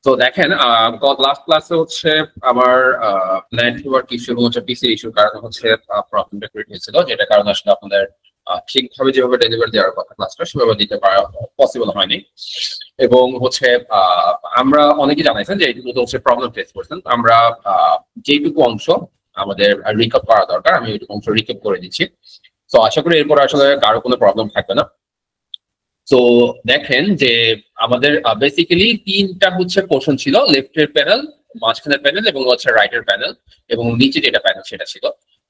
তো দেখেন লাস্ট ক্লাসে হচ্ছে আমার নেটওয়ার্ক ইস্যু এবং হচ্ছে পিসি ইস্যুর কারণে হচ্ছে প্রবলেমটা ক্রিয়েট হয়েছিল, যেটা কারণে আসলে আপনাদের ঠিকভাবে যেভাবে ডেলিভারি দেওয়ার কথা ক্লাসটা সেভাবে দিতে পারা পসিবল হয়নি। এবং হচ্ছে আমরা অনেকেই জানাইছেন যে এইটুকু তো হচ্ছে প্রবলেম ফেস করছেন। আমরা যেটুকু অংশ আমাদের রিকভ করা দরকার আমি ওইটুকু অংশ রিকভ করে দিচ্ছি। তো আশা করি এরপর আসলে কারো কোনো প্রবলেম থাকবে না। তো দেখেন যে আমাদের বেসিক্যালি তিনটা হচ্ছে পোর্শন ছিল, লেফটের প্যানেল, মাঝখানের প্যানেল এবং হচ্ছে রাইটের প্যানেল, এবং নিচে যেটা প্যানেল সেটা ছিল।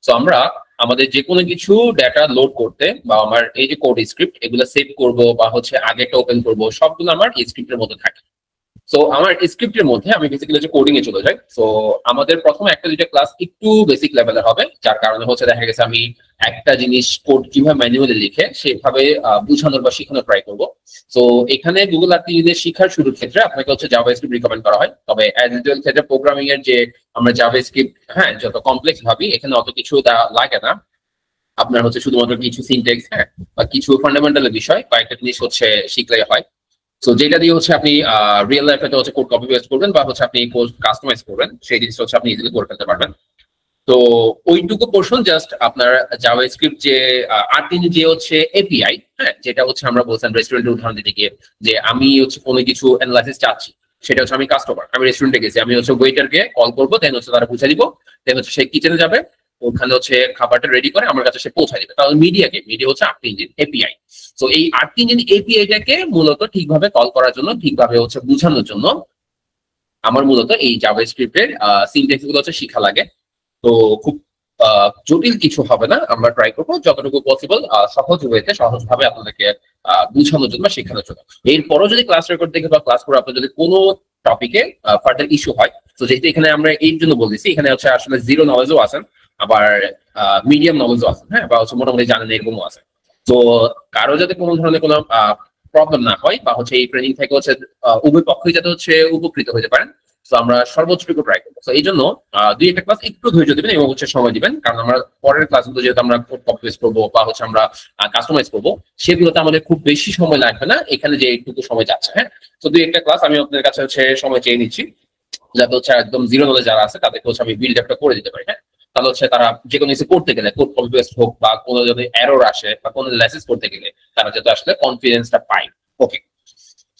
তো আমরা আমাদের যে কোনো কিছু ডেটা লোড করতে বা আমার এই যে কোড স্ক্রিপ্ট এগুলো সেভ করব বা হচ্ছে আগেটা ওপেন করব, সবগুলো আমার এই স্ক্রিপ্টের মধ্যে থাকে। সো আমার স্ক্রিপ্টের মধ্যে আমি বেসিক্যালি যে কোডিং এ চলে যাই। সো আমাদের প্রথমে একটা দুইটা ক্লাস একটু বেসিক লেভেলের হবে, যার কারণে হচ্ছে দেখা গেছে আমি একটা জিনিস কোড কিভাবে ম্যানুয়ালি লিখে সেভাবে বুঝানোর বা শেখানোর ট্রাই করবো। সো এখানে গুগল আর্ট ইঞ্জিনের শিক্ষার শুরুর ক্ষেত্রে আপনাকে হচ্ছে জাভাস্ক্রিপ্ট রিকমেন্ড করা হয়, তবে অ্যাজ ইউজুয়াল ক্ষেত্রে প্রোগ্রামিং এর যে আমরা জাভাস্ক্রিপ্ট যত কমপ্লেক্স ভাবি এখানে অত কিছু লাগে না। আপনার হচ্ছে শুধুমাত্র কিছু সিনট্যাক্স বা কিছু ফান্ডামেন্টাল বিষয় কয়েকটা জিনিস হচ্ছে শিখলেই হয়। সো যেটা দিয়ে হচ্ছে আপনি রিয়েল লাইফে হচ্ছে কোড কপি পেস্ট করবেন বা হচ্ছে আপনি কোড কাস্টমাইজ করবেন, সেই জিনিসটা হচ্ছে আপনি ইজিলি করে ফেলতে পারবেন। তো ওইটুকু পোর্শন জাস্ট আপনার জাভাস্ক্রিপ্ট যে আর্টিনি যে হচ্ছে এপিআই, যেটা হচ্ছে আমরা বলছেন রেস্টুরেন্টের উদাহরণ দিতে গিয়ে যে আমি হচ্ছে কোনো কিছু অ্যানালাইসিস চাচ্ছি, সেটা হচ্ছে আমি কাস্টমার, আমি রেস্টুরেন্টে গেছি, আমি হচ্ছে ওয়েটারকে কল করবো, দেন হচ্ছে তারা বুঝে দিব, দেন হচ্ছে সে কিচেনে যাবে, ওখানে হচ্ছে খাবারটা রেডি করে আমার কাছে সে পৌঁছায় দিবে। তাহলে মিডিয়া হচ্ছে আর্ট ইঞ্জিন এপিআই। তো এই আর্ট ইঞ্জিন এপিআইটাকে মূলত ঠিকভাবে কল করার জন্য, ঠিকভাবে হচ্ছে বোঝানোর জন্য আমার মূলত এই জাভাস্ক্রিপ্টের সিনট্যাক্স গুলো হচ্ছে শিখা লাগে। তো খুব জটিল কিছু হবে না, আমরা ট্রাই করবো যতটুকু পসিবল সহজ ওয়েতে সহজভাবে আপনাদেরকে বুঝানোর জন্য শেখানোর জন্য। এরপরও যদি ক্লাস রেকর্ড দেখে বা ক্লাস করে আপনার যদি কোনো টপিকে ফার্দার ইস্যু হয়, তো যেহেতু এখানে আমরা এই জন্য বলতেছি, এখানে হচ্ছে আসলে জিরো নলেজও আছেন, আবার মিডিয়াম নলেজও আছেন, বা হচ্ছে মোটামুটি জানেন এরকমও আছে। তো কারো যাতে কোনো ধরনের কোনো প্রবলেম না হয় বা হচ্ছে এই ট্রেনিং থেকে হচ্ছে উভয় পক্ষই যাতে হচ্ছে উপকৃত হতে পারেন, তো আমরা সর্বোচ্চটুকু ট্রাই করবো। তো এই জন্য দুই একটা ক্লাস একটু ধৈর্য দিবেন এবং হচ্ছে সময় দিবেন, কারণ আমরা পরের ক্লাসগুলো যেহেতু আমরা কপি পেস্ট করবো বা হচ্ছে আমরা কাস্টমাইজ করবো, সেগুলোতে আমাদের খুব বেশি সময় লাগবে না, এখানে যে একটুকু সময় যাচ্ছে। তো দুই একটা ক্লাস আমি আপনাদের কাছে হচ্ছে সময় চেয়ে নিচ্ছি, যাতে হচ্ছে একদম জিরো নলেজ যারা আছে তাদেরকে হচ্ছে আমি বিল্ড আপটা করে দিতে পারি। তাহলে হচ্ছে তারা যে কোনো কিছু করতে গেলে, কোড কপি পেস্ট হোক বা কোনো যদি এরর আসে বা কোনো লেসেস করতে গেলে, তারা যাতে আসলে কনফিডেন্সটা পায়। ওকে,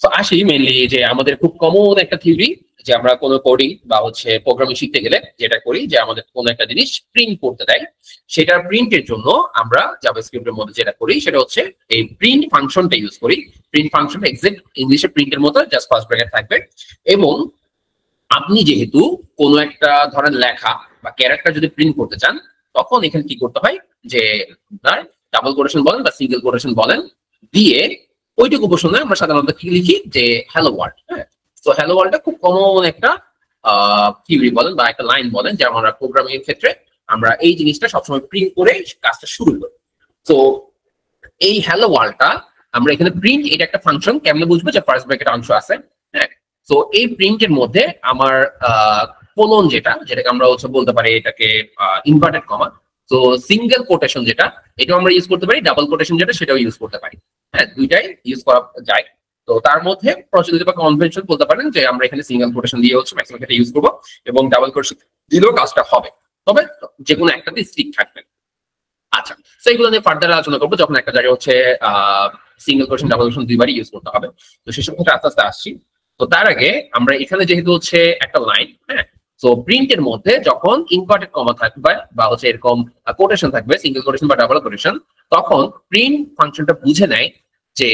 তো আসি মেইনলি যে আমাদের খুব কমন একটা থিওরি, যে আমরা কোনো কোডিং বা হচ্ছে প্রোগ্রামিং শিখতে গেলে যেটা করি, যে আমাদের কোনো একটা জিনিস প্রিন্ট করতে দেয়, সেটা প্রিন্টের জন্য আমরা জাভাস্ক্রিপ্টের মধ্যে যেটা করি সেটা হচ্ছে এই প্রিন্ট ফাংশনটা ইউজ করি। প্রিন্ট ফাংশনটা এক্সাক্ট ইংলিশে প্রিন্টের মতো, জাস্ট ফার্স্ট ব্র্যাকেট থাকবে। এবং আপনি যেহেতু কোনো একটা ধরেন লেখা বা ক্যারেক্টার যদি প্রিন্ট করতে চান, তখন এখানে কি করতে হয়, যে আপনার ডাবল কোটেশন বলেন বা সিঙ্গেল কোটেশন বলেন দিয়ে ওইটুকু প্রশ্নে আমরা সাধারণত কি লিখি, যে হ্যালো ওয়ার্ল্ড। তো হ্যালো ওয়ার্ল্ডটা খুব কমন একটা থিওরি বলেন বা একটা লাইন বলেন, যে আমরা প্রোগ্রামিং এর ক্ষেত্রে আমরা এই জিনিসটা সবসময় প্রিন্ট করে কাজটা শুরু করি। তো এই হ্যালো ওয়ার্ল্ডটা আমরা এখানে প্রিন্ট, এটা একটা ফাংশন, কেমনে বুঝবো, যে ফার্স্ট ব্র্যাকেট অংশ আছে। তো এই প্রিন্টের মধ্যে আমার কোলন যেটাকে আমরা হচ্ছে বলতে পারি এটাকে ইনভার্টেড কমা। তো সিঙ্গেল কোটেশন যেটা, এটাও আমরা ইউজ করতে পারি, ডাবল কোটেশন যেটা সেটাও ইউজ করতে পারি। দুইটাই ইউজ করা যায়। তো তার মধ্যে প্রচলিত বা কনভেনশন বলতে পারেন যে আমরা এখানে সিঙ্গেল কোটেশন দিয়ে হচ্ছে ম্যাক্সিমাম এটা ইউজ করবো, এবং ডাবল কোটেশন দিলেও কাজটা হবে, তবে যে কোনো একটাতে স্টিক থাকবে। আচ্ছা, তো এগুলো নিয়ে ফার্দার আলোচনা করবো যখন একটা জায়গায় হচ্ছে সিঙ্গেল কোটেশন ডাবল কোটেশন দুইবারই ইউজ করতে হবে। তো সেসব ক্ষেত্রে আস্তে আস্তে আসছি। তো তার আগে আমরা এখানে যেহেতু হচ্ছে একটা লাইন, তো প্রিন্টের মধ্যে যখন ইনভার্টেড কমা থাকবে বা হচ্ছে এরকম কোটেশন থাকবে, সিঙ্গেল কোটেশন বা ডাবল কোটেশন, তখন প্রিন্ট ফাংশনটা বুঝে নেয় যে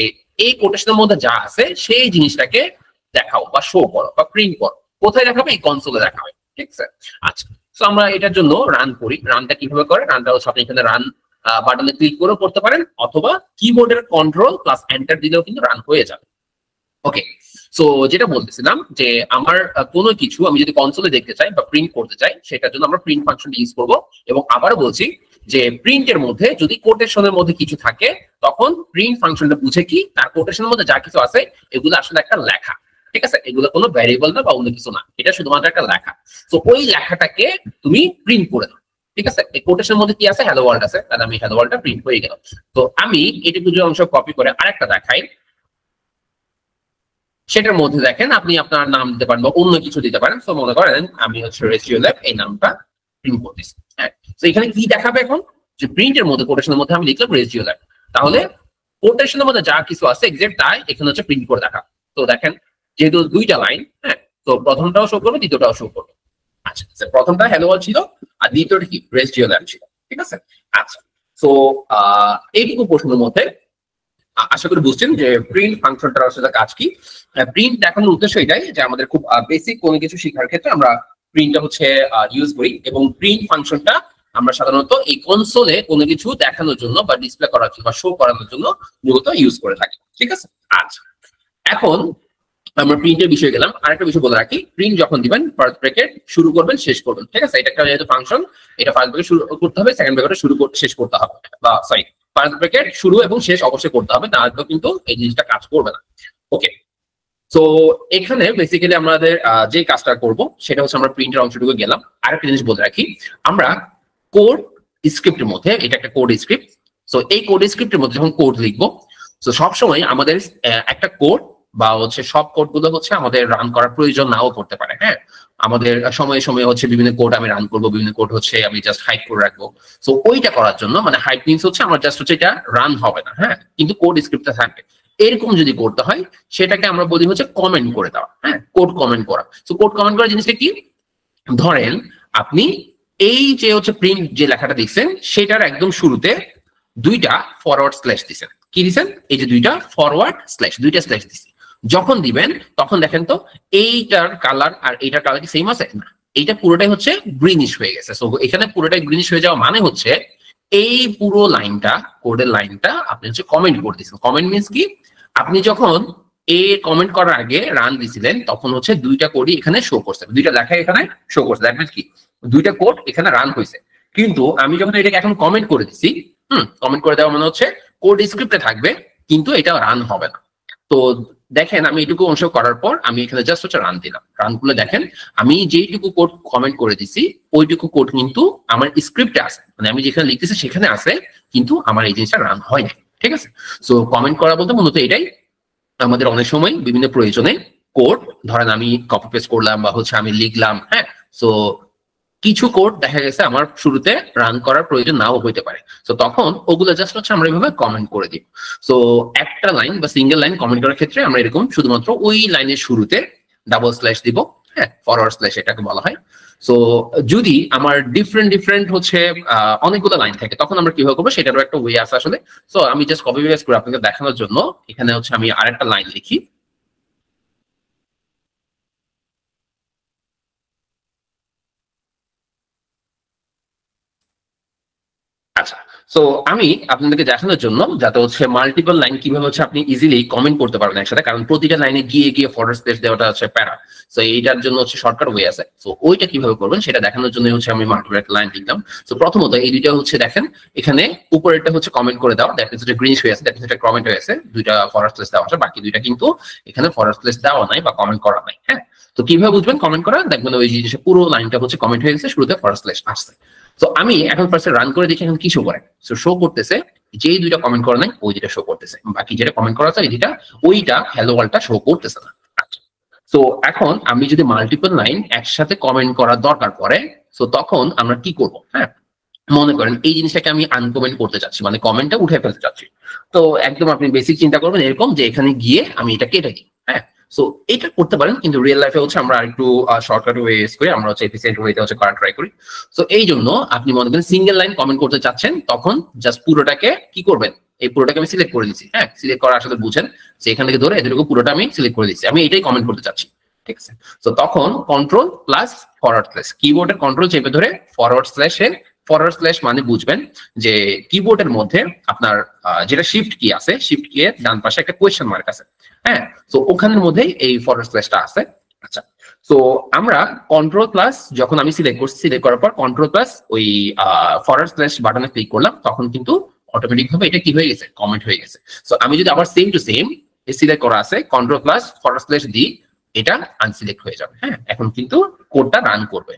এই কোটেশনের মধ্যে যা আছে সেই জিনিসটাকে দেখাও বা শো করো বা প্রিন্ট করো। কোথায় দেখাবে? এই কনসোলে দেখাবে। ঠিক আছে, আচ্ছা। তো আমরা এটার জন্য রান করি। রানটা কিভাবে করে? রানটা হচ্ছে আপনি এখানে রান বাটনে ক্লিক করেও করতে পারেন, অথবা কিবোর্ডের কন্ট্রোল প্লাস এন্টার দিলেও কিন্তু রান হয়ে যাবে। ওকে, সো যেটা বলতেছিলাম, যে আমার কোনো কিছু আমি যদি কনসোলে দেখতে চাই বা প্রিন্ট করতে চাই, সেটার জন্য আমরা প্রিন্ট ফাংশন ইউজ করব। এবং আবারও বলছি যে প্রিন্টের মধ্যে যদি কোটেশনের মধ্যে কিছু থাকে, তখন প্রিন্ট ফাংশনটা বুঝে কি তার কোটেশনের মধ্যে যা কিছু আছে এগুলো আসলে একটা লেখা। ঠিক আছে, এগুলো কোনো ভ্যারিয়েবল না বা অন্য কিছু না, এটা শুধুমাত্র একটা লেখা। তো ওই লেখাটাকে তুমি প্রিন্ট করে দাও। ঠিক আছে, এই কোটেশনের মধ্যে কি আছে? হ্যালো ওয়ার্ল্ড আছে, তাহলে আমি হ্যালো ওয়ার্ল্ডটা প্রিন্ট হয়ে গেল। তো আমি এটুকু অংশ কপি করে আরেকটা দেখাই। সেটার মধ্যে দেখেন আপনি আপনার নাম দিতে পারেন বা অন্য কিছু দিতে পারেন। তো মনে করেন আমি হচ্ছে রেজিও ল্যাব এই নামটা প্রিন্ট করতেছি। হ্যাঁ, তো এখানে কি দেখাবে এখন, যে প্রিন্টের মধ্যে কোটেশনের মধ্যে আমি লিখলাম রেজিও ল্যাব, তাহলে কোটেশনের মধ্যে যা কিছু আছে এক্সাক্ট তাই এখানে হচ্ছে প্রিন্ট করে দেখা। তো দেখেন যেহেতু দুইটা লাইন, হ্যাঁ, তো প্রথমটাও শো করবে, দ্বিতীয়টাও শো করবে। আচ্ছা, প্রথমটা হ্যালো ওয়ার্ল্ড ছিল আর দ্বিতীয়টা কি রেজিও ল্যাব ছিল, ঠিক আছে। আচ্ছা, তো এইটুকু প্রশ্নের মধ্যে আশা করি বুঝছেন যে প্রিন্ট ফাংশনটার আসলে কাজ কি। প্রিন্ট দেখানোর উদ্দেশ্য এটাই যে আমাদের খুব বেসিক কোনো কিছু শেখার ক্ষেত্রে আমরা প্রিন্টটা হচ্ছে ইউজ করি, এবং প্রিন্ট ফাংশনটা আমরা সাধারণত এই কনসোলে কোনো কিছু দেখানোর জন্য বা ডিসপ্লে করার জন্য বা শো করানোর জন্য মূলত ইউজ করে থাকি, ঠিক আছে। আচ্ছা, এখন আমরা প্রিন্টের বিষয়ে গেলাম। আরেকটা বিষয় বলে রাখি, প্রিন্ট যখন দিবেন ফার্স্ট ব্র্যাকেট শুরু করবেন, শেষ করবেন, ঠিক আছে। এটা একটা যেহেতু ফাংশন, এটা ফার্স্ট ব্র্যাকেট শুরু করতে হবে, সেকেন্ড ব্র্যাকেট শুরু শেষ করতে হবে, বা সরি ফার্স্ট ব্র্যাকেট শুরু এবং শেষ অবশ্যই করতে হবে, না হলে কিন্তু এই জিনিসটা কাজ করবে না। ওকে, তো এখানে বেসিক্যালি আমাদের যে কাজটা করব সেটা হচ্ছে আমরা প্রিন্টের অংশটুকু গেলাম। আরেকটা জিনিস বলে রাখি, আমরা কোড স্ক্রিপ্টের মধ্যে, এটা একটা কোড স্ক্রিপ্ট, তো এই কোড স্ক্রিপ্টের মধ্যে যখন কোড লিখবো, তো সবসময় আমাদের একটা কোড বা হচ্ছে সব কোড গুলো হচ্ছে আমাদের রান করার প্রয়োজন নাও করতে পারে। হ্যাঁ, আমাদের সময়ে সময়ে হচ্ছে বিভিন্ন কোড আমি রান করবো, বিভিন্ন কোড হচ্ছে আমি জাস্ট হাইড করে রাখবো। তো ওইটা করার জন্য মানে হাইড মিনস হচ্ছে আমার জাস্ট হচ্ছে এটা রান হবে না, হ্যাঁ, কিন্তু কোড স্ক্রিপ্টটা থাকবে। এরকম যদি করতে হয় সেটাকে আমরা বলি হচ্ছে কমেন্ট করে দেওয়া। হ্যাঁ, কোড কমেন্ট করা। তো কোড কমেন্ট করা জিনিসটা কি, ধরেন আপনি এই যে হচ্ছে প্রিন্ট যে লেখাটা দিচ্ছেন সেটার একদম শুরুতে দুইটা ফরওয়ার্ড স্ল্যাশ দিচ্ছেন। কি দিচ্ছেন, এই যে দুইটা ফরওয়ার্ড স্ল্যাশ, দুইটা স্ল্যাশ দিচ্ছি। যখন দিবেন তখন দেখেন তো এইটার কালার আর এইটার কালার কি সেম আছে না, এইটা পুরোটাই হচ্ছে গ্রিনিশ হয়ে গেছে। সো এখানে পুরোটাই গ্রিনিশ হয়ে যাওয়া মানে হচ্ছে এই পুরো লাইনটা, কোডের লাইনটা আপনি হচ্ছে কমেন্ট করে দিচ্ছেন। কমেন্ট মিনস কি, আপনি যখন এ কমেন্ট করার আগে রান দিছিলেন তখন হচ্ছে দুইটা কোডই এখানে শো করছে, দুইটা লেখা এখানে শো করছে। দ্যাট মিনস কি, দুইটা কোড এখানে রান হয়েছে। কিন্তু আমি যখন এটাকে এখন কমেন্ট করে দিচ্ছি, কমেন্ট করে দেওয়া মানে হচ্ছে কোড স্ক্রিপ্টে থাকবে কিন্তু এটা রান হবে না। তো দেখেন আমি এইটুকু অংশ করার পর আমি এখানে জাস্ট হচ্ছে রান দিলাম। রান করলে দেখেন আমি যেইটুকু কোড কমেন্ট করে দিছি ওইটুকু কোড কিন্তু আমার স্ক্রিপ্টে আছে, মানে আমি যেখানে লিখতেছি সেখানে আছে, কিন্তু আমার এই জিনিসটা রান হয় না, ঠিক আছে। সো কমেন্ট করা বলতে মূলত এটাই। আমাদের অনেক সময় বিভিন্ন প্রয়োজনে কোড, ধরেন আমি কপি পেস্ট করলাম বা হচ্ছে আমি লিখলাম, হ্যাঁ, সো কিছু কোড দেখা গেছে আমার শুরুতে রান করার প্রয়োজন নাও হইতে পারে। তো তখন ওগুলো জাস্ট হচ্ছে আমরা এভাবে কমেন্ট করে দিই। সো একটা লাইন বা সিঙ্গেল লাইন কমেন্ট করার ক্ষেত্রে আমরা এরকম শুধুমাত্র ওই লাইনের শুরুতে ডাবল স্ল্যাশ দিব, হ্যাঁ, ফরওয়ার্ড স্ল্যাশ এটাকে বলা হয়। সো যদি আমার ডিফারেন্ট হচ্ছে অনেকগুলো লাইন থাকে তখন আমরা কিভাবে করবো সেটারও একটা ওয়ে আছে আসলে। সো আমি জাস্ট কপি পেস্ট করে আপনাকে দেখানোর জন্য এখানে হচ্ছে আমি আরেকটা লাইন লিখি। আচ্ছা, সো আমি আপনাদেরকে দেখানোর জন্য যাতে হচ্ছে মাল্টিপল লাইন কিভাবে হচ্ছে আপনি ইজিলি কমেন্ট করতে পারবেন একসাথে, কারণ প্রতিটা লাইনে গিয়ে গিয়ে ফরওয়ার্ড স্পেস দেওয়াটা হচ্ছে প্যারা। সো এইটার জন্য হচ্ছে শর্টকাট ওয়ে আছে। সো ওইটা কিভাবে করবেন সেটা দেখানোর জন্য হচ্ছে আমি মাল্টিপল লাইন লিখলাম। সো প্রথমত এই দুইটা হচ্ছে দেখেন এখানে উপরেরটা হচ্ছে কমেন্ট করে দেওয়া, দেখা যাচ্ছে গ্রিনিশ হয়ে আছে, দেখা যাচ্ছে কমেন্ট হয়ে আছে, দুইটা ফরওয়ার্ড স্পেস দেওয়া আছে, বাকি দুইটা কিন্তু এখানে ফরওয়ার্ড স্পেস দেওয়া নাই বা কমেন্ট করা নাই। হ্যাঁ, তো কিভাবে বুঝবেন কমেন্ট করা, দেখবেন ওই জিনিসটা পুরো লাইনটা হচ্ছে কমেন্ট হয়ে গেছে, শুরুতে ফরওয়ার্ড স্ল্যাশ আসছে। তো আমি এখন ফার্স্টে রান করে দেখি এখন কি শো করে। সো শো করতেছে যেই দুইটা কমেন্ট করা নাই ওই দুইটা শো করতেছে, বাকি যেটা কমেন্ট করা আছে ওইটা হ্যালো ওয়ার্ল্ডটা শো করতেছে না। তো এখন আমি যদি মাল্টিপল লাইন একসাথে কমেন্ট করার দরকার পড়ে, তো তখন আমরা কি করব। হ্যাঁ, মনে করেন এই জিনিসটাকে আমি আনকমেন্ট করতে চাচ্ছি, মানে কমেন্টটা উঠে ফেলতে চাচ্ছি। তো একদম আপনি বেসিক চিন্তা করবেন এরকম যে এখানে গিয়ে আমি এটা কেটে দিই। হ্যাঁ, সো এটা করতে পারেন, কিন্তু রিয়েল লাইফে হচ্ছে আমরা একটু শর্টকাট ওয়ে ইউজ করি, আমরা হচ্ছে এফিসিয়েন্ট ওয়েতে হচ্ছে করা ট্রাই করি। তো এই জন্য আপনি মনে করেন সিঙ্গেল লাইন কমেন্ট করতে চাচ্ছেন, তখন জাস্ট পুরোটাকে কি করবেন, এই পুরোটাকে আমি সিলেক্ট করে দিচ্ছি। হ্যাঁ, সিলেক্ট করা আসলে বুঝেন যে এখান থেকে ধরে এদেরকে পুরোটা আমি সিলেক্ট করে দিচ্ছি, আমি এটাই কমেন্ট করতে চাচ্ছি, ঠিক আছে। তো তখন কন্ট্রোল প্লাস ফরওয়ার্ড স্ল্যাশ, কিবোর্ডের কন্ট্রোল চেপে ধরে ফরওয়ার্ড স্ল্যাশ মানে বুঝবেন যে কিবোর্ডের মধ্যে আপনার যেটা শিফট কি আছে, শিফট কি এর ডান পাশে একটা কোয়েশ্চেন মার্ক আছে। হ্যাঁ, তো ওখানের মধ্যেই এই ফরওয়ার্ড স্ল্যাশটা আছে। আচ্ছা, তো আমরা কন্ট্রোল প্লাস যখন আমি সিলেক্ট করছি, সিলেক্ট করার পর কন্ট্রোল প্লাস ওই ফরওয়ার্ড স্ল্যাশ বাটনে ক্লিক করলাম, তখন কিন্তু অটোমেটিক ভাবে এটা কি হয়ে গেছে, কমেন্ট হয়ে গেছে। সো আমি যদি আবার সেম টু সেম সিলেক্ট করা আছে কন্ট্রোল প্লাস ফরওয়ার্ড স্ল্যাশ দিই, এটা আনসিলেক্ট হয়ে যাবে। হ্যাঁ, এখন কিন্তু কোডটা রান করবে।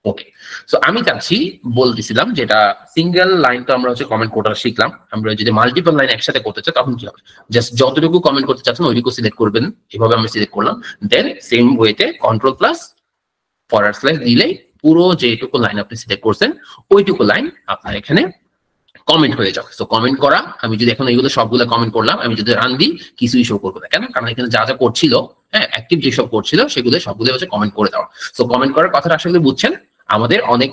ওকে, সো আমি চাচ্ছি বলতেছিলাম যেটা সিঙ্গেল লাইন তো আমরা হচ্ছে কমেন্ট কোডটা শিখলাম, আমরা যদি মাল্টিপল লাইন একসাথে করতে চাই তখন কি হবে, জাস্ট যতটুকু কমেন্ট করতে চাচ্ছেন ওইটুকু সিলেক্ট করবেন, এভাবে আমি সিলেক্ট করলাম, দেন সেম ওয়েতে কন্ট্রোল প্লাস ফরওয়ার্ড স্ল্যাশ দিলেই পুরো যেটুকু লাইন আপনি সিলেক্ট করছেন ওইটুকু লাইন আপনার এখানে কমেন্ট হয়ে যাবে। সো কমেন্ট করা, আমি যদি এখন এইগুলো সবগুলো কমেন্ট করলাম, আমি যদি রান দিই কিছুই শো করবো না, কেন? কারণ এখানে যা যা করছিল, হ্যাঁ অ্যাক্টিভ যেসব করছিল সেগুলো সবগুলো হচ্ছে কমেন্ট করে দেওয়া। সো কমেন্ট করার কথাটা আসলে বুঝছেন, আমাদের অনেক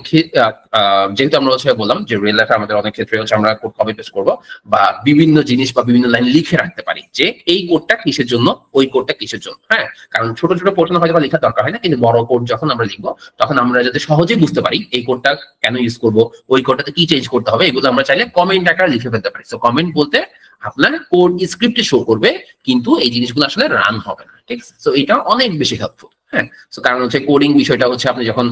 যেহেতু আমরা হচ্ছে বললাম যে রিয়েল লাইফে আমাদের অনেক ক্ষেত্রে হচ্ছে আমরা কোড কপি পেস্ট করবো বা বিভিন্ন জিনিস বা বিভিন্ন লাইন লিখে রাখতে পারি যে এই কোডটা কিসের জন্য, ওই কোডটা কিসের জন্য, হ্যাঁ কারণ ছোট ছোট পোর্শন হয়তো লেখার দরকার হয় না, কিন্তু বড় কোড যখন আমরা লিখবো তখন আমরা যাতে সহজেই বুঝতে পারি এই কোডটা কেন ইউজ করবো, ওই কোডটাতে কি চেঞ্জ করতে হবে, এগুলো আমরা চাইলে কমেন্ট আকারে লিখে ফেলতে পারি। সো কমেন্ট বলতে আপনার কোড স্ক্রিপ্টে শো করবে কিন্তু এই জিনিসগুলো আসলে রান হবে না, ঠিক? সো এটা অনেক বেশি হেল্পফুল। হ্যাঁ, সো কারণ হচ্ছে কোডিং বিষয়টা হচ্ছে আপনি যখন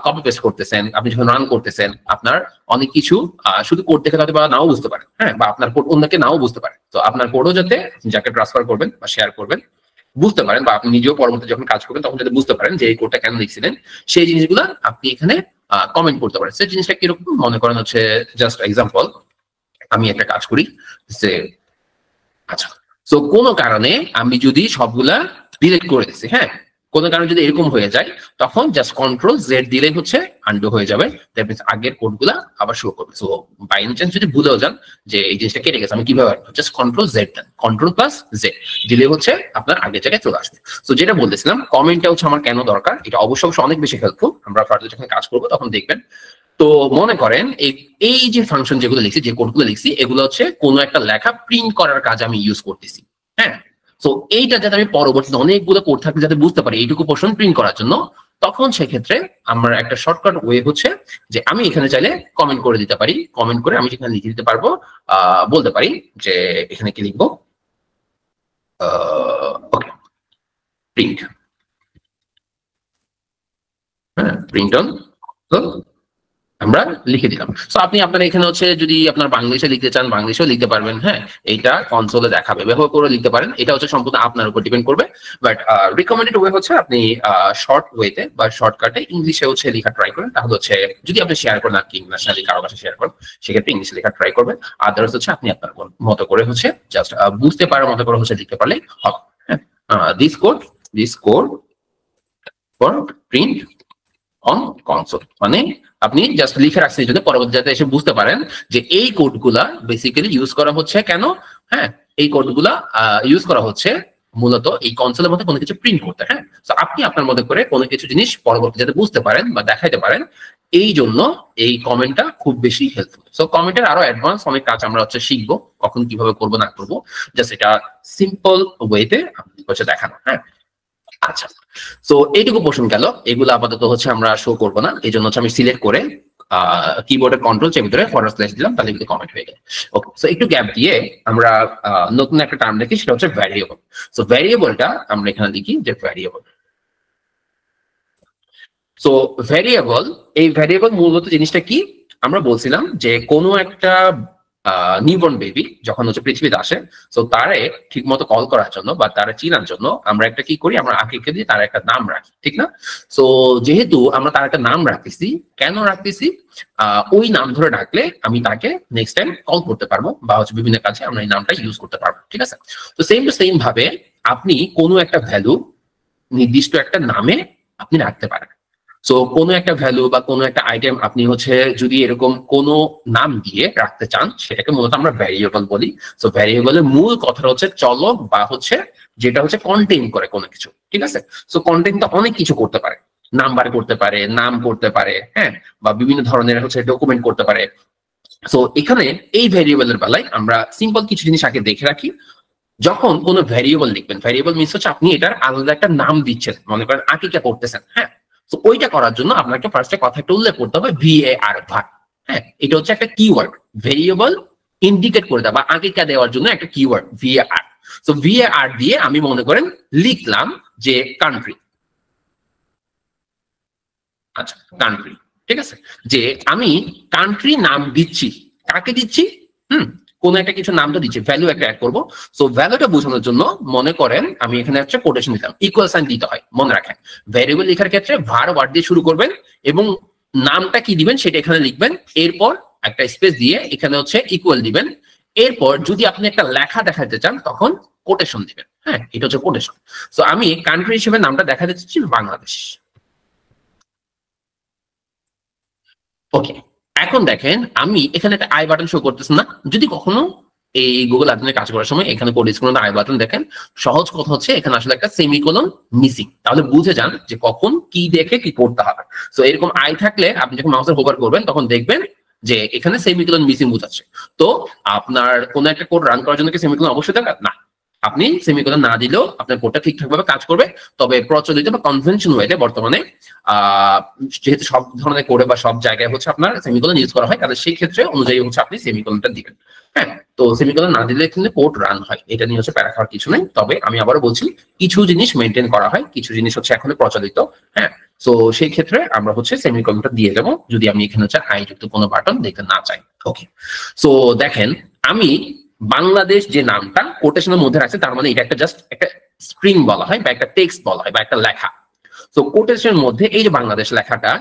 কপি পেস্ট করতেছেন, আপনি যখন রান করতেছেন, আপনার অনেক কিছু শুধু কোড দেখে হয়তো বা নাও বুঝতে পারেন, হ্যাঁ বা আপনার কোড অন্যকে নাও বুঝতে পারে। তো আপনার কোডও যাতে যাকে ট্রান্সফার করবেন বা শেয়ার করবেন বুঝতে পারেন, বা আপনি নিজেও পরবর্তী যখন কাজ করবেন তখন যাতে বুঝতে পারেন যে এই কোডটা কেন লিখছিলেন, সেই জিনিসগুলো আপনি এখানে কমেন্ট করতে পারেন। সেই জিনিসটা কিরকম মনে করেন হচ্ছে, জাস্ট এক্সাম্পল, আমি একটা কাজ করি যে আচ্ছা, সো কোনো কারণে আমি যদি সবগুলা ডিলিট করে দিচ্ছি, হ্যাঁ কোনো কারণে যদি এরকম হয়ে যায় তখন জাস্ট কন্ট্রোল জেড দিলেই হচ্ছে আনডু হয়ে যাবে, দ্যাট মিন্স আগের কোডগুলা আবার শো করবে। সো বাই এনি চান্স যদি ভুলেও যান যে এই জিনিসটা কেটে গেছে আমি কিভাবে, just control Z then, control plus Z দিলে হচ্ছে আপনার আগের জায়গায় চলে আসবে। সো যেটা বলতেছিলাম কমেন্টটা হচ্ছে আমার কেন দরকার, এটা অবশ্যই অনেক বেশি হেল্পফুল, আমরা ফার্দার যখন কাজ করবো তখন দেখবেন। তো মনে করেন এই যে ফাংশন যেগুলো লিখছি, যে কোডগুলো লিখছি, এগুলো হচ্ছে কোনো একটা লেখা প্রিন্ট করার কাজে আমি ইউজ করতেছি, হ্যাঁ তো এইটা যাতে আমি পরবর্তীতে অনেকগুলো কোড থাকলে যাতে বুঝতে পারি এইটুকু পোর্শন প্রিন্ট করার জন্য, তখন সেক্ষেত্রে আমার একটা শর্টকাট ওয়ে হচ্ছে যে আমি এখানে চাইলে কমেন্ট করে দিতে পারি, কমেন্ট করে আমি সেখানে লিখে দিতে পারবো, বলতে পারি যে এখানে কি লিখবো, ওকে প্রিন্ট, হ্যাঁ প্রিন্ট অন, আমরা লিখে দিলাম। তো আপনি আপনার এখানে হচ্ছে যদি আপনার বাংলাদেশে লিখতে চান বাংলাদেশেও লিখতে পারবেন, হ্যাঁ এইটা কনসোলে দেখাবে, ব্যবহার করে লিখতে পারেন, এটা হচ্ছে সম্পূর্ণ আপনার উপর ডিপেন্ড করবে। বাট রিকমেন্ডেড ওয়ে হচ্ছে আপনি শর্ট ওয়েতে বা শর্টকাটে ইংলিশে হচ্ছে লেখা ট্রাই করেন, তাহলে হচ্ছে যদি আপনি শেয়ার করেন আর কি ইন্টারন্যাশনালি কারো কাছে শেয়ার করেন সেক্ষেত্রে ইংলিশে লেখা ট্রাই করবেন, আদার্স হচ্ছে আপনি আপনার মতো করে হচ্ছে জাস্ট বুঝতে পারার মতো করে হচ্ছে লিখতে পারলে হবে। হ্যাঁ this code for print on console, মানে আপনি জাস্ট লিখে রাখছেন যদি পরবর্তী যাতে এসে বুঝতে পারেন যে এই কোডগুলা বেসিক্যালি ইউজ করা হচ্ছে কেন, হ্যাঁ এই কোডগুলা ইউজ করা হচ্ছে মূলত এই কনসোলের মধ্যে কোনো কিছু প্রিন্ট করতে, হ্যাঁ তো আপনি আপনার মধ্যে করে কোনো কিছু জিনিস পরবর্তী যাতে বুঝতে পারেন বা দেখাইতে পারেন, এই জন্য এই কমেন্টটা খুব বেশি হেল্পফুল। সো কমেন্টের আরো অ্যাডভান্স অনেক কাজ আমরা হচ্ছে শিখবো, কখন কিভাবে করবো না করবো, জাস্ট এটা সিম্পল ওয়েতে আপনি হচ্ছে দেখানো। হ্যাঁ আচ্ছা, সো এইটুকু পোর্শন গেল, এগুলো আপাতত হচ্ছে আমরা শো করবো না, এই জন্য হচ্ছে আমি সিলেক্ট করে কিবোর্ডের কন্ট্রোল চেপে ধরে ফরওয়ার্ড স্ল্যাশ দিলাম, তাহলে কিন্তু কমেন্ট হয়ে গেল। ওকে, সো একটু গ্যাপ দিয়ে আমরা নতুন একটা টার্ম লিখি, সেটা হচ্ছে ভ্যারিয়েবল। সো ভ্যারিয়েবলটা আমরা এখানে লিখি যে ভ্যারিয়েবল। সো ভ্যারিয়েবল, এই ভ্যারিয়েবল মূলত জিনিসটা কি, আমরা বলছিলাম যে কোনো একটা নিউবর্ন বেবি যখন হচ্ছে পৃথিবীতে আসে, তো তারে ঠিক মতো কল করার জন্য বা তারা চিনার জন্য আমরা একটা কি করি, আমরা আঁকিকে দিয়ে তার একটা নাম রাখি, ঠিক না? সো যেহেতু আমরা তার একটা নাম রাখতেছি, কেন রাখতেছি, ওই নাম ধরে ডাকলে আমি তাকে নেক্সট টাইম কল করতে পারবো বা হচ্ছে বিভিন্ন কাজে আমরা এই নামটা ইউজ করতে পারবো, ঠিক আছে? তো সেম টু সেম ভাবে আপনি কোনো একটা ভ্যালু নির্দিষ্ট একটা নামে আপনি রাখতে পারেন। সো কোনো একটা ভ্যালু বা কোনো একটা আইটেম আপনি হচ্ছে যদি এরকম কোনো নাম দিয়ে রাখতে চান, সেটাকে মূলত আমরা ভ্যারিয়েবল বলি। সো ভ্যারিয়েবলের মূল কথাটা হচ্ছে চলক বা হচ্ছে যেটা হচ্ছে কন্টেইন করে কোনো কিছু, ঠিক আছে? সো কন্টেইনটা অনেক কিছু করতে পারে, নাম্বার করতে পারে, নাম করতে পারে, হ্যাঁ বা বিভিন্ন ধরনের হচ্ছে ডকুমেন্ট করতে পারে। সো এখানে এই ভ্যারিয়েবলের বেলায় আমরা সিম্পল কিছু জিনিস আগে দেখে রাখি। যখন কোনো ভ্যারিয়েবল লিখবেন, ভ্যারিয়েবল মিনস হচ্ছে আপনি এটার আলাদা একটা নাম দিচ্ছেন, মনে করেন আকিকা করতেছেন, হ্যাঁ তো ওইটা করার জন্য আপনাকে ফার্স্টে কথা একটা উল্লেখ করতে হবে VAR ভাগ, হ্যাঁ এটা হচ্ছে একটা কিওয়ার্ড, ভেরিয়েবল ইন্ডিকেট করে দেওয়া বা আকিকা দেওয়ার জন্য একটা কিওয়ার্ড VAR। তো VAR দিয়ে আমি মনে করেন লিখলাম যে কান্ট্রি, আচ্ছা কান্ট্রি, ঠিক আছে, যে আমি কান্ট্রি নাম দিচ্ছি, কাকে দিচ্ছি, হুম কোন একটা কিছু নাম তো দিচ্ছি, ভ্যালু একটা অ্যাড করবো। সো ভ্যালুটা বোঝানোর জন্য মনে করেন আমি এখানে একটা কোটেশন দিলাম, ইকুয়াল সাইন দিতে হয়, মনে রাখেন ভ্যারিয়েবল লেখার ক্ষেত্রে var ওয়ার্ড দিয়ে শুরু করবেন এবং নামটা কি দিবেন সেটা এখানে লিখবেন, এরপর একটা স্পেস দিয়ে এখানে হচ্ছে ইকুয়াল দিবেন, এরপর যদি আপনি একটা লেখা দেখাতে চান তখন কোটেশন দিবেন। হ্যাঁ, এটা হচ্ছে কোটেশন। সো আমি কান্ট্রি হিসেবে নামটা দেখাতে চাচ্ছি বাংলাদেশ। ওকে, এখন দেখেন আমি এখানে একটা আই বাটন শো করতেছে না। যদি কখনো এই গুগল অ্যাডমিনে কাজ করার সময় এখানে কোড স্ক্রিনে আই বাটন দেখেন, সহজ কথা হচ্ছে এখানে আসলে একটা সেমিকোলন মিসিং, তাহলে বুঝে যান যে কখন কি দেখে কি করতে হবে। সো এরকম আই থাকলে আপনি যখন মাউসের হোভার করবেন তখন দেখবেন যে এখানে সেমিকোলন মিসিং বোঝাচ্ছে। তো আপনার কোন একটা কোড রান করার জন্য কি সেমিকোলন অবশ্যই দরকার? না, আপনি সেমিকোলন না দিলেও আপনার কোডটা ঠিকঠাক ভাবে কাজ করবে। তবে প্রচলিত বা কনভেনশন ওয়েতে বর্তমানে যেহেতু সব ধরনের কোডে বা সব জায়গায় হচ্ছে আপনার সেমিকোলন ইউজ করা হয়, তাহলে সেই ক্ষেত্রে অনুযায়ী হচ্ছে আপনি সেমিকোলনটা দিবেন। হ্যাঁ, তো সেমিকোলন না দিলে কিন্তু কোড রান হয়, এটা নিয়ে হচ্ছে প্যারা খাওয়ার কিছু নেই। তবে আমি আবারও বলছি কিছু জিনিস মেনটেন করা হয়, কিছু জিনিস হচ্ছে এখনো প্রচলিত। হ্যাঁ, তো সেই ক্ষেত্রে আমরা হচ্ছে সেমিকোলনটা দিয়ে দেবো যদি আমি এখানে হচ্ছে আই যুক্ত কোনো বাটন দেখতে না চাই। ওকে, সো দেখেন আমি বাংলাদেশ যে নামটা কোটেশনের মধ্যে রাখছে, তার মানে এটা একটা জাস্ট একটা স্ট্রিং বলা হয় বা একটা টেক্সট বলা হয় বা একটা লেখা। তো কোটেশনের মধ্যে এই যে বাংলাদেশ লেখাটা,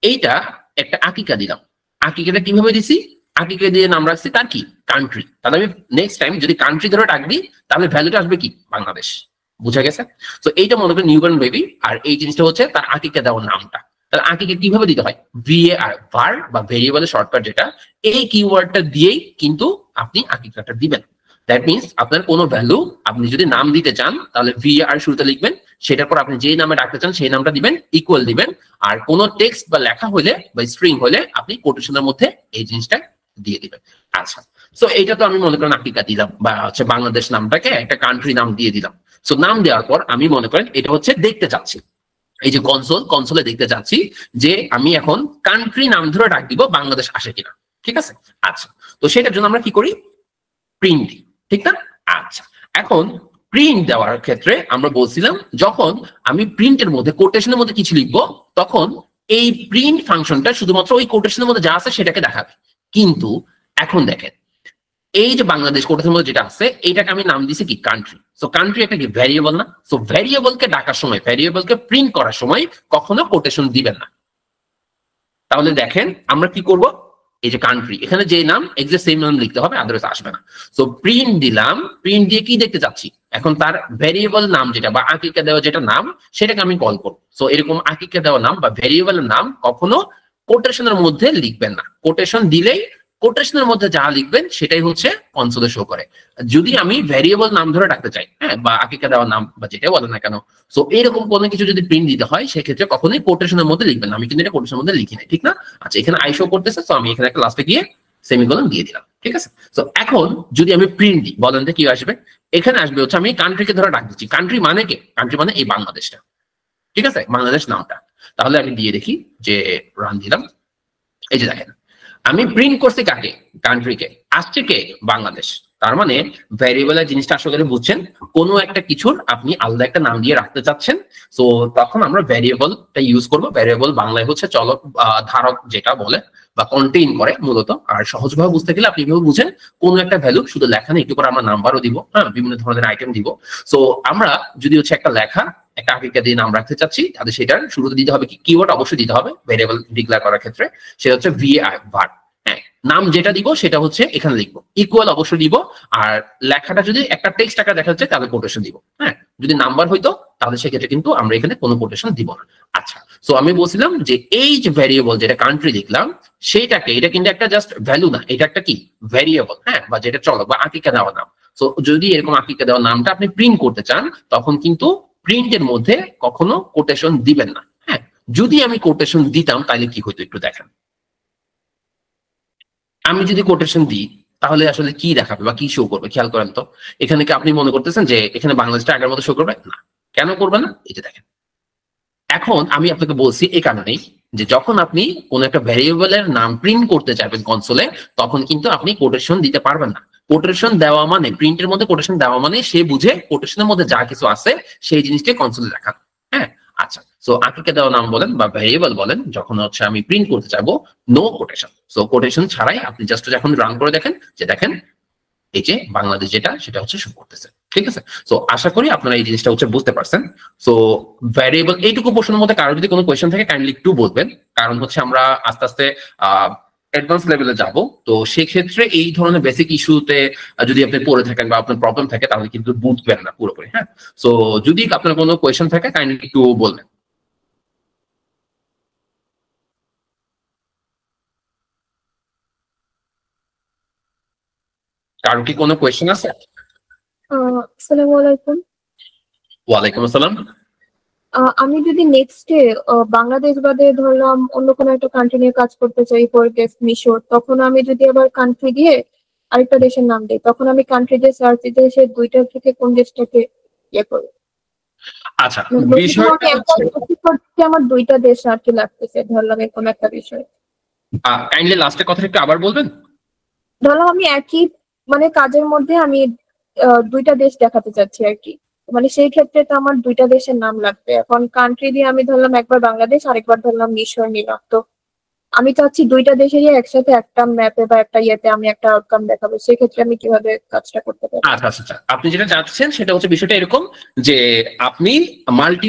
এইটা একটা আকিকা দিলাম। আকিকাটা কিভাবে দিছি? আকিকা দিয়ে নাম রাখছি তার কি কান্ট্রি। তাহলে আমি নেক্সট টাইম যদি কান্ট্রি ধরে ডাক দিই তাহলে ভ্যালুটা আসবে কি বাংলাদেশ। বুঝা গেছে? তো এইটা মনে করেন নিউবর্ন বেবি, আর এই জিনিসটা হচ্ছে তার আকিকা দেওয়ার নামটা। তাহলে আকিকা কিভাবে দিতে হয়? VAR, ভার বা ভেরিয়েবলের শর্টকাট যেটা, এই কিওয়ার্ডটা দিয়েই কিন্তু আপনি আকিকাটা দিবেন। দ্যাট মিনস আপনার কোনো ভ্যালু আপনি যদি নাম দিতে চান তাহলে VAR শুরুতে লিখবেন, সেটার পর আপনি যেই নামে ডাকতে চান সেই নামটা দিবেন, ইকুয়াল দিবেন। আর কোনো টেক্সট বা লেখা হলে বা স্ট্রিং হলে আপনি কোটেশনের মধ্যে এই জিনিসটা দিয়ে দিবেন। আচ্ছা, সো এইটা তো আমি মনে করেন আকিকা দিলাম বা হচ্ছে বাংলাদেশ নামটাকে একটা কান্ট্রি নাম দিয়ে দিলাম। সো নাম দেওয়ার পর আমি মনে করেন এটা হচ্ছে দেখতে চাচ্ছি, এই যে কনসোলে দেখতে চাচ্ছি যে আমি এখন কান্ট্রি নাম ধরে ডাক দিব বাংলাদেশ আসে কিনা। ঠিক আছে, আচ্ছা, তো সেটার জন্য আমরা কি করি? প্রিন্ট দিই, ঠিক না? আচ্ছা, এখন প্রিন্ট দেওয়ার ক্ষেত্রে আমরা বলছিলাম যখন আমি প্রিন্টের মধ্যে কোটেশনের মধ্যে কিছু লিখবো তখন এই প্রিন্ট ফাংশনটা শুধুমাত্র ওই কোটেশনের মধ্যে যা আছে সেটাকে দেখাবে। কিন্তু এখন দেখেন এই যে বাংলাদেশ কোটেশনের মধ্যে যেটা আছে এটাকে আমি নাম দিয়েছি কি কান্ট্রি। সো কান্ট্রি একটা কি ভ্যারিয়েবল না? সো ভ্যারিয়েবলকে ডাকার সময়, ভ্যারিয়েবলকে প্রিন্ট করার সময় কখনো কোটেশন দিবেন না। তাহলে দেখেন আমরা কি করব, এই যে কান্ট্রি এখানে যে নাম এক্সাক্ট সেম নাম লিখতে হবে, আদারওয়াইজ আসবে না। সো প্রিন্ট দিলাম, প্রিন্ট দিয়ে কি দেখতে চাচ্ছি? এখন তার ভ্যারিয়েবল নাম যেটা বা আকিকা দেওয়া যেটা নাম সেটাকে আমি কল করব। সো এরকম আকিকা দেওয়া নাম বা ভ্যারিয়েবলের নাম কখনো কোটেশনের মধ্যে লিখবেন না। কোটেশন দিলেই কোটেশনের মধ্যে যা লিখবেন সেটাই হচ্ছে কনসোলে শো করে। যদি আমি ভ্যারিয়েবল নাম ধরে ডাকতে চাই, হ্যাঁ, বা আকিকা দেওয়া নাম বা যেটাই বলেন না কেন, সো এরকম কোনো কিছু যদি প্রিন্ট দিতে হয় সেক্ষেত্রে কখনোই কোটেশনের মধ্যে লিখবেন না। আমি কিন্তু এটা কোটেশনের মধ্যে লিখি নাই, ঠিক না? আচ্ছা, এখানে আই শো করতেছে, তো আমি এখানে একটা লাস্টে গিয়ে সেমিকোলন দিয়ে দিলাম। ঠিক আছে, তো এখন যদি আমি প্রিন্ট দিই বলেন তো কি আসবে? এখানে আসবে হচ্ছে আমি কান্ট্রিকে ধরে ডাক দিচ্ছি। কান্ট্রি মানে কি? কান্ট্রি মানে এই বাংলাদেশটা। ঠিক আছে, বাংলাদেশ নামটা। তাহলে আমি দিয়ে দেখি যে রান দিলাম, এই যে দেখেন আমি প্রিন্ট করছি কাকে? কান্ট্রিকে। আসছে কে? বাংলাদেশ। তার মানে ভ্যারিয়েবলের জিনিসটা আসলে বুঝছেন, কোনো একটা কিছুর আপনি আলাদা একটা নাম দিয়ে রাখতে চাচ্ছেন, তো তখন আমরা ভ্যারিয়েবলটা ইউজ করব। ভ্যারিয়েবল বাংলায় হচ্ছে চলক, ধারক যেটা বলে বা কন্টেইন করে মূলত। আর সহজভাবে বুঝতে গেলে আপনি এভাবে বুঝেন, কোনো একটা ভ্যালু শুধু লেখা নেই, একটু করে আমরা নাম্বারও দিব, হ্যাঁ, বিভিন্ন ধরনের আইটেম দিব। সো আমরা যদি হচ্ছে একটা লেখা একটা আকিকা দিয়ে নাম রাখতে চাচ্ছি তাহলে সেটার শুরুতে দিতে হবে কি কিওয়ার্ড অবশ্যই দিতে হবে ভ্যারিয়েবল ডিক্লেয়ার করার ক্ষেত্রে, সেটা হচ্ছে VAR, ভার। হ্যাঁ, নাম যেটা দিব সেটা হচ্ছে এখানে লিখবো, ইকুয়াল অবশ্যই দিব। আর লেখাটা যদি একটা টেক্সট আকারে দেখা যাচ্ছে তাহলে কোটেশন দিব। হ্যাঁ, যদি নাম্বার হইতো তাহলে সেক্ষেত্রে কিন্তু আমরা এখানে কোনো কোটেশন দিব না। আচ্ছা, সো আমি বলছিলাম যে এই যে ভ্যারিয়েবল যেটা কান্ট্রি লিখলাম সেইটাকে, এটা কিন্তু একটা জাস্ট ভ্যালু না, এটা একটা কি ভ্যারিয়েবল, হ্যাঁ, বা যেটা চলক বা আকিকা দেওয়া নাম। সো যদি এরকম আকিকা দেওয়া নামটা আপনি প্রিন্ট করতে চান তখন কিন্তু প্রিন্টের মধ্যে কখনো কোটেশন দিবেন না। হ্যাঁ, যদি আমি কোটেশন দিতাম তাহলে কি হইতো একটু দেখেন। আমি যদি কোটেশন দিই তাহলে আসলে কি দেখাবে বা কি শো করবে খেয়াল করেন তো। এখানে কি আপনি মনে করতেছেন যে এখানে বাংলাদেশটা আগের মতো শো করবে? না। কেন করবে না? এই যে দেখেন, এখন আমি আপনাকে বলছি এই কারণেই যে যখন আপনি কোন একটা ভ্যারিয়েবলের নাম প্রিন্ট করতে চাইবেন কনসোলে তখন কিন্তু আপনি কোটেশন দিতে পারবেন না। কোটেশন দেওয়া মানে, প্রিন্টের মধ্যে কোটেশন দেওয়া মানে সে বুঝে কোটেশনের মধ্যে যা কিছু আছে সেই জিনিসটাই কনসোলে দেখান। হ্যাঁ, আচ্ছা, সো আকিকা দেওয়া নাম বলেন বা ভ্যারিয়েবল বলেন যখন হচ্ছে আমি প্রিন্ট করতে চাইবো, নো কোটেশন। সো কোটেশন ছাড়াই আপনি জাস্ট যখন রান করে দেখেন যে দেখেন এই যে বাংলাদেশ যেটা সেটা হচ্ছে শো করতেছে, ঠিক আছে। সো আশা করি আপনারা এই জিনিসটা হচ্ছে বুঝতে পারছেন। সো ভ্যারিয়েবল এইটুকু প্রশ্নের মধ্যে কারো যদি কোনো কোয়েশ্চেন থাকে কাইন্ডলি একটু বলবেন, কারণ হচ্ছে আমরা আস্তে আস্তে অ্যাডভান্স লেভেলে যাব। তো সেই ক্ষেত্রে এই ধরনের বেসিক ইস্যুতে যদি আপনি পড়ে থাকেন বা আপনার প্রবলেম থাকে তাহলে কিন্তু বুঝবেন না পুরোপুরি। হ্যাঁ, সো যদি আপনার কোনো কোয়েশ্চেন থাকে কাইন্ডলি একটু বলবেন। কারো কি কোনো কোয়েশ্চেন আছে? আসসালামু আলাইকুম। ওয়ালাইকুম আসসালাম। আমি যদি নেক্সটে বাংলাদেশ বাদে ধরলাম অন্য কোনো একটা কান্ট্রি নিয়ে কাজ করতে চাই, ফর গেস মিশর, তখন আমি যদি আবার কান্ট্রি দিয়ে আরেকটা দেশের নাম দিই, তখন আমি কান্ট্রি দিয়ে সার্চ দিতে সে দুইটার থেকে কোন দেশটাকে ইয়ে করবো? আচ্ছা, মানে বিষয়টা আমার দুইটা দেশ আর কি লাগতেছে, ধরলাম এরকম একটা বিষয়। কাইন্ডলি লাস্টের কথাটা একটু আবার বলবেন। ধরলাম আমি একই মানে কাজের মধ্যে আমি দুইটা দেশ দেখাতে চাচ্ছি আর কি, মানে সেই ক্ষেত্রে তো আমার দুইটা দেশের নাম লাগবে। এখন কান্ট্রি দিয়ে আমি ধরলাম একবার বাংলাদেশ আরেকবার ধরলাম মিশর নিলাম, তো আমি চাচ্ছি দুইটা দেশেরই একসাথে একটা ম্যাপে বা একটা ইয়েতে আমি একটা আউটকাম দেখাবো, সেক্ষেত্রে আমি কিভাবে কাজটা করতে পারি? আচ্ছা আচ্ছা আচ্ছা, আপনি যেটা চাচ্ছেন সেটা হচ্ছে বিষয়টা এরকম যে আপনি মাল্টি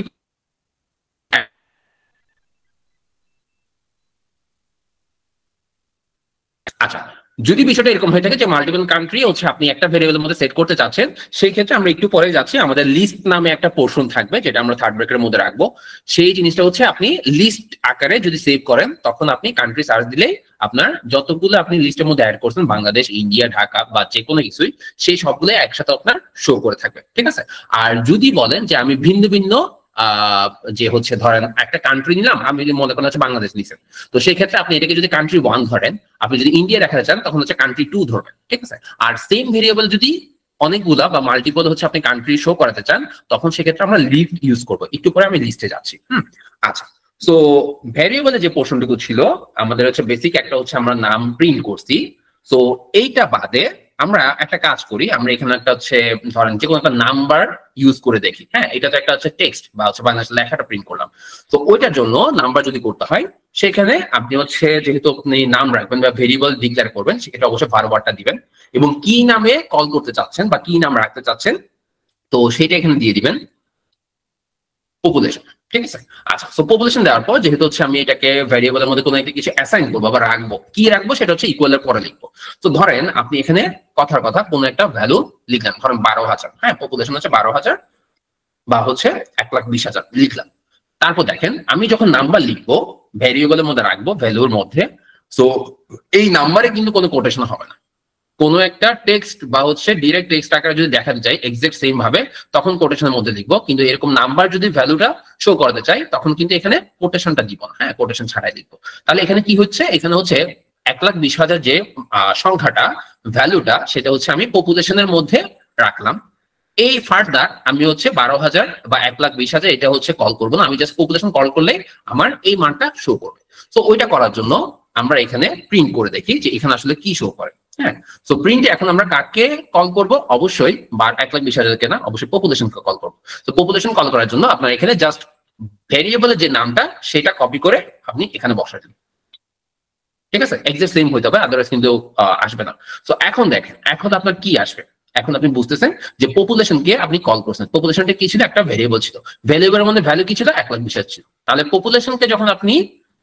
আচ্ছা, যদি বিষয়টা এরকম হয়ে থাকে যে মাল্টিপল কান্ট্রি হচ্ছে আপনি একটা ভেরিয়েবলের মধ্যে সেট করতে চাচ্ছেন, সেই ক্ষেত্রে আমরা একটু পরে যাচ্ছি, আমাদের লিস্ট নামে একটা পোর্শন থাকবে যেটা আমরা থার্ড ব্রেকের মধ্যে রাখবো। সেই জিনিসটা হচ্ছে আপনি লিস্ট আকারে যদি সেভ করেন তখন আপনি কান্ট্রি সার্চ দিলেই আপনার যতগুলো আপনি লিস্টের মধ্যে অ্যাড করছেন, বাংলাদেশ, ইন্ডিয়া, ঢাকা বা যে কোনো কিছুই, সেই সবগুলো একসাথে আপনার শো করে থাকবে, ঠিক আছে। আর যদি বলেন যে আমি ভিন্ন ভিন্ন যে হচ্ছে ধরেন একটা কান্ট্রি নিলাম, আমি যদি মনে করেন হচ্ছে বাংলাদেশ নিছেন, তো সেই ক্ষেত্রে আপনি এটাকে যদি কান্ট্রি 1 ধরেন, আপনি যদি ইন্ডিয়া দেখাতে চান তখন হচ্ছে কান্ট্রি 2 ধরবেন, ঠিক আছে। আর সেম ভেরিয়েবল যদি অনেকগুলা বা মাল্টিপল হচ্ছে আপনি কান্ট্রি শো করাতে চান, তখন সেক্ষেত্রে আমরা লিস্ট ইউজ করবো। একটু পরে আমি লিস্টে যাচ্ছি। আচ্ছা, সো ভ্যারিয়েবলে যে পোর্শনটুকু ছিল আমাদের হচ্ছে বেসিক একটা হচ্ছে আমরা নাম প্রিন্ট করছি। সো এইটা বাদে আমরা একটা কাজ করি, আমরা এখানে একটা হচ্ছে ধরেন যে কোনো একটা নাম্বার ইউজ করে দেখি। হ্যাঁ, এটা তো একটা হচ্ছে টেক্সট বা হচ্ছে বাংলাদেশ লেখাটা প্রিন্ট করলাম। তো ওইটার জন্য নাম্বার যদি করতে হয়, সেখানে আপনি হচ্ছে যেহেতু আপনি নাম রাখবেন বা ভেরিয়েবল ডিক্লেয়ার করবেন, সেক্ষেত্রে অবশ্যই ভারবারটা দিবেন এবং কি নামে কল করতে চাচ্ছেন বা কি নাম রাখতে চাচ্ছেন, তো সেটা এখানে দিয়ে দিবেন পপুলেশন, ঠিক আছে। আচ্ছা, সো পপুলেশন দেওয়ার পর যেহেতু হচ্ছে আমি এটাকে ভ্যারিয়েবলের মধ্যে কোনো একটা কিছু অ্যাসাইন করবো বা রাখবো, কি রাখবো সেটা হচ্ছে ইকুয়ালের পরে লিখবো। তো ধরেন আপনি এখানে কথার কথা কোনো একটা ভ্যালু লিখলেন, ধরেন 12,000। হ্যাঁ, পপুলেশন হচ্ছে 12,000 বা হচ্ছে 1,20,000 লিখলাম। তারপর দেখেন আমি যখন নাম্বার লিখবো ভ্যারিয়েবলের মধ্যে রাখবো ভ্যালুর মধ্যে, সো এই নাম্বারে কিন্তু কোনো কোটেশন হবে না। কোনো একটা টেক্সট বা হচ্ছে ডিরেক্ট টেক্সট আকারে যদি দেখাতে চাই এক্সাক্ট সেম ভাবে, তখন কোটেশনের মধ্যে লিখবো। কিন্তু এরকম নাম্বার যদি ভ্যালুটা শো করাতে চাই তখন কিন্তু এখানে কোটেশনটা দিব না। হ্যাঁ, কোটেশন ছাড়াই লিখবো। তাহলে এখানে কি হচ্ছে, এখানে হচ্ছে 1,20,000 যে সংখ্যাটা ভ্যালুটা সেটা হচ্ছে আমি পপুলেশনের মধ্যে রাখলাম। এই ফার্দার আমি হচ্ছে 12,000 বা 1,20,000 এটা হচ্ছে কল করবো না, আমি জাস্ট পপুলেশন কল করলে আমার এই মানটা শো করবে। তো ওইটা করার জন্য আমরা এখানে প্রিন্ট করে দেখি যে এখানে আসলে কি শো করে। হ্যাঁ, সো প্রিন্টে এখন আমরা কাকে কল করব, অবশ্যই 1,20,000 না, অবশ্যই পপুলেশনকে কল করবো। তো পপুলেশন কল করার জন্য আপনার এখানে জাস্ট ভেরিয়েবলের যে নামটা সেটা কপি করে আপনি এখানে বসাই দিন, ঠিক আছে। এক্সাক্ট সেম হইতে হবে, আদারওয়াইজ কিন্তু আসবে না। তো এখন দেখেন এখন আপনার কি আসবে, এখন আপনি বুঝতেছেন যে পপুলেশনকে আপনি কল করছেন, পপুলেশনটা কি ছিল, একটা ভেরিয়েবল ছিল, ভ্যারিয়েবলের মধ্যে ভ্যালু কি ছিল, 1,20,000 ছিল। তাহলে পপুলেশনকে যখন আপনি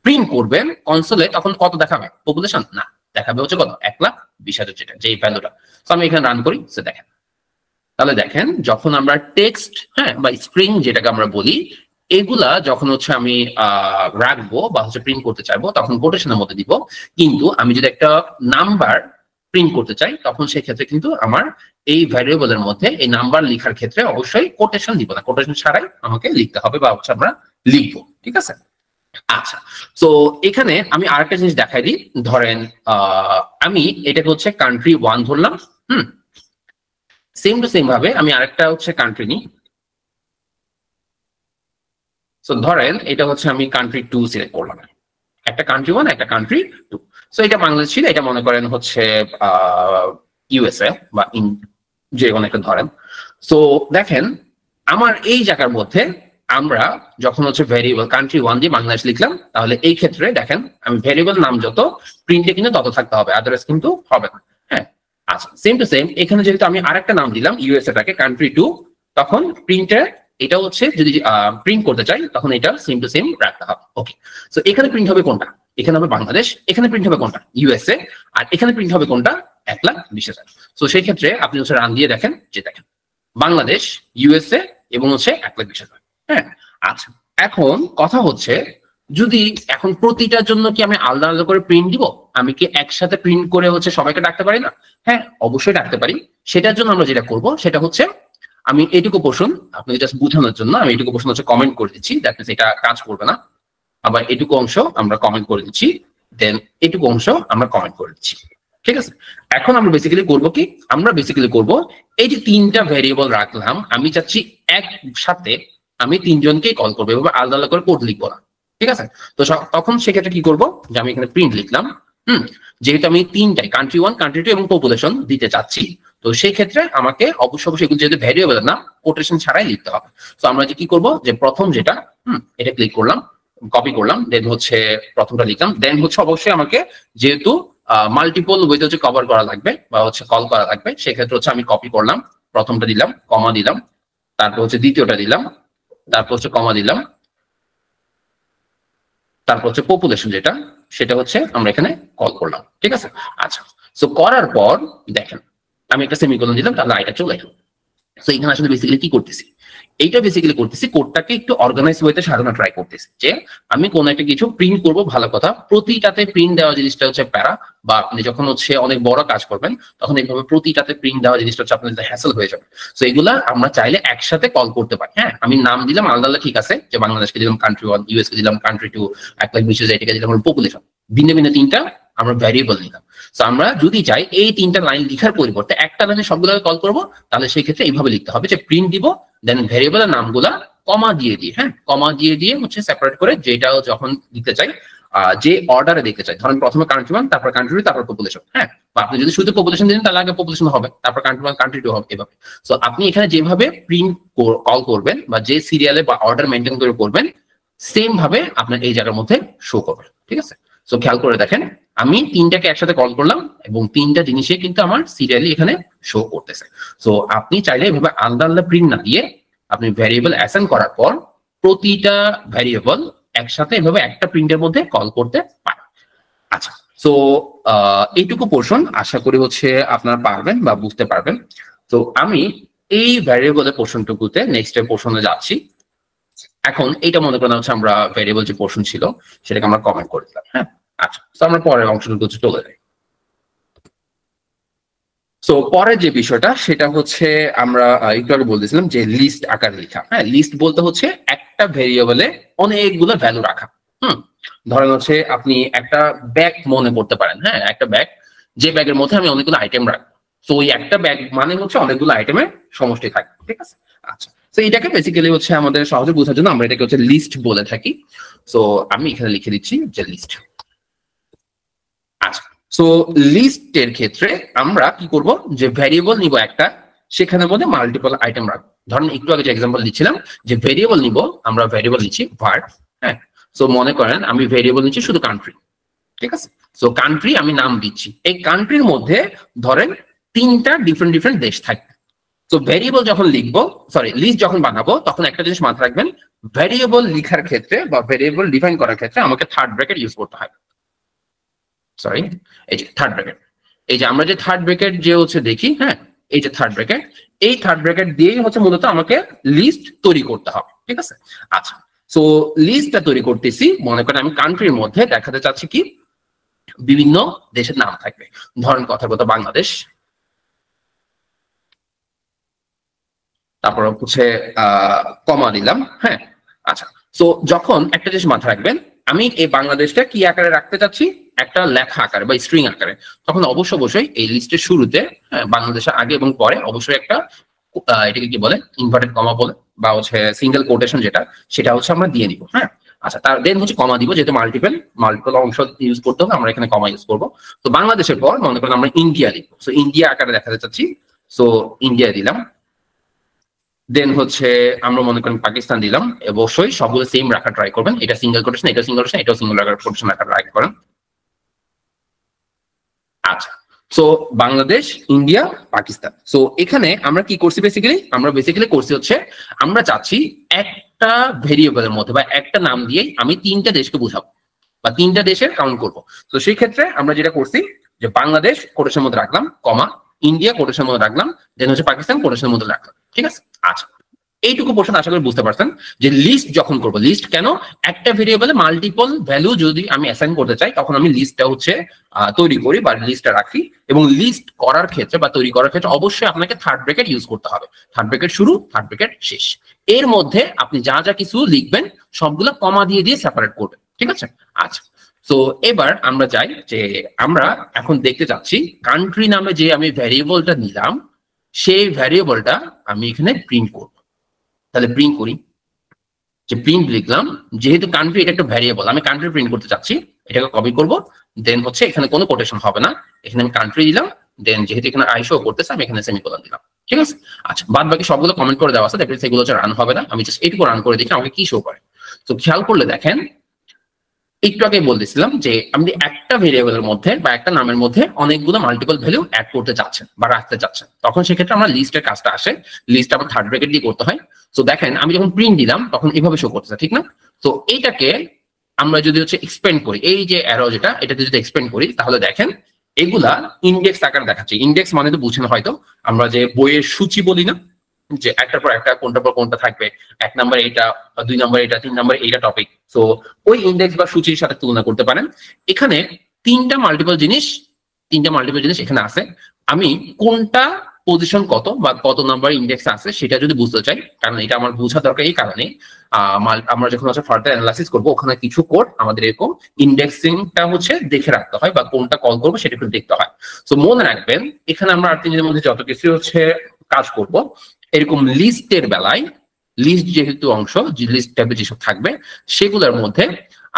প্রিন্ট করবেন কনসোলে তখন কত দেখাবে, পপুলেশন না, দেখাবে হচ্ছে কত, 1,20,000 যেটা যেই ভ্যালুটা। তো আমি এখানে রান করি, সে দেখেন। তাহলে দেখেন যখন আমরা টেক্সট, হ্যাঁ, বা স্ট্রিং যেটাকে আমরা বলি, এগুলা যখন হচ্ছে আমি রাখবো বা হচ্ছে প্রিন্ট করতে চাইবো তখন কোটেশনের মধ্যে দিব। কিন্তু আমি যদি একটা নাম্বার প্রিন্ট করতে চাই তখন সেক্ষেত্রে কিন্তু আমার এই ভ্যারিয়েবলের মধ্যে এই নাম্বার লেখার ক্ষেত্রে অবশ্যই কোটেশন দিব না, কোটেশন ছাড়াই আমাকে লিখতে হবে বা হচ্ছে আমরা লিখবো, ঠিক আছে। আচ্ছা, তো এখানে আমি আরেকটা জিনিস দেখাই দিই। ধরেন আমি এটাকে হচ্ছে কান্ট্রি 1 ধরলাম। সেম টু সেম ভাবে আমি আরেকটা হচ্ছে কান্ট্রি নিই। সো ধরেন এটা হচ্ছে আমি কান্ট্রি 2 সিলেক্ট করলাম, একটা কান্ট্রি 1 একটা কান্ট্রি 2। সো এটা বাংলাদেশ ছিল, এটা মনে করেন হচ্ছে ইউএসএ বা যে কোনো একটা ধরেন। সো দেখেন আমার এই জায়গার মধ্যে আমরা যখন হচ্ছে ভেরিয়েবল কান্ট্রি 1 দিয়ে বাংলাদেশ লিখলাম, তাহলে এই ক্ষেত্রে দেখেন আমি ভেরিয়েবল নাম যত প্রিন্টে কিন্তু তত থাকতে হবে, আদারওয়াইজ কিন্তু হবে না। হ্যাঁ, আচ্ছা, সেম টু সেম এখানে যেহেতু আমি আরেকটা নাম দিলাম ইউএসএ টাকে কান্ট্রি 2, তখন প্রিন্টে এটা হচ্ছে যদি প্রিন্ট করতে চাই তখন এটা সেম টু সেম রাখতে হবে। ওকে, সো এখানে প্রিন্ট হবে কোনটা? এখানে হবে বাংলাদেশ, এখানে প্রিন্ট হবে কোনটা? ইউএসএ, আর এখানে প্রিন্ট হবে কোনটা? 1,20,000। সো সেই ক্ষেত্রে আপনি হচ্ছে রান দিয়ে দেখেন, যে দেখেন বাংলাদেশ, ইউএসএ এবং হচ্ছে 1,20,000। হ্যাঁ, আচ্ছা, এখন কথা হচ্ছে যদি এখন প্রতিটার জন্য কি আমি আলাদা আলাদা করে প্রিন্ট দিব? আমি কি একসাথে প্রিন্ট করে হচ্ছে সবাইকে ডাকতে পারি না? হ্যাঁ, অবশ্যই ডাকতে পারি। সেটার জন্য আমরা যেটা করব সেটা হচ্ছে আমি এইটুকু পোর্শন আপনাকে জাস্ট বোঝানোর জন্য আমি এইটুকু পোর্শন হচ্ছে কমেন্ট করে দিচ্ছি, দ্যাট মিনস এটা কাজ করবে না। আবার এটুকু অংশ আমরা কমেন্ট করে দিচ্ছি, দেন এটুকু অংশ আমরা কমেন্ট করে দিচ্ছি। ঠিক আছে, এখন আমরা বেসিক্যালি করব কি? আমরা বেসিক্যালি করব এই যে তিনটা ভেরিয়েবল রাখলাম, আমি চাচ্ছি একসাথে আমি তিনজনকেই কল করবো, এভাবে আলাদা আলাদা করে কোড লিখবো না। ঠিক আছে, তো তখন সেক্ষেত্রে কি করব যে আমি এখানে প্রিন্ট লিখলাম। যেহেতু আমি তিনটাই কান্ট্রি 1, কান্ট্রি 2 এবং পপুলেশন দিতে চাচ্ছি, তো সেই ক্ষেত্রে আমাকে অবশ্যই এগুলো যেহেতু ভ্যারিয়েবল না, কোটেশন ছাড়াই লিখতে হবে। তো আমরা যে কি করব যে প্রথম যেটা এটা ক্লিক করলাম, কপি করলাম, দেন হচ্ছে প্রথমটা লিখলাম, দেন হচ্ছে অবশ্যই আমাকে যেহেতু মাল্টিপল ওয়েতে হচ্ছে কভার করা লাগবে বা হচ্ছে কল করা লাগবে, সেক্ষেত্রে হচ্ছে আমি কপি করলাম, প্রথমটা দিলাম, কমা দিলাম, তারপর হচ্ছে দ্বিতীয়টা দিলাম, তারপর হচ্ছে কমা দিলাম, তারপর হচ্ছে পপুলেশন যেটা সেটা হচ্ছে আমরা এখানে কল করলাম। ঠিক আছে, আচ্ছা, সো করার পর দেখেন আমি একটা সেমিকোলন দিলাম, তাহলে এটা চলে গেল। সো এখানে আসলে বেসিক্যালি কি করতেছি? এইটা বেসিক্যালি করতেছি কোডটাকে একটু অর্গানাইজ ওয়েতে সাজানো ট্রাই করতেছি, যে আমি কোন একটা কিছু প্রিন্ট করব, ভালো কথা, প্রতিটাতে প্রিন্ট দেওয়া জিনিসটা হচ্ছে প্যারা, বা আপনি যখন হচ্ছে অনেক বড় কাজ করবেন তখন এইভাবে প্রতিটাতে প্রিন্ট দেওয়া জিনিসটা হচ্ছে আপনার হ্যাসেল হয়ে যাবে। সো এগুলা আমরা চাইলে একসাথে কল করতে পারি। হ্যাঁ, আমি নাম দিলাম আলাদা আলাদা, ঠিক আছে, যে বাংলাদেশকে দিলাম কান্ট্রি 1, ইউএস কে দিলাম কান্ট্রি 2, 1,20,000 এটাকে দিলাম পপুলেশন, ভিন্ন ভিন্ন তিনটা আমরা ভ্যারিয়েবল নিলাম। তো আমরা যদি চাই এই তিনটা লাইন লিখার পরিবর্তে একটা লাইনে সবগুলোকে কল করব, তাহলে সেই ক্ষেত্রে এইভাবে লিখতে হবে যে প্রিন্ট দিব, দেন ভ্যারিয়েবলের নামগুলা কমা দিয়ে দিয়ে, হ্যাঁ, কমা দিয়ে দিয়ে হচ্ছে সেপারেট করে, যেটাও যখন দিতে চাই যে অর্ডারে দেখতে চাই, ধরেন প্রথমে কান্ট্রি 1, তারপর কান্ট্রি 2, তারপর পপুলেশন। হ্যাঁ, বা আপনি যদি শুধু পপুলেশন দিন তাহলে আগে পপুলেশন হবে, তারপর কান্ট্রি 1, কান্ট্রি 2 হবে, এভাবে। সো আপনি এখানে যেভাবে প্রিন্ট কল করবেন বা যে সিরিয়ালে বা অর্ডার মেনটেন করে করবেন, সেম ভাবে আপনার এই জায়গার মধ্যে শো করবে। ঠিক আছে, সো খেয়াল করে দেখেন আমি তিনটাকে একসাথে কল করলাম এবং তিনটা জিনিসে কিন্তু আমার সিরিয়ালি এখানে শো করতেছে। সো আপনি চাইলে এভাবে আলাদা আলাদা প্রিন্ট না দিয়ে আপনি ভ্যারিয়েবল অ্যাসাইন করার পর প্রতিটা ভ্যারিয়েবল একসাথে এভাবে একটা প্রিন্টের মধ্যে কল করতে পারেন। আচ্ছা, সো এইটুকু পোর্শন আশা করি হচ্ছে আপনারা পারবেন বা বুঝতে পারবেন। তো আমি এই ভ্যারিয়েবলের পোর্শনটুকুতে নেক্সট পোর্শনে যাচ্ছি। এখন এইটা মনে করেন হচ্ছে আমরা ভ্যারিয়েবল যে পোর্শন ছিল সেটাকে আমরা কমেন্ট করে দিলাম। হ্যাঁ, আচ্ছা, তো আমরা পরের অংশটুকু চলে যাই। সো পরের যে বিষয়টা সেটা হচ্ছে আমরা একটু আগে বলতেছিলাম যে লিস্ট আকারে লেখা। হ্যাঁ, লিস্ট বলতে হচ্ছে একটা ভেরিয়েবলে অনেকগুলো ভ্যালু রাখা। ধরেন হচ্ছে আপনি একটা ব্যাগ মনে করতে পারেন। হ্যাঁ, একটা ব্যাগ, যে ব্যাগের মধ্যে আমি অনেকগুলো আইটেম রাখবো। তো ওই একটা ব্যাগ মানে হচ্ছে অনেকগুলো আইটেমের সমষ্টি থাকে। ঠিক আছে, আচ্ছা, তো এটাকে বেসিক্যালি হচ্ছে আমাদের সহজে বোঝার জন্য আমরা এটাকে হচ্ছে লিস্ট বলে থাকি। সো আমি এখানে লিখে দিচ্ছি যে লিস্ট। আচ্ছা, সো লিস্টের ক্ষেত্রে আমরা কি করব যে ভ্যারিয়েবল নিব একটা, সেখানের মধ্যে মাল্টিপল আইটেম রাখবো। ধরেন একটু আগে যে এক্সাম্পল দিচ্ছিলাম যে ভ্যারিয়েবল নিব, আমরা ভ্যারিয়েবল নিচ্ছি var। হ্যাঁ, সো মনে করেন আমি ভ্যারিয়েবল নিচ্ছি শুধু কান্ট্রি। ঠিক আছে, সো কান্ট্রি আমি নাম দিচ্ছি, এই কান্ট্রির মধ্যে ধরেন তিনটা ডিফারেন্ট ডিফারেন্ট দেশ থাকবে। তো ভ্যারিয়েবল যখন লিখবো, সরি লিস্ট যখন বানাবো, তখন একটা জিনিস মাথায় রাখবেন, ভ্যারিয়েবল লিখার ক্ষেত্রে বা ভ্যারিয়েবল ডিফাইন করার ক্ষেত্রে আমাকে থার্ড ব্র্যাকেট ইউজ করতে হয়। সরি, এই যে থার্ড ব্র্যাকেট, এই যে আমরা যে থার্ড ব্র্যাকেট যে হচ্ছে দেখি, হ্যাঁ, এই যে থার্ড ব্র্যাকেট, এই থার্ড ব্র্যাকেট দিয়েই হচ্ছে মূলত আমাকে লিস্ট তৈরি করতে হবে। ঠিক আছে, আচ্ছা, সো লিস্টটা তৈরি করতেছি, মনে করেন আমি কান্ট্রির মধ্যে দেখাতে চাচ্ছি কি বিভিন্ন দেশের নাম থাকবে। ধরেন কথার কথা বাংলাদেশ, তারপর হচ্ছে কমা দিলাম। হ্যাঁ, আচ্ছা, সো যখন একটা জিনিস মাথায় রাখবেন, আমি এই বাংলাদেশটা কি আকারে রাখতে চাচ্ছি, একটা লেখা আকারে বা স্ট্রিং আকারে, তখন অবশ্যই এই লিস্টের শুরুতে বাংলাদেশের আগে এবং পরে অবশ্যই একটা এটাকে কি বলে ইনভার্টেড কমা বলে, বা হচ্ছে সিঙ্গেল কোটেশন যেটা, সেটা হচ্ছে আমরা দিয়ে দিব। হ্যাঁ, আচ্ছা, তার দেন হচ্ছে কমা দিব, যেহেতু মাল্টিপল অংশ ইউজ করতে হবে আমরা এখানে কমা ইউজ করবো। তো বাংলাদেশের পর মনে করেন আমরা ইন্ডিয়া লিখবো, সো ইন্ডিয়া আকারে দেখাতে চাচ্ছি, সো ইন্ডিয়া দিলাম। দেন হচ্ছে আমরা মনে করেন পাকিস্তান দিলাম, অবশ্যই সবগুলো সেম রাখা ট্রাই করবেন, এটা সিঙ্গেল কোটেশন, এটা সিঙ্গেল কোটেশন, এটাও সিঙ্গেল কোটেশন রাখা ট্রাই করেন। আচ্ছা, so Bangladesh, India, Pakistan. So এখানে আমরা কি করছি আমরা বেসিক্যালি করছি হচ্ছে আমরা চাচ্ছি একটা ভেরিয়েবলের মধ্যে বা একটা নাম দিয়ে আমি 3টা দেশকে বুঝাবো বা 3টা দেশের কাউন্ট করবো। তো সেই ক্ষেত্রে আমরা যেটা করছি যে বাংলাদেশ কোটেশনের মধ্যে রাখলাম, কমা, ইন্ডিয়া কোটেশনের মধ্যে রাখলাম, দেন হচ্ছে পাকিস্তান কোটেশনের মধ্যে রাখলাম। ঠিক আছে, আচ্ছা এইটুকু পোর্শন আশা করি বুঝতে পারছেন যে লিস্ট যখন করবো, লিস্ট কেন, একটা ভেরিয়েবলে মাল্টিপল ভ্যালু যদি আমি অ্যাসাইন করতে চাই তখন আমি লিস্টটা হচ্ছে তৈরি করি বা লিস্টটা রাখি। এবং লিস্ট করার ক্ষেত্রে বা তৈরি করার ক্ষেত্রে অবশ্যই আপনাকে থার্ড ব্র্যাকেট ইউজ করতে হবে। থার্ড ব্র্যাকেট শুরু, থার্ড ব্র্যাকেট শেষ। এর মধ্যে আপনি যা যা কিছু লিখবেন সবগুলো কমা দিয়ে দিয়ে সেপারেট করবেন। ঠিক আছে, আচ্ছা তো এবার আমরা যাই যে আমরা এখন দেখতে চাচ্ছি কান্ট্রি নামে যে আমি ভ্যারিয়েবলটা নিলাম সেই ভ্যারিয়েবলটা আমি এখানে প্রিন্ট করব। তাহলে প্রিন্ট করি, যে প্রিন্ট লিখলাম, যেহেতু কান্ট্রি এটা একটা ভ্যারিয়েবল, আমি কান্ট্রি প্রিন্ট করতে চাচ্ছি, এটাকে কপি করব, দেন হচ্ছে এখানে কোনো কোটেশন হবে না, এখানে আমি কান্ট্রি দিলাম, দেন যেহেতু এখানে আই শো করতেছে আমি এখানে সেমিকোলন দিলাম। ঠিক আছে, আচ্ছা বাদ বাকি সবগুলো কমেন্ট করে দেওয়া আছে, দেখবেন সেগুলো হচ্ছে রান হবে না, আমি জাস্ট এইটুকু রান করে দেখি আমাকে কি শো করে। তো খেয়াল করলে দেখেন একটু আগে বলতেছিলাম যে আপনি একটা ভেরিয়েবলের মধ্যে বা একটা নামের মধ্যে অনেকগুলো মাল্টিপল ভ্যালু অ্যাড করতে চাচ্ছেন বা রাখতে চাচ্ছেন, তখন সেক্ষেত্রে আমার লিস্টের কাজটা আসে, লিস্ট আমার থার্ড ব্র্যাকেট দিয়ে করতে হয়। তো দেখেন আমি যখন প্রিন্ট দিলাম তখন এভাবে শো করতেছে, ঠিক না? তো এইটাকে আমরা যদি হচ্ছে এক্সপেন্ড করি, এই যে অ্যারো যেটা, এটাতে যদি এক্সপেন্ড করি তাহলে দেখেন এগুলা ইন্ডেক্স আকার দেখাচ্ছে। ইন্ডেক্স মানে তো বুঝেন হয়তো, আমরা যে বইয়ের সূচি বলি না, যে একটার পর একটা কোনটার পর কোনটা থাকবে, 1 নম্বর এইটা, 2 নম্বর এইটা, 3 নম্বর এইটা টপিক। তো ওই ইন্ডেক্স বা সূচির সাথে তুলনা করতে পারেন। এখানে তিনটা মাল্টিপল জিনিস এখানে আছে। আমি কোনটা পজিশন কত বা কত নাম্বার ইন্ডেক্স আছে সেটা যদি বুঝতে চাই, কারণ এটা আমার বোঝা দরকার, এই কারণে আমরা যখন হচ্ছে ফার্দার অ্যানালাইসিস করবো ওখানে কিছু কোড আমাদের এরকম ইন্ডেক্সিংটা হচ্ছে দেখে রাখতে হয় বা কোনটা কল করবো সেটা একটু দেখতে হয়। তো মনে রাখবেন এখানে আমরা 8 দিনের মধ্যে যত কিছু হচ্ছে কাজ করব, এরকম লিস্টের বেলায় লিস্ট যেহেতু অংশ, যে লিস্ট ট্যাবে যেসব থাকবে সেগুলোর মধ্যে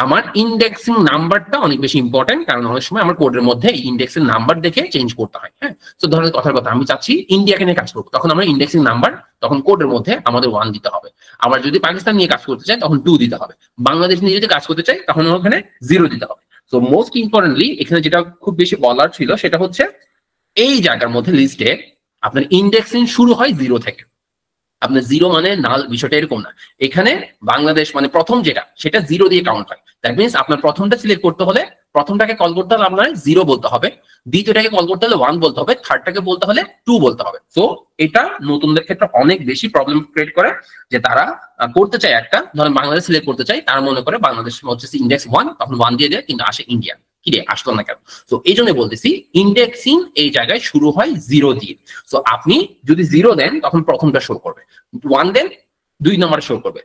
আমার ইন্ডেক্সিং নাম্বারটা অনেক বেশি ইম্পর্টেন্ট, কারণ অনেক সময় আমার কোডের মধ্যে ইন্ডেক্সিং নাম্বার দেখে চেঞ্জ করতে হয়। হ্যাঁ, তো ধরেন কথার কথা আমি চাচ্ছি ইন্ডিয়াকে নিয়ে কাজ করবো, তখন আমরা ইন্ডেক্সিং নাম্বার তখন কোডের মধ্যে আমাদের 1 দিতে হবে। আবার যদি পাকিস্তান নিয়ে কাজ করতে চাই তখন 2 দিতে হবে। বাংলাদেশ নিয়ে যদি কাজ করতে চাই তখন ওখানে 0 দিতে হবে। তো মোস্ট ইম্পর্টেন্টলি এখানে যেটা খুব বেশি বলার ছিল সেটা হচ্ছে এই জায়গার মধ্যে লিস্টে আপনার ইন্ডেক্সিং শুরু হয় 0 থেকে। আপনার 0 মানে নাল, বিষয়টা এরকম না। এখানে বাংলাদেশ মানে প্রথম যেটা সেটা 0 দিয়ে কাউন্ট হয়। দ্যাট মিনস আপনার প্রথমটা সিলেক্ট করতে হলে প্রথমটাকে কল করতে হলে আপনার 0 বলতে হবে, দ্বিতীয়টাকে কল করতে হলে 1 বলতে হবে, থার্ডটাকে বলতে হলে 2 বলতে হবে। তো এটা নতুনদের ক্ষেত্রে অনেক বেশি প্রবলেম ক্রিয়েট করে, যে তারা করতে চায় একটা, ধরেন বাংলাদেশ সিলেক্ট করতে চাই, তারা মনে করে বাংলাদেশ হচ্ছে ইন্ডেক্স 1, তখন 1 দিয়ে দেয়, কিন্তু আসে ইন্ডিয়া, কি রে আসলো না কেন? তো এই জন্য বলতেছি ইন্ডেক্সিং এই জায়গায় শুরু হয় 0 দিয়ে। তো আপনি যদি 0 দেন তখন প্রথমটা শো করবে, 1 দেন 2 নম্বর শো করবে,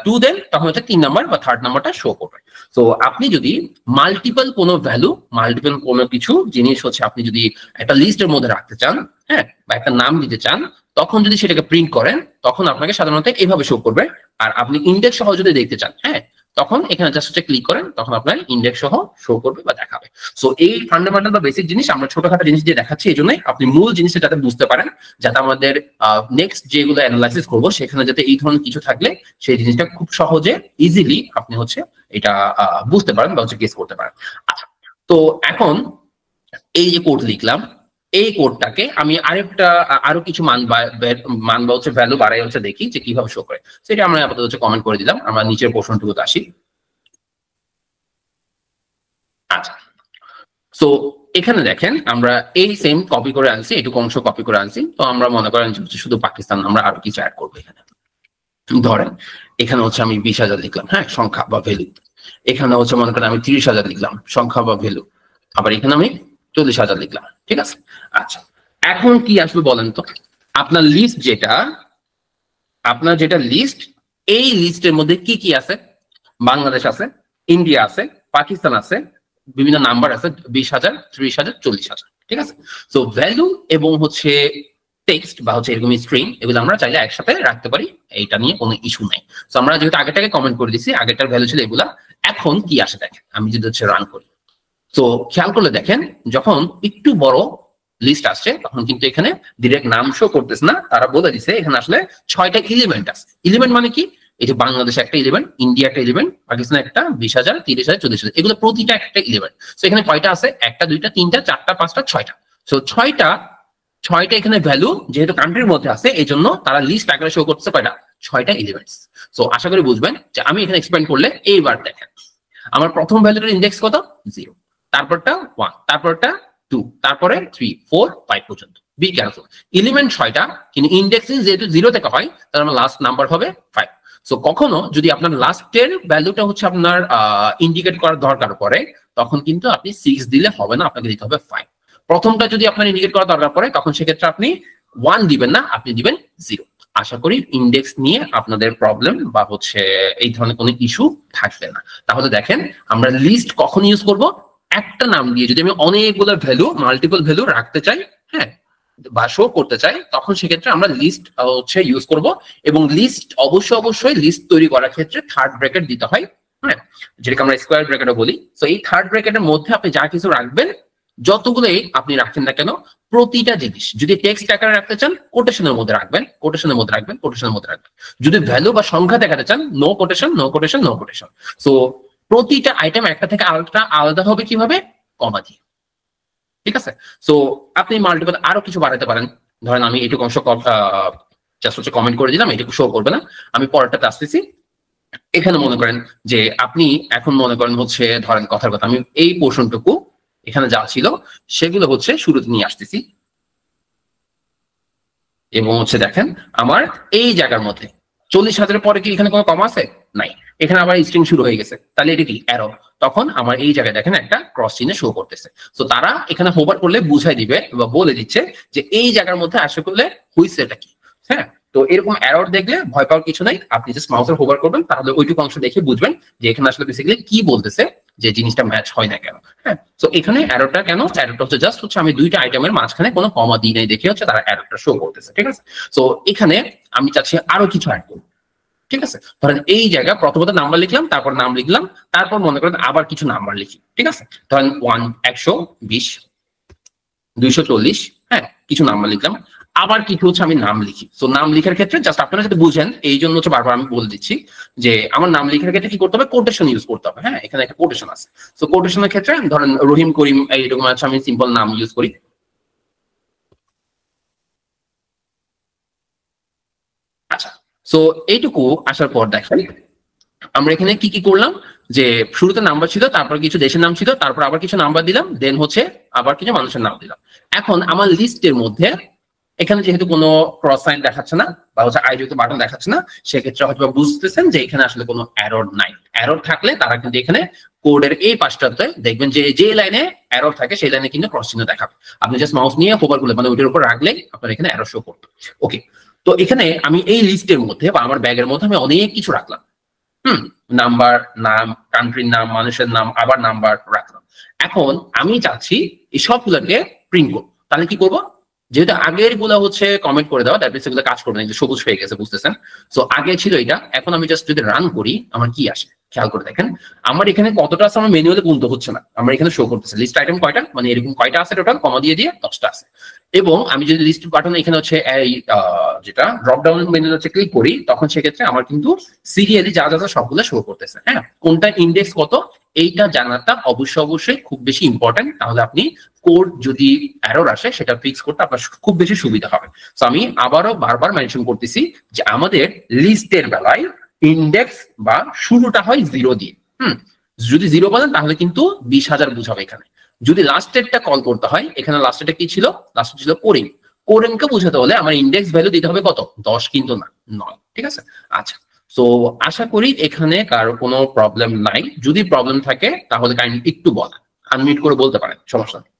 2 দেন তখন হচ্ছে 3 নম্বর বা থার্ড নাম্বারটা শো করবে। তো আপনি যদি মাল্টিপল কোনো ভ্যালু, মাল্টিপল কোনো কিছু জিনিস হচ্ছে আপনি যদি একটা লিস্টের মধ্যে রাখতে চান, হ্যাঁ, বা একটা নাম দিতে চান, তখন যদি সেটাকে প্রিন্ট করেন তখন আপনাকে সাধারণত এইভাবে শো করবে। আর আপনি ইন্ডেক্স সহ যদি দেখতে চান, হ্যাঁ, তখন এখানে জাস্ট হচ্ছে ক্লিক করেন, তখন আপনার ইন্ডেক্স সহ শো করবে বা দেখাবে। সো এই ফান্ডামেন্টাল বা বেসিক জিনিস আমরা ছোটখাটো জিনিস দিয়ে দেখাচ্ছি, এই জন্যই আপনি মূল জিনিসটা যাতে বুঝতে পারেন, যাতে আমাদের নেক্সট যেগুলো অ্যানালাইসিস করবো সেখানে যাতে এই ধরনের কিছু থাকলে সেই জিনিসটা খুব সহজে ইজিলি আপনি হচ্ছে এটা বুঝতে পারেন বা হচ্ছে গেস করতে পারেন। আচ্ছা, তো এখন এই যে কোড লিখলাম, এই কোডটাকে আমি আরো কিছু মান বা হচ্ছে ভ্যালু বাড়াই হচ্ছে দেখি যে কিভাবে শো করে। সেটা আমরা আপাতত হচ্ছে কমেন্ট করে দিলাম, আমরা নিচের পোর্শনটুকুতে আসি। আচ্ছা, সো এখানে দেখেন আমরা এই সেম কপি করে আনছি, এটুকু অংশ কপি করে আনছি। তো আমরা মনে করেন শুধু পাকিস্তান, আমরা আরো কিছু অ্যাড করবো এখানে। ধরেন এখানে হচ্ছে আমি 20,000 লিখলাম, হ্যাঁ, সংখ্যা বা ভ্যালু। এখানে হচ্ছে মনে করেন আমি 30,000 লিখলাম, সংখ্যা বা ভ্যালু। আবার এখানে আমি 40,000 লিখলাম, ঠিক আছে। আচ্ছা, এখন কি আসবে বলেন তো? আপনার লিস্ট যেটা লিস্ট, এই লিস্টের মধ্যে কি কি আছে? বাংলাদেশ আছে, ইন্ডিয়া আছে, পাকিস্তান আছে, বিভিন্ন নাম্বার আছে, 20,000, 30,000, 40,000, ঠিক আছে। তো ভ্যালু এবং হচ্ছে টেক্সট বা হচ্ছে এরকম স্ট্রিং, এগুলো আমরা চাইলে একসাথে রাখতে পারি, এইটা নিয়ে কোনো ইস্যু নাই। তো আমরা যেহেতু আগেরটাকে কমেন্ট করে দিচ্ছি, আগেরটার ভ্যালু ছিল এগুলা। এখন কি আসে দেখেন, আমি যদি হচ্ছে রান করি, তো খেয়াল করলে দেখেন যখন একটু বড় লিস্ট আসছে তখন কিন্তু এখানে ডিরেক্ট নাম শো করতেছে না, তারা বলে দিছে এখানে আসলে 6টা এলিমেন্ট আছে। এলিমেন্ট মানে কি? এই যে বাংলাদেশ একটা এলিমেন্ট, ইন্ডিয়া একটা এলিমেন্ট, পাকিস্তান একটা, 20,000, 30,000, 40,000, এগুলো প্রতিটা একটা এলিমেন্ট। তো এখানে কয়টা আছে? 1টা, 2টা, 3টা, 4টা, 5টা, 6টা। সো ছয়টা এখানে ভ্যালু যেহেতু কান্ট্রির মধ্যে আছে এই জন্য তারা লিস্ট আকারে শো করতেছে কয়টা 6টা এলিমেন্টস। সো আশা করি বুঝবেন যে আমি এখানে এক্সপ্লেইন করলে এইবার দেখেন আমার প্রথম ভ্যালুটার ইন্ডেক্স কত 0, তারপরটা 1, তারপরটা 2, তারপরে 3, 4, 5 পর্যন্ত। বি কেয়ারফুল, এলিমেন্ট 6টা কিন্তু ইন্ডেক্স যেহেতু 0 থেকে হয় তাহলে আমার লাস্ট নাম্বার হবে 5। সো কখনো যদি আপনার লাস্টের ভ্যালুটা হচ্ছে আপনার ইন্ডিকেট করার দরকার পড়ে তখন কিন্তু আপনি 6 দিলে হবে না, আপনাকে দিতে হবে 5। প্রথমটা যদি আপনার ইন্ডিকেট করার দরকার পড়ে তখন সেক্ষেত্রে আপনি 1 দিবেন না, আপনি দিবেন 0। আশা করি ইন্ডেক্স নিয়ে আপনাদের প্রবলেম বা হচ্ছে এই ধরনের কোনো ইস্যু থাকবে না। তাহলে দেখেন আমরা লিস্ট কখন ইউজ করব, একটা নাম দিয়ে যদি আমি অনেকগুলো ভ্যালু মাল্টিপল ভ্যালু রাখতে চাই, হ্যাঁ, বা শো করতে চাই তখন সেক্ষেত্রে আমরা লিস্ট হচ্ছে ইউজ করব। এবং লিস্ট অবশ্যই লিস্ট তৈরি করার ক্ষেত্রে থার্ড ব্র্যাকেট দিতে হয়, হ্যাঁ, যেটাকে আমরা স্কোয়ার ব্র্যাকেটও বলি। তো এই থার্ড ব্র্যাকেটের মধ্যে আপনি যা কিছু রাখবেন যতগুলোই আপনি রাখেন না কেন প্রতিটা জিনিস যদি টেক্সট আকারে রাখতে চান কোটেশনের মধ্যে রাখবেন, কোটেশনের মধ্যে রাখবেন, কোটেশনের মধ্যে রাখবেন। যদি ভ্যালু বা সংখ্যা দেখাতে চান no quotation, no quotation, no quotation. So প্রতিটা আইটেম একটা থেকে আলাদা হবে কিভাবে, কমা দিয়ে। ঠিক আছে, সো আপনি মাল্টিপল আরো কিছু বাড়াতে পারেন। ধরেন আমি এইটুকু অংশ জাস্ট হচ্ছে কমেন্ট করে দিলাম, এইটুকু শো করবে না, আমি পরেরটাতে আসতেছি। এখানে মনে করেন যে আপনি এখন মনে করেন হচ্ছে ধরেন কথার কথা আমি এই পোর্শনটুকু এখানে যা ছিল সেগুলো হচ্ছে শুরুতে নিয়ে আসতেছি এবং হচ্ছে দেখেন আমার এই জায়গার মধ্যে 40,000 পরে কি এখানে কোনো কমা আছে, নাই। এখানে আবার স্ট্রিং শুরু হয়ে গেছে, তাহলে এটা কি অ্যারো। তখন আমার এই জায়গায় দেখেন একটা ক্রস চিহ্নে শো করতেছে। তো তারা এখানে হোভার করলে বুঝাই দিবে বা বলে দিচ্ছে যে এই জায়গার মধ্যে আসে করলে হুইসে এটা কি। হ্যাঁ, তো এরকম এরর দেখলে ভয় পাওয়ার কিছু নাই, আপনি জাস্ট মাউসের হোভার করবেন তাহলে ওইটুকু অংশ দেখে বুঝবেন যে এখানে আসলে বেসিক্যালি কি বলতেছে, যে জিনিসটা ম্যাচ হয় না কেন। হ্যাঁ, তো এখানে এররটা কেন, এররটা হচ্ছে জাস্ট হচ্ছে আমি দুইটা আইটেমের মাঝখানে কোনো কমা দিই নাই দেখে হচ্ছে তারা এররটা শো করতেছে। ঠিক আছে, তো এখানে আমি চাচ্ছি আরো কিছু অ্যাড করব। ঠিক আছে, ধরেন এই জায়গা প্রথমত নাম্বার লিখলাম, তারপর নাম লিখলাম, তারপর মনে করেন আবার কিছু নাম্বার লিখি। ঠিক আছে, ধরেন 120, 240, হ্যাঁ, কিছু নাম্বার লিখলাম, আবার কিছু হচ্ছে আমি নাম লিখি। তো নাম লিখার ক্ষেত্রে জাস্ট আপনারা যাতে বুঝেন এই জন্য হচ্ছে বারবার আমি বলে দিচ্ছি যে আমার নাম লিখার ক্ষেত্রে কি করতে হবে, কোটেশন ইউজ করতে হবে। হ্যাঁ, এখানে একটা কোটেশন আছে। তো কোটেশনের ক্ষেত্রে ধরেন রহিম করিম এইরকম আছে, আমি সিম্পল নাম ইউজ করি। আচ্ছা, সো এইটুকু আসার পর দেখেন আমরা এখানে কি কি করলাম, যে শুরুতে নাম্বার ছিল, তারপর কিছু দেশের নাম ছিল, তারপর আবার কিছু নাম্বার দিলাম, দেন হচ্ছে আবার কিছু মানুষের নাম দিলাম। এখন আমার লিস্টের মধ্যে এখানে যেহেতু কোনো ক্রস সাইন দেখাচ্ছে না বা হচ্ছে আই যুক্ত বাটন দেখাচ্ছে না, সেক্ষেত্রে হয়তো বুঝতেছেন যে এখানে আসলে কোনো এরর নাই। এরর থাকলে তারা কিন্তু এখানে কোডের এই পাশটাতে দেখবেন যে যে লাইনে এরর থাকে সেই লাইনে কিন্তু ক্রস চিহ্ন দেখাবে। আপনি জাস্ট মাউস নিয়ে হোভার করলে মানে ওইটার উপর রাখলে আপনার এখানে এরর শো করবে। ওকে, তো এখানে আমি এই লিস্টের মধ্যে বা আমার ব্যাগের মধ্যে আমি অনেক কিছু রাখলাম। নাম্বার, নাম, কান্ট্রির নাম, মানুষের নাম, আবার নাম্বার রাখলাম। এখন আমি চাচ্ছি এই সবগুলোকে প্রিন্ট করবো। তাহলে কি করবো, যেহেতু আগের গুলা হচ্ছে কমেন্ট করে দেওয়া, দ্যাট মিনস এগুলো কাজ করবে না, যে সবুজ হয়ে গেছে, বুঝতেছেন। সো আগে ছিল এটা, এখন আমি জাস্ট যদি রান করি আমার কি আসে খেয়াল করে দেখেন। আমার এখানে কতটা আছে আমার ম্যানুয়ালি গুনতে হচ্ছে না, আমার এখানে শো করতেছে লিস্ট আইটেম কয়টা, মানে এরকম কয়টা আছে টোটাল, কমা দিয়ে 10টা আছে। এবং আমি যদি লিস্ট বাটন এখানে হচ্ছে এই যেটা ড্রপ ডাউন মেনু হচ্ছে ক্লিক করি, তখন সেক্ষেত্রে আমার কিন্তু সিরিয়ালি যা যা সবগুলো শো করতেছে। হ্যাঁ, কোনটা ইন্ডেক্স কত এইটা জানাটা অবশ্যই খুব বেশি ইম্পর্টেন্ট। তাহলে আপনি কোড যদি এরর আসে সেটা ফিক্স করতে আপনার খুব বেশি সুবিধা হবে। তো আমি আবারও বারবার মেনশন করতেছি যে আমাদের লিস্টের বেলায় ইন্ডেক্স বা শুরুটা হয় 0 দিয়ে। যদি 0 বলেন তাহলে কিন্তু 20,000 বুঝাবে এখানে। যদি লাস্টেরটা কল করতে হয়, এখানে লাস্টেরটা কি ছিল, লাস্টে ছিল কোরিং। কোরিংকে বুঝাতে হলে আমার ইন্ডেক্স ভ্যালু দিতে হবে কত, 10 কিন্তু না 9। ঠিক আছে, আচ্ছা, তো আশা করি এখানে কারো কোনো প্রবলেম নাই। যদি প্রবলেম থাকে তাহলে কাইন্ডলি একটু বলা, আনমিউট করে বলতে পারেন, সমস্যা নেই।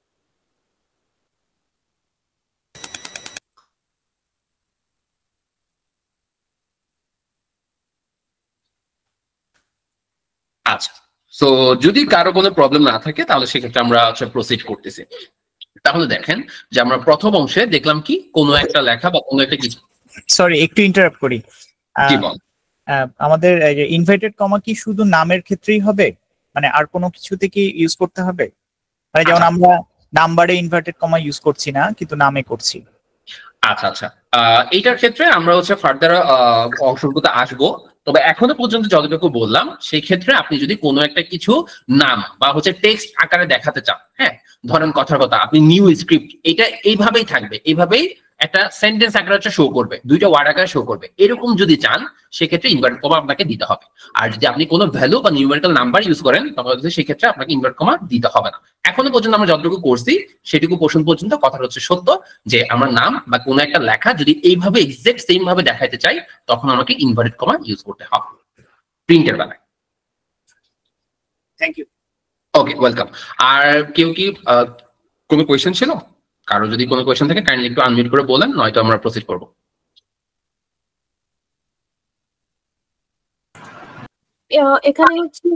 আচ্ছা, সো যদি কারো কোনো প্রবলেম না থাকে তাহলে সেক্ষেত্রে আমরা প্রসিড করতেছি। তাহলে দেখেন যে আমরা প্রথম অংশে দেখলাম কি কোনো একটা লেখা বা কোনো একটা কিছু। সরি, একটু ইন্টারাপ্ট করি। কি বল, আমাদের ইনভাইটেড কমা কি শুধু নামের ক্ষেত্রেই হবে, মানে আর কোনো কিছুতে কি ইউজ করতে হবে? মানে যেমন আমরা নাম্বারে ইনভার্টেড কমা ইউজ করছি না কিন্তু নামে করছি। আচ্ছা আচ্ছা, এইটার ক্ষেত্রে আমরা হচ্ছে ফার্দার অংশগুলোতে আসবো। তবে এখনো পর্যন্ত যতটুকু বললাম সেই ক্ষেত্রে আপনি যদি কোনো একটা কিছু নাম বা হচ্ছে টেক্সট আকারে দেখাতে চান, হ্যাঁ, ধরেন কথার কথা আপনি নিউ স্ক্রিপ্ট, এটা এইভাবেই থাকবে, এইভাবেই একটা সেন্টেন্স আকারে শো করবে, দুইটা ওয়ার্ড আকারে শো করবে, এরকম যদি চান সেক্ষেত্রে ইনভার্টেড কমা আপনাকে দিতে হবে। আর যদি আপনি কোনো ভ্যালু বা নিউমেরিক্যাল নাম্বার ইউজ করেন তাহলে সেক্ষেত্রে আপনাকে ইনভার্টেড কমা দিতে হবে না। এখনো পর্যন্ত আমরা যতটুকু করছি সেটুকু পোর্শন পর্যন্ত কথা হচ্ছে সত্য, যে আমরা নাম বা কোনো একটা লেখা যদি এইভাবে এক্সাক্ট সেম ভাবে দেখাইতে চাই তখন আমাকে ইনভার্টেড কমা ইউজ করতে হবে প্রিন্টের বেলায়। Thank you. Okay, welcome. আর কেউ কি কোনো কোয়েশ্চেন ছিল? কারো যদি কোনো কোয়েশ্চেন থাকে কাইন্ডলি একটু আনমিউট করে বলেন, নয়তো আমরা প্রসিড করব। এখানে হচ্ছে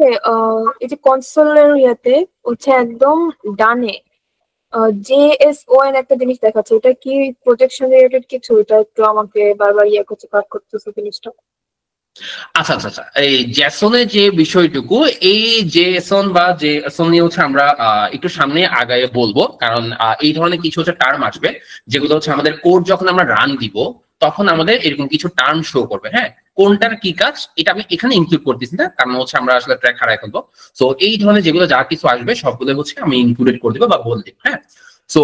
এই যে কনসোলের ইয়েতে হচ্ছে একদম ডানে JSON একটা জিনিস দেখাচ্ছে, এটা কি প্রজেকশন রিলেটেড কিছু? এটা একটু আমাকে বারবার করছে, কাট করতেছে জিনিসটা। আচ্ছা আচ্ছা আচ্ছা, এই জেসনের যে বিষয়টুকু, এই জেসন বা জেসন নিয়ে হচ্ছে আমরা একটু সামনে আগায় বলবো, কারণ এই ধরনের কিছু হচ্ছে টার্ম আসবে যেগুলো হচ্ছে আমাদের কোড যখন আমরা রান দিব তখন আমাদের এরকম কিছু টার্ম শো করবে। হ্যাঁ, কোনটার কি কাজ এটা আমি এখানে ইনক্লুড করতেছি না, কারণ হচ্ছে আমরা আসলে ট্র্যাক হারাই ফেলবো। সো এই ধরনের যেগুলো যা কিছু আসবে সবগুলো হচ্ছে আমি ইনক্লুডেড করে দিব বা বল দিব। হ্যাঁ, সো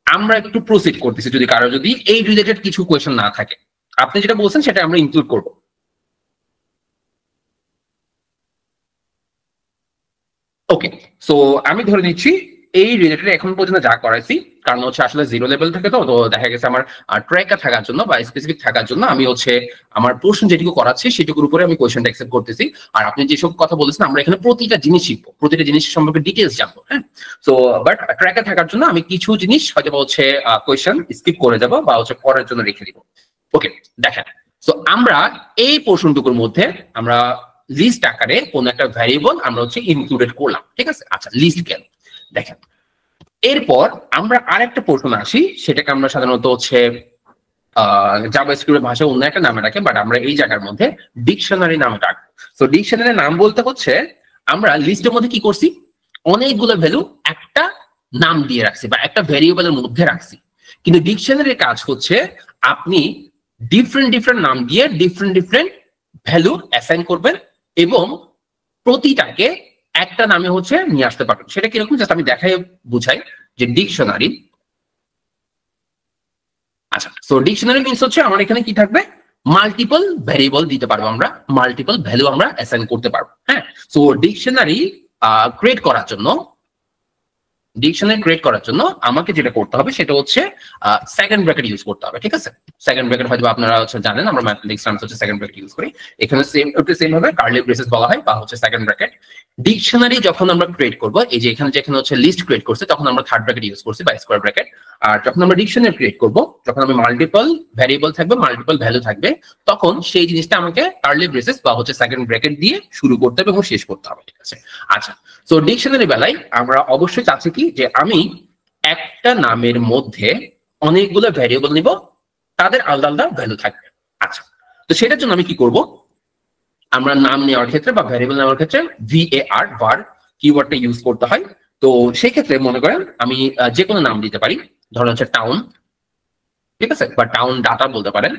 আমরা একটু প্রসিড করতেছি, যদি কারো যদি এই রিলেটেড কিছু কোয়েশ্চেন না থাকে, আপনি যেটা বলছেন সেটা আমরা ইনক্লুড করবো। ওকে, সো আমি ধরে নিচ্ছি এই রিলেটেড এখন পর্যন্ত যা করাইছি, কারণ হচ্ছে আসলে জিরো লেভেল থেকে তো দেখা গেছে আমার ট্র্যাকার থাকার জন্য বা স্পেসিফিক থাকার জন্য আমি হচ্ছে আমার পোর্শন যেটুকু করাচ্ছি সেটুকুর উপরে আমি কোয়েশ্চেনটা অ্যাকসেপ্ট করতেছি। আর আপনি যেসব কথা বলেছেন আমরা এখানে প্রতিটা জিনিস শিখবো, প্রতিটা জিনিস সম্পর্কে ডিটেলস জানবো। হ্যাঁ, সো বাট ট্র্যাকার থাকার জন্য আমি কিছু জিনিস হয়তো হচ্ছে কোয়েশ্চেন স্কিপ করে যাবো বা হচ্ছে পরের জন্য রেখে দিব। ওকে, দেখেন, সো আমরা এই পোর্শনটুকুর মধ্যে আমরা লিস্ট আকারে কোন একটা ভ্যারিয়েবল আমরা হচ্ছে ইনক্লুডেড করলাম, ঠিক আছে? আচ্ছা, লিস্ট গেল। দেখেন, এরপর আমরা আরেকটা পোর্শন আসি, সেটাকে আমরা সাধারণত হচ্ছে জাভাস্ক্রিপ্টের ভাষায় অন্য একটা নামে রাখে, বাট আমরা এই জায়গার মধ্যে ডিকশনারি নামে রাখবো। তো ডিকশনারি নাম বলতে হচ্ছে আমরা লিস্টের মধ্যে কি করছি, অনেকগুলো ভ্যালু একটা নাম দিয়ে রাখছি বা একটা ভ্যারিয়েবলের মধ্যে রাখছি। কিন্তু ডিকশনারির কাজ হচ্ছে আপনি ডিফারেন্ট ডিফারেন্ট নাম দিয়ে ডিফারেন্ট ডিফারেন্ট ভ্যালু অ্যাসাইন করবেন এবং প্রতিটাকে একটা নামে হচ্ছে নিয়ে আসতে পারবেন। সেটা কিরকম জাস্ট আমি দেখাই বুঝাই যে ডিকশনারি। আচ্ছা, সো ডিকশনারি মিন্স হচ্ছে আমার এখানে কি থাকবে, মাল্টিপল ভ্যারিয়েবল দিতে পারবো, আমরা মাল্টিপল ভ্যালু আমরা অ্যাসাইন করতে পারবো। হ্যাঁ, সো ডিকশনারি ক্রিয়েট করার জন্য আমাকে যেটা করতে হবে সেটা হচ্ছে সেকেন্ড ব্র্যাকেট ইউজ করতে হবে, ঠিক আছে? সেকেন্ড ব্র্যাকেট হয়তো আপনারা হচ্ছে জানেন, আমরা ম্যাথমেটিক্স টার্মস হচ্ছে সেকেন্ড ব্র্যাকেট ইউজ করি। এখানে সেম ভাবে কার্লি ব্রেসেস বলা হয় বা হচ্ছে সেকেন্ড ব্র্যাকেট। ডিকশনারি যখন আমরা ক্রিয়েট করবো, এই যে এখানে যেখানে হচ্ছে লিস্ট ক্রিয়েট করছে তখন আমরা থার্ড ব্র্যাকেট ইউজ করছি বা স্কোয়ার ব্র্যাকেট। আর যখন আমরা ডিকশনারি ক্রিয়েট করবো, যখন আমি মাল্টিপল ভ্যারিয়েবল থাকবে, মাল্টিপল ভ্যালু থাকবে, তখন সেই জিনিসটা আমাকে কার্লি ব্রেসেস বা হচ্ছে সেকেন্ড ব্র্যাকেট দিয়ে শুরু করতে হবে এবং শেষ করতে হবে, ঠিক আছে? আচ্ছা, সো ডিকশনারি বেলায় আমরা অবশ্যই চাচ্ছি কি যে আমি একটা নামের মধ্যে অনেকগুলো ভ্যারিয়েবল নিব, তাদের আলাদা আলাদা ভ্যালু থাকবে। আচ্ছা, তো সেটার জন্য আমি কি করব, আমরা নাম নেওয়ার ক্ষেত্রে বা ভ্যারিয়েবল নেওয়ার ক্ষেত্রে var কিওয়ার্ডটা ইউজ করতে হয়। তো সেই ক্ষেত্রে মনে করেন আমি যে কোনো নাম দিতে পারি, ধরুন হচ্ছে টাউন, ঠিক আছে, বা টাউন ডাটা বলতে পারেন।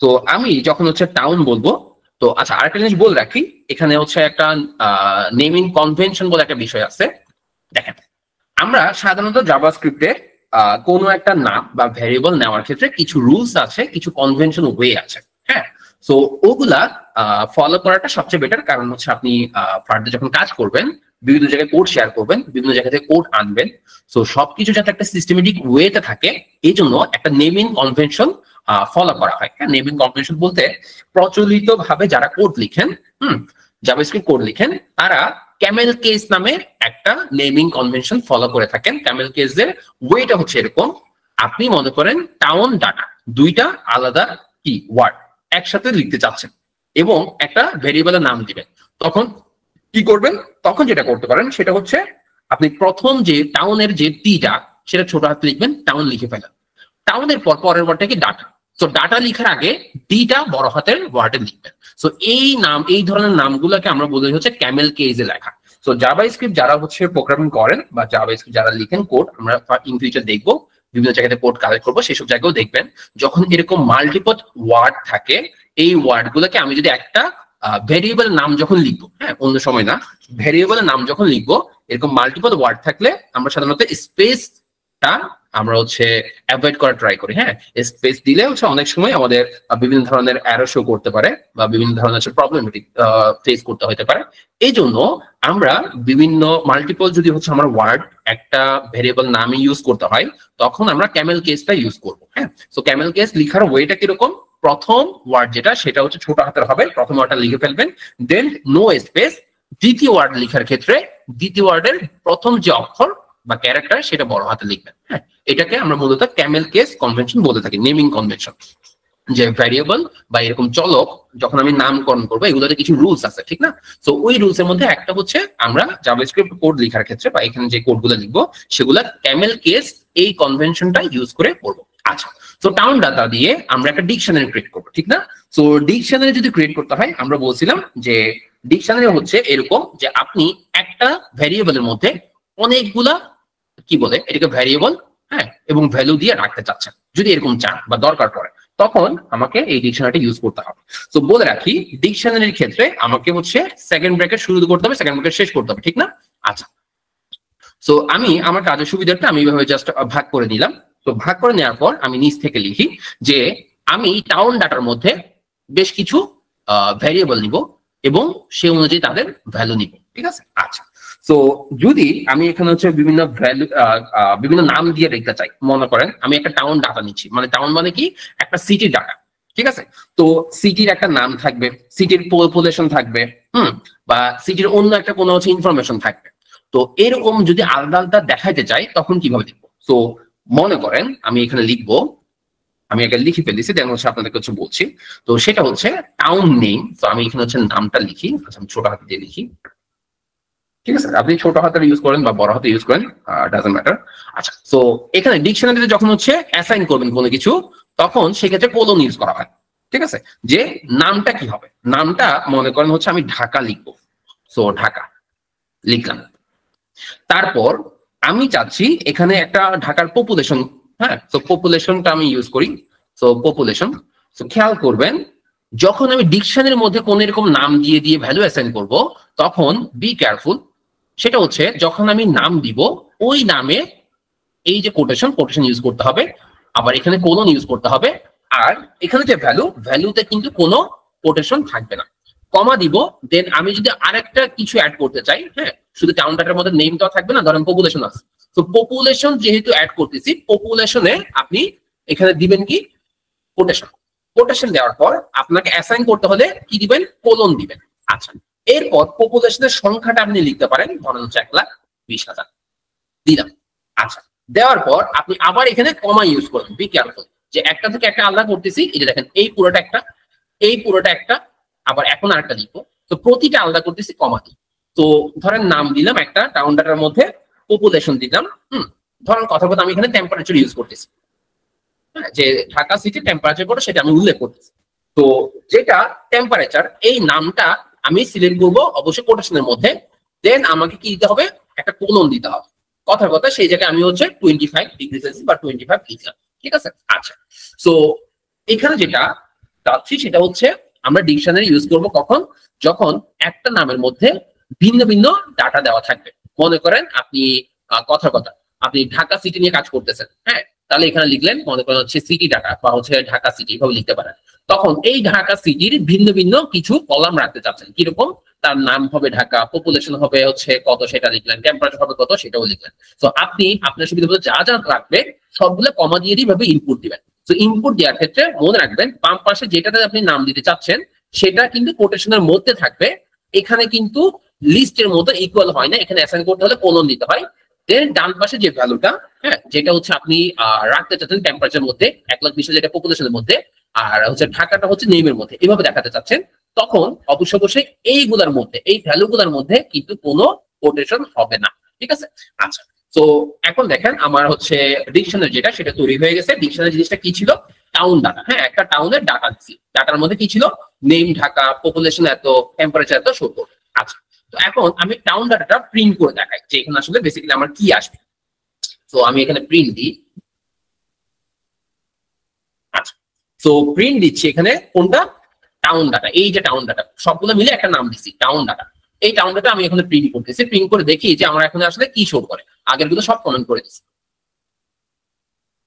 তো আমি যখন হচ্ছে টাউন বলবো, তো আচ্ছা আরেকটা জিনিস বলে রাখি, এখানে হচ্ছে একটা নেমিং কনভেনশন বলে একটা বিষয় আছে। দেখেন, আমরা সাধারণত জাভাস্ক্রিপ্টে কোনো একটা নাম বা ভ্যারিয়েবল নেওয়ার ক্ষেত্রে কিছু রুলস আছে, কিছু কনভেনশন ওয়ে আছে। হ্যাঁ, সো ওগুলা ফলো করাটা সবচেয়ে বেটার, কারণ হচ্ছে আপনি ফার্দার যখন কাজ করবেন বিভিন্ন জায়গায় কোড শেয়ার করবেন, বিভিন্ন জায়গা থেকে কোড আনবেন, সো সবকিছু যাতে একটা সিস্টেমেটিক ওয়েতে থাকে এই জন্য একটা নেমিং কনভেনশন ফলো করা হয়। হ্যাঁ, নেমিং কনভেনশন বলতে প্রচলিত ভাবে যারা কোড লিখেন, জাভাস্ক্রিপ্ট কোড লিখেন, তারা ক্যামেল কেস নামে একটা নেমিং কনভেনশন ফলো করে থাকেন। ক্যামেল কেসের ওয়েটা হচ্ছে এরকম, আপনি মনে করেন টাউন ডাটা দুইটা আলাদা কি ওয়ার্ড একসাথে লিখতে চাচ্ছেন এবং একটা ভেরিয়েবলের নাম দিবেন, তখন কি করবেন, তখন যেটা করতে পারেন সেটা হচ্ছে আপনি প্রথম যে টাউনের যে টিটা সেটা ছোট হাতে লিখবেন, টাউন লিখে ফেলেন। টাউনের পর পরের ওয়ার্ডটা কি ডাটা, তো ডাটা লিখার আগে ডিটা বড় হাতের ওয়ার্ডে লিখবেন। সো এই নাম, এই ধরনের নামগুলোকে আমরা বলি হচ্ছে ক্যামেল কেসে লেখা। সো জাভাস্ক্রিপ্ট যারা হচ্ছে প্রোগ্রামিং করেন বা জাভাস্ক্রিপ্ট যারা লিখেন কোড, আমরা ইন ফিউচার দেখবো বিভিন্ন জায়গাতে কোড কালেক্ট করবো, সেসব জায়গাও দেখবেন যখন এরকম মাল্টিপল ওয়ার্ড থাকে, এই ওয়ার্ড গুলোকে আমি যদি একটা ভেরিয়েবল নাম যখন লিখবো, হ্যাঁ অন্য সময় না, ভেরিয়েবল নাম যখন লিখবো এরকম মাল্টিপল ওয়ার্ড থাকলে আমরা সাধারণত স্পেসটা আমরা হচ্ছে অ্যাভয়েড করা ট্রাই করি। হ্যাঁ, স্পেস দিলে হচ্ছে অনেক সময় আমাদের বিভিন্ন ধরনের এরর শো করতে পারে বা বিভিন্ন ধরনের প্রবলেমেটিক ফেস করতে হতে পারে। এই জন্য আমরা বিভিন্ন মাল্টিপল যদি হচ্ছে আমার ওয়ার্ড একটা ভেরিয়েবল নামে ইউজ করতে হয় তখন আমরা ক্যামেল কেসটা ইউজ করবো। হ্যাঁ, সো ক্যামেল কেস লিখার ওয়েটা কিরকম, প্রথম ওয়ার্ড যেটা সেটা হচ্ছে ছোট হাতের হবে, প্রথম ওয়ার্ডটা লিখে ফেলবেন, দেন নো স্পেস। দ্বিতীয় ওয়ার্ড লিখার ক্ষেত্রে দ্বিতীয় ওয়ার্ডের প্রথম যে অক্ষর বা ক্যারেক্টার সেটা বড় হাতে লিখবেন। হ্যাঁ, এটাকে আমরা মূলত ক্যামেল কেস কনভেনশন বলে থাকি, নেমিং কনভেনশন। যে ভ্যারিয়েবল বা এরকম চলক যখন আমি নামকরণ করবো এগুলোতে কিছু রুলস আছে, ঠিক না? সো ওই রুলস এর মধ্যে একটা হচ্ছে আমরা জাভাস্ক্রিপ্ট কোড লেখার ক্ষেত্রে বা এখানে যে কোডগুলো লিখবো সেগুলা ক্যামেল কেস এই কনভেনশনটা ইউজ করে করবো। আচ্ছা, তো টাউন ডাটা দিয়ে আমরা একটা ডিকশনারি ক্রিয়েট করবো, ঠিক না? সো ডিকশনারি যদি ক্রিয়েট করতে হয় আমরা বলছিলাম যে ডিকশনারি হচ্ছে এরকম যে আপনি একটা ভ্যারিয়েবলের মধ্যে অনেকগুলা কি বলে এটাকে ভ্যারিয়েবল, হ্যাঁ, এবং ভ্যালু দিয়ে রাখতে চাচ্ছেন, যদি এরকম চান বা দরকার পড়ে তখন আমাকে এই ডিকশনারিটা ইউজ করতে হবে। তো বলে রাখি ডিকশনারির ক্ষেত্রে আমাকে হচ্ছে সেকেন্ড ব্র্যাকেট শুরু করতে হবে, সেকেন্ড ব্র্যাকেট শেষ করতে হবে, ঠিক না? আচ্ছা, সো আমি আমার কাজের সুবিধাটা আমি এইভাবে জাস্ট ভাগ করে নিলাম। তো ভাগ করে নেওয়ার পর আমি নিচ থেকে লিখি যে আমি টাউন ডাটার মধ্যে বেশ কিছু ভ্যারিয়েবল নিব এবং সে অনুযায়ী তাদের ভ্যালু নিব, ঠিক আছে? আচ্ছা, সো যদি আমি এখানে হচ্ছে বিভিন্ন ভ্যালু বিভিন্ন নাম দিয়ে লিখতে চাই, মনে করেন আমি একটা টাউন ডাটা নিচ্ছি, মানে টাউন মানে কি একটা সিটির ডাটা, ঠিক আছে? তো সিটির একটা নাম থাকবে, সিটির পপুলেশন থাকবে, বা সিটির অন্য একটা কোনো হচ্ছে ইনফরমেশন থাকবে। তো এরকম যদি আলাদা আলাদা দেখাইতে চাই তখন কিভাবে লিখবো? তো মনে করেন আমি এখানে লিখবো, আমি আগে লিখে ফেলেছি, দেন হচ্ছে আপনাদেরকে হচ্ছে বলছি। তো সেটা হচ্ছে টাউন নেম। তো আমি এখানে হচ্ছে নামটা লিখি, আচ্ছা আমি ছোট হাতে দিয়ে লিখি, ঠিক আছে? আপনি ছোট হাতের ইউজ করেন বা বড় হাতে ইউজ করেন, ডাজন্ট ম্যাটার। আচ্ছা, তো এখানে ডিকশনারিতে যখন হচ্ছে অ্যাসাইন করবেন কোনো কিছু তখন সেক্ষেত্রে কোলন ইউজ করা হয়, ঠিক আছে? যে নামটা কি হবে, নামটা মনে করেন হচ্ছে আমি ঢাকা লিখবো, সো ঢাকা লিখলাম। তারপর আমি চাচ্ছি এখানে একটা ঢাকার পপুলেশন, হ্যাঁ, তো পপুলেশনটা আমি ইউজ করি, সো পপুলেশন। তো খেয়াল করবেন যখন আমি ডিকশনারির মধ্যে কোন এরকম নাম দিয়ে দিয়ে ভ্যালু অ্যাসাইন করব তখন বি কেয়ারফুল, সেটা হচ্ছে যখন আমি নাম দিব ওই নামে এই যে কোটেশন ইউজ করতে হবে, আবার এখানে কোলন ইউজ করতে হবে, আর এখানে যে ভ্যালুতে কিন্তু কোনো কোটেশন থাকবে না, কমা দিব। দেন আমি যদি আরেকটা কিছু অ্যাড করতে চাই, হ্যাঁ, শুধু টাউন ডাটার মধ্যে নেমটা থাকবে না, ধরেন পপুলেশন আছে, তো পপুলেশন যেহেতু অ্যাড করতেছি পপুলেশনে আপনি এখানে দিবেন কি কোটেশন দেওয়ার পর আপনাকে অ্যাসাইন করতে হলে কি দিবেন, কোলন দিবেন। আচ্ছা, এরপর পপুলেশনের সংখ্যাটা আপনি লিখতে পারেন, ধরেন হচ্ছে 1,20,000 দিলাম। আচ্ছা, দেওয়ার পর আপনি আবার এখানে কমা ইউজ করবেন, বি কেয়ারফুল, যে একটা থেকে একটা আলাদা করতেছি, এই যে দেখেন এই পুরোটা একটা, এই পুরোটা একটা, আবার এখন আরেকটা লিখবো, তো প্রতিটা আলাদা করতেছি কমা দিই। তো ধরেন নাম দিলাম একটা, টাউন ডাটার মধ্যে পপুলেশন দিলাম, ধরেন কথা বলতে আমি এখানে টেম্পারেচার ইউজ করতেছি, যে ঢাকা সিটি টেম্পারেচার করে সেটা আমি উল্লেখ করতেছি। তো যেটা টেম্পারেচার এই নামটা আমি সিলেক্ট করবো অবশ্যই কোটেশনের মধ্যে, দেন আমাকে কি দিতে হবে, একটা কোলন দিতে হবে। কথার কথা সেই জায়গায় আমি হচ্ছে 25 ডিগ্রি সেলসিয়াস বা 25 লিখলাম, ঠিক আছে? আচ্ছা, সো এখানে যেটা চাচ্ছি সেটা হচ্ছে আমরা ডিকশনারি ইউজ করব কখন, যখন একটা নামের মধ্যে ভিন্ন ভিন্ন ডাটা দেওয়া থাকবে। মনে করেন আপনি কথার কথা আপনি ঢাকা সিটি নিয়ে কাজ করতেছেন, হ্যাঁ, তাহলে এখানে লিখলেন মনে করেন হচ্ছে সিটি ডাটা বা হচ্ছে ঢাকা সিটি, এভাবে লিখতে পারেন। তখন এই ঢাকা সিটির ভিন্ন ভিন্ন কিছু কলাম রাখতে চাচ্ছেন, কিরকম, তার নাম হবে ঢাকা, পপুলেশন হবে হচ্ছে কত সেটা লিখলেন, টেম্পারেচার হবে কত সেটাও লিখলেন। তো আপনি আপনার সুবিধা মতো যা যা রাখবে সবগুলো কমা দিয়ে এইভাবে ইনপুট দিবেন। তো ইনপুট দেওয়ার ক্ষেত্রে মনে রাখবেন বাম পাশে যেটাতে আপনি নাম দিতে চাচ্ছেন সেটা কিন্তু কোটেশনের মধ্যে থাকবে, এখানে কিন্তু লিস্টের মতো ইকুয়াল হয় না, এখানে অ্যাসাইন করতে হলে কোলন দিতে হয়। দেন ডান পাশে যে ভ্যালুটা, হ্যাঁ, যেটা হচ্ছে আপনি রাখতে চাচ্ছেন টেম্পারেচার মধ্যে 1,20,000 যেটা পপুলেশনের মধ্যে, আর হচ্ছে ঢাকাটা হচ্ছে নেমের মধ্যে, এভাবে দেখাতে চাচ্ছেন, তখন অবশ্যই এইগুলার মধ্যে এই ভ্যালুগুলার মধ্যে কিন্তু কোনো কোটেশন হবে না, ঠিক আছে? আচ্ছা, তো এখন দেখেন আমার হচ্ছে ডিকশনারি যেটা সেটা তৈরি হয়ে গেছে। ডিকশনারি জিনিসটা কি ছিল, টাউন ডাটা, হ্যাঁ, একটা টাউনের ডাটা দিচ্ছি, ডাটার মধ্যে কি ছিল, নেম ঢাকা, পপুলেশন এত, টেম্পারেচার এত শো করবে। আচ্ছা, তো এখন আমি টাউন ডাটাটা প্রিন্ট করে দেখাই যে এখানে আসলে বেসিক্যালি আমার কি আসবে। তো আমি এখানে প্রিন্ট দিই, আচ্ছা, তো প্রিন্ট দিচ্ছি এখানে কোনটা, টাউন ডাটা, এই যে টাউন ডাটা সবগুলো মিলে একটা নাম দিচ্ছি টাউন ডাটা। এই টাউন ডাটা আমি এখানে প্রিন্ট করতেছি, প্রিন্ট করে দেখি যে আমার এখন আসলে কি শো করে, আগের গুলো সব কমেন্ট করে দিচ্ছি।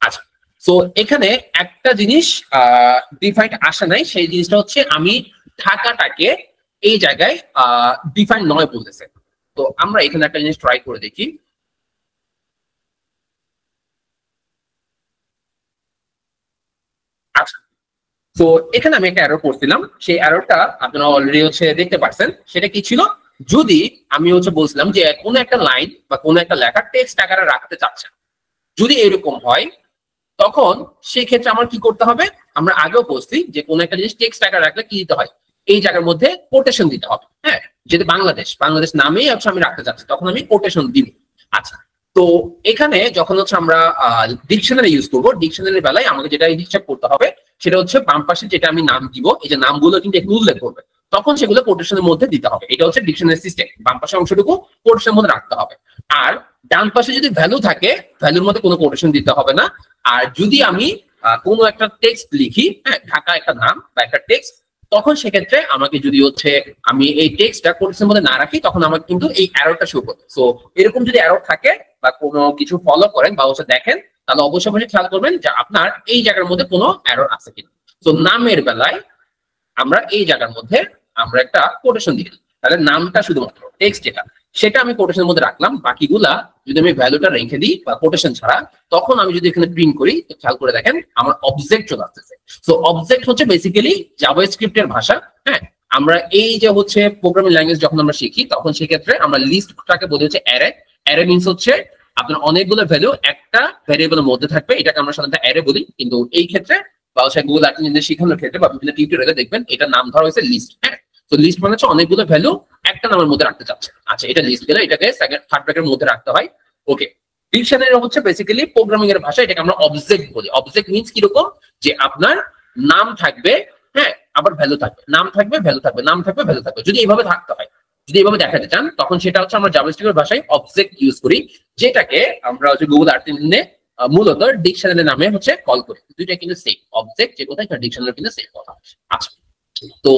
আচ্ছা, তো এখানে একটা জিনিস ডিফাইন্ড আসে নাই, সেই জিনিসটা হচ্ছে আমি ঢাকাটাকে এই জায়গায় ডিফাইন নয় বলতেছে। তো আমরা এখানে একটা জিনিস ট্রাই করে দেখি। আচ্ছা, তো এখানে আমি একটা এরর করছিলাম, সেই এররটা আপনারা অলরেডি হচ্ছে দেখতে পাচ্ছেন। সেটা কি ছিল, যদি আমি হচ্ছে বলছিলাম যে কোনো একটা লাইন বা কোনো একটা লেখা টেক্সট আকারে রাখতে চাচ্ছেন, যদি এরকম হয় তখন সেই ক্ষেত্রে আমার কি করতে হবে, আমরা আগেও বলছি যে কোনো একটা জিনিস টেক্সট আকারে রাখলে কি দিতে হয়, এই জায়গার মধ্যে কোটেশন দিতে হবে। হ্যাঁ, যদি বাংলাদেশ নামেই হচ্ছে আমি রাখতে চাচ্ছি, তখন আমি কোটেশন দিব। আচ্ছা, তো এখানে যখন হচ্ছে আমরা ডিকশনারি ইউজ করবো, ডিকশনারির বেলায় আমাকে যেটা হিসাব করতে হবে সেটা হচ্ছে বাম পাশে যেটা আমি নাম দিব, এই যে নামগুলো কিন্তু একটু উল্লেখ করবে, তখন সেগুলো কোটেশনের মধ্যে দিতে হবে। এটা হচ্ছে ডিকশনারি সিস্টেম, বাম পাশে অংশটুকু কোটেশনের মধ্যে রাখতে হবে। আর ডান পাশে যদি ভ্যালু থাকে, ভ্যালুর মধ্যে কোনো কোটেশন দিতে হবে না। আর যদি আমি কোনো একটা টেক্সট লিখি, হ্যাঁ, ঢাকা একটা নাম বা একটা টেক্সট, তখন সেক্ষেত্রে আমাকে যদি হচ্ছে আমি এই টেক্সটটা কোটেশনের মধ্যে না রাখি, তখন আমাকে কিন্তু এই এররটা শো করবে। সো এরকম যদি এরর থাকে বা কোনো কিছু ফলো করেন বা হচ্ছে দেখেন, তাহলে অবশ্যই খেয়াল করবেন যে আপনার এই জায়গার মধ্যে কোনো এরর আছে কিনা। তো নামের বেলায় আমরা এই জায়গার মধ্যে আমরা একটা কোটেশন দিয়ে দিই, তাহলে নামটা শুধুমাত্র টেক্সট যেটা সেটা আমি কোটেশনের মধ্যে রাখলাম, বাকিগুলা যদি আমি ভ্যালুটা রেখে দিই বা কোটেশন ছাড়া, তখন আমি যদি এখানে প্রিন্ট করি, খেয়াল করে দেখেন আমার অবজেক্ট চলে আসতেছে। সো অবজেক্ট হচ্ছে বেসিক্যালি জাভাস্ক্রিপ্টের ভাষা। হ্যাঁ, আমরা এই যে হচ্ছে প্রোগ্রামিং ল্যাঙ্গুয়েজ যখন আমরা শিখি, তখন সেক্ষেত্রে আমরা লিস্টটাকে বলি হচ্ছে অ্যারে। অ্যারে মিনস হচ্ছে আপনার অনেকগুলো ভ্যালু একটা ভ্যারিয়েবলের মধ্যে থাকবে, এটাকে আমরা সাধারণত অ্যারে বলি। কিন্তু এই ক্ষেত্রে বা হচ্ছে গুগল আর্ট ইঞ্জিনিয়ারিং শেখানোর ক্ষেত্রে বা বিভিন্ন টিউটোরিয়ালে দেখবেন এটা নাম ধরা হয়েছে লিস্ট। হ্যাঁ, তো লিস্ট মানে হচ্ছে অনেকগুলো ভ্যালু একটা নামের মধ্যে রাখতে চাচ্ছে। আচ্ছা, এটা লিস্ট গেলে এটাকে সেকেন্ড থার্ড ব্র্যাকেটের মধ্যে রাখতে হয়। ওকে, ডিকশনারি হচ্ছে বেসিক্যালি প্রোগ্রামিং এর ভাষা, এটাকে আমরা অবজেক্ট বলি। অবজেক্ট মিন্স কিরকম, যে আপনার নাম থাকবে, হ্যাঁ, আবার ভ্যালু থাকবে, নাম থাকবে ভ্যালু থাকবে, নাম থাকবে ভ্যালু থাকবে। যদি এইভাবে থাকতে হয়, যদি এইভাবে দেখাতে চান, তখন সেটা হচ্ছে আমরা জাভাস্ক্রিপ্টের ভাষায় অবজেক্ট ইউজ করি, যেটাকে আমরা হচ্ছে গুগল আর্ট ইঞ্জিনে মূলত ডিকশনারি নামে হচ্ছে কল করি। দুইটা কিন্তু সেম, অবজেক্ট যে কোথায় ডিকশনারি কিন্তু সেম কথা। আচ্ছা, তো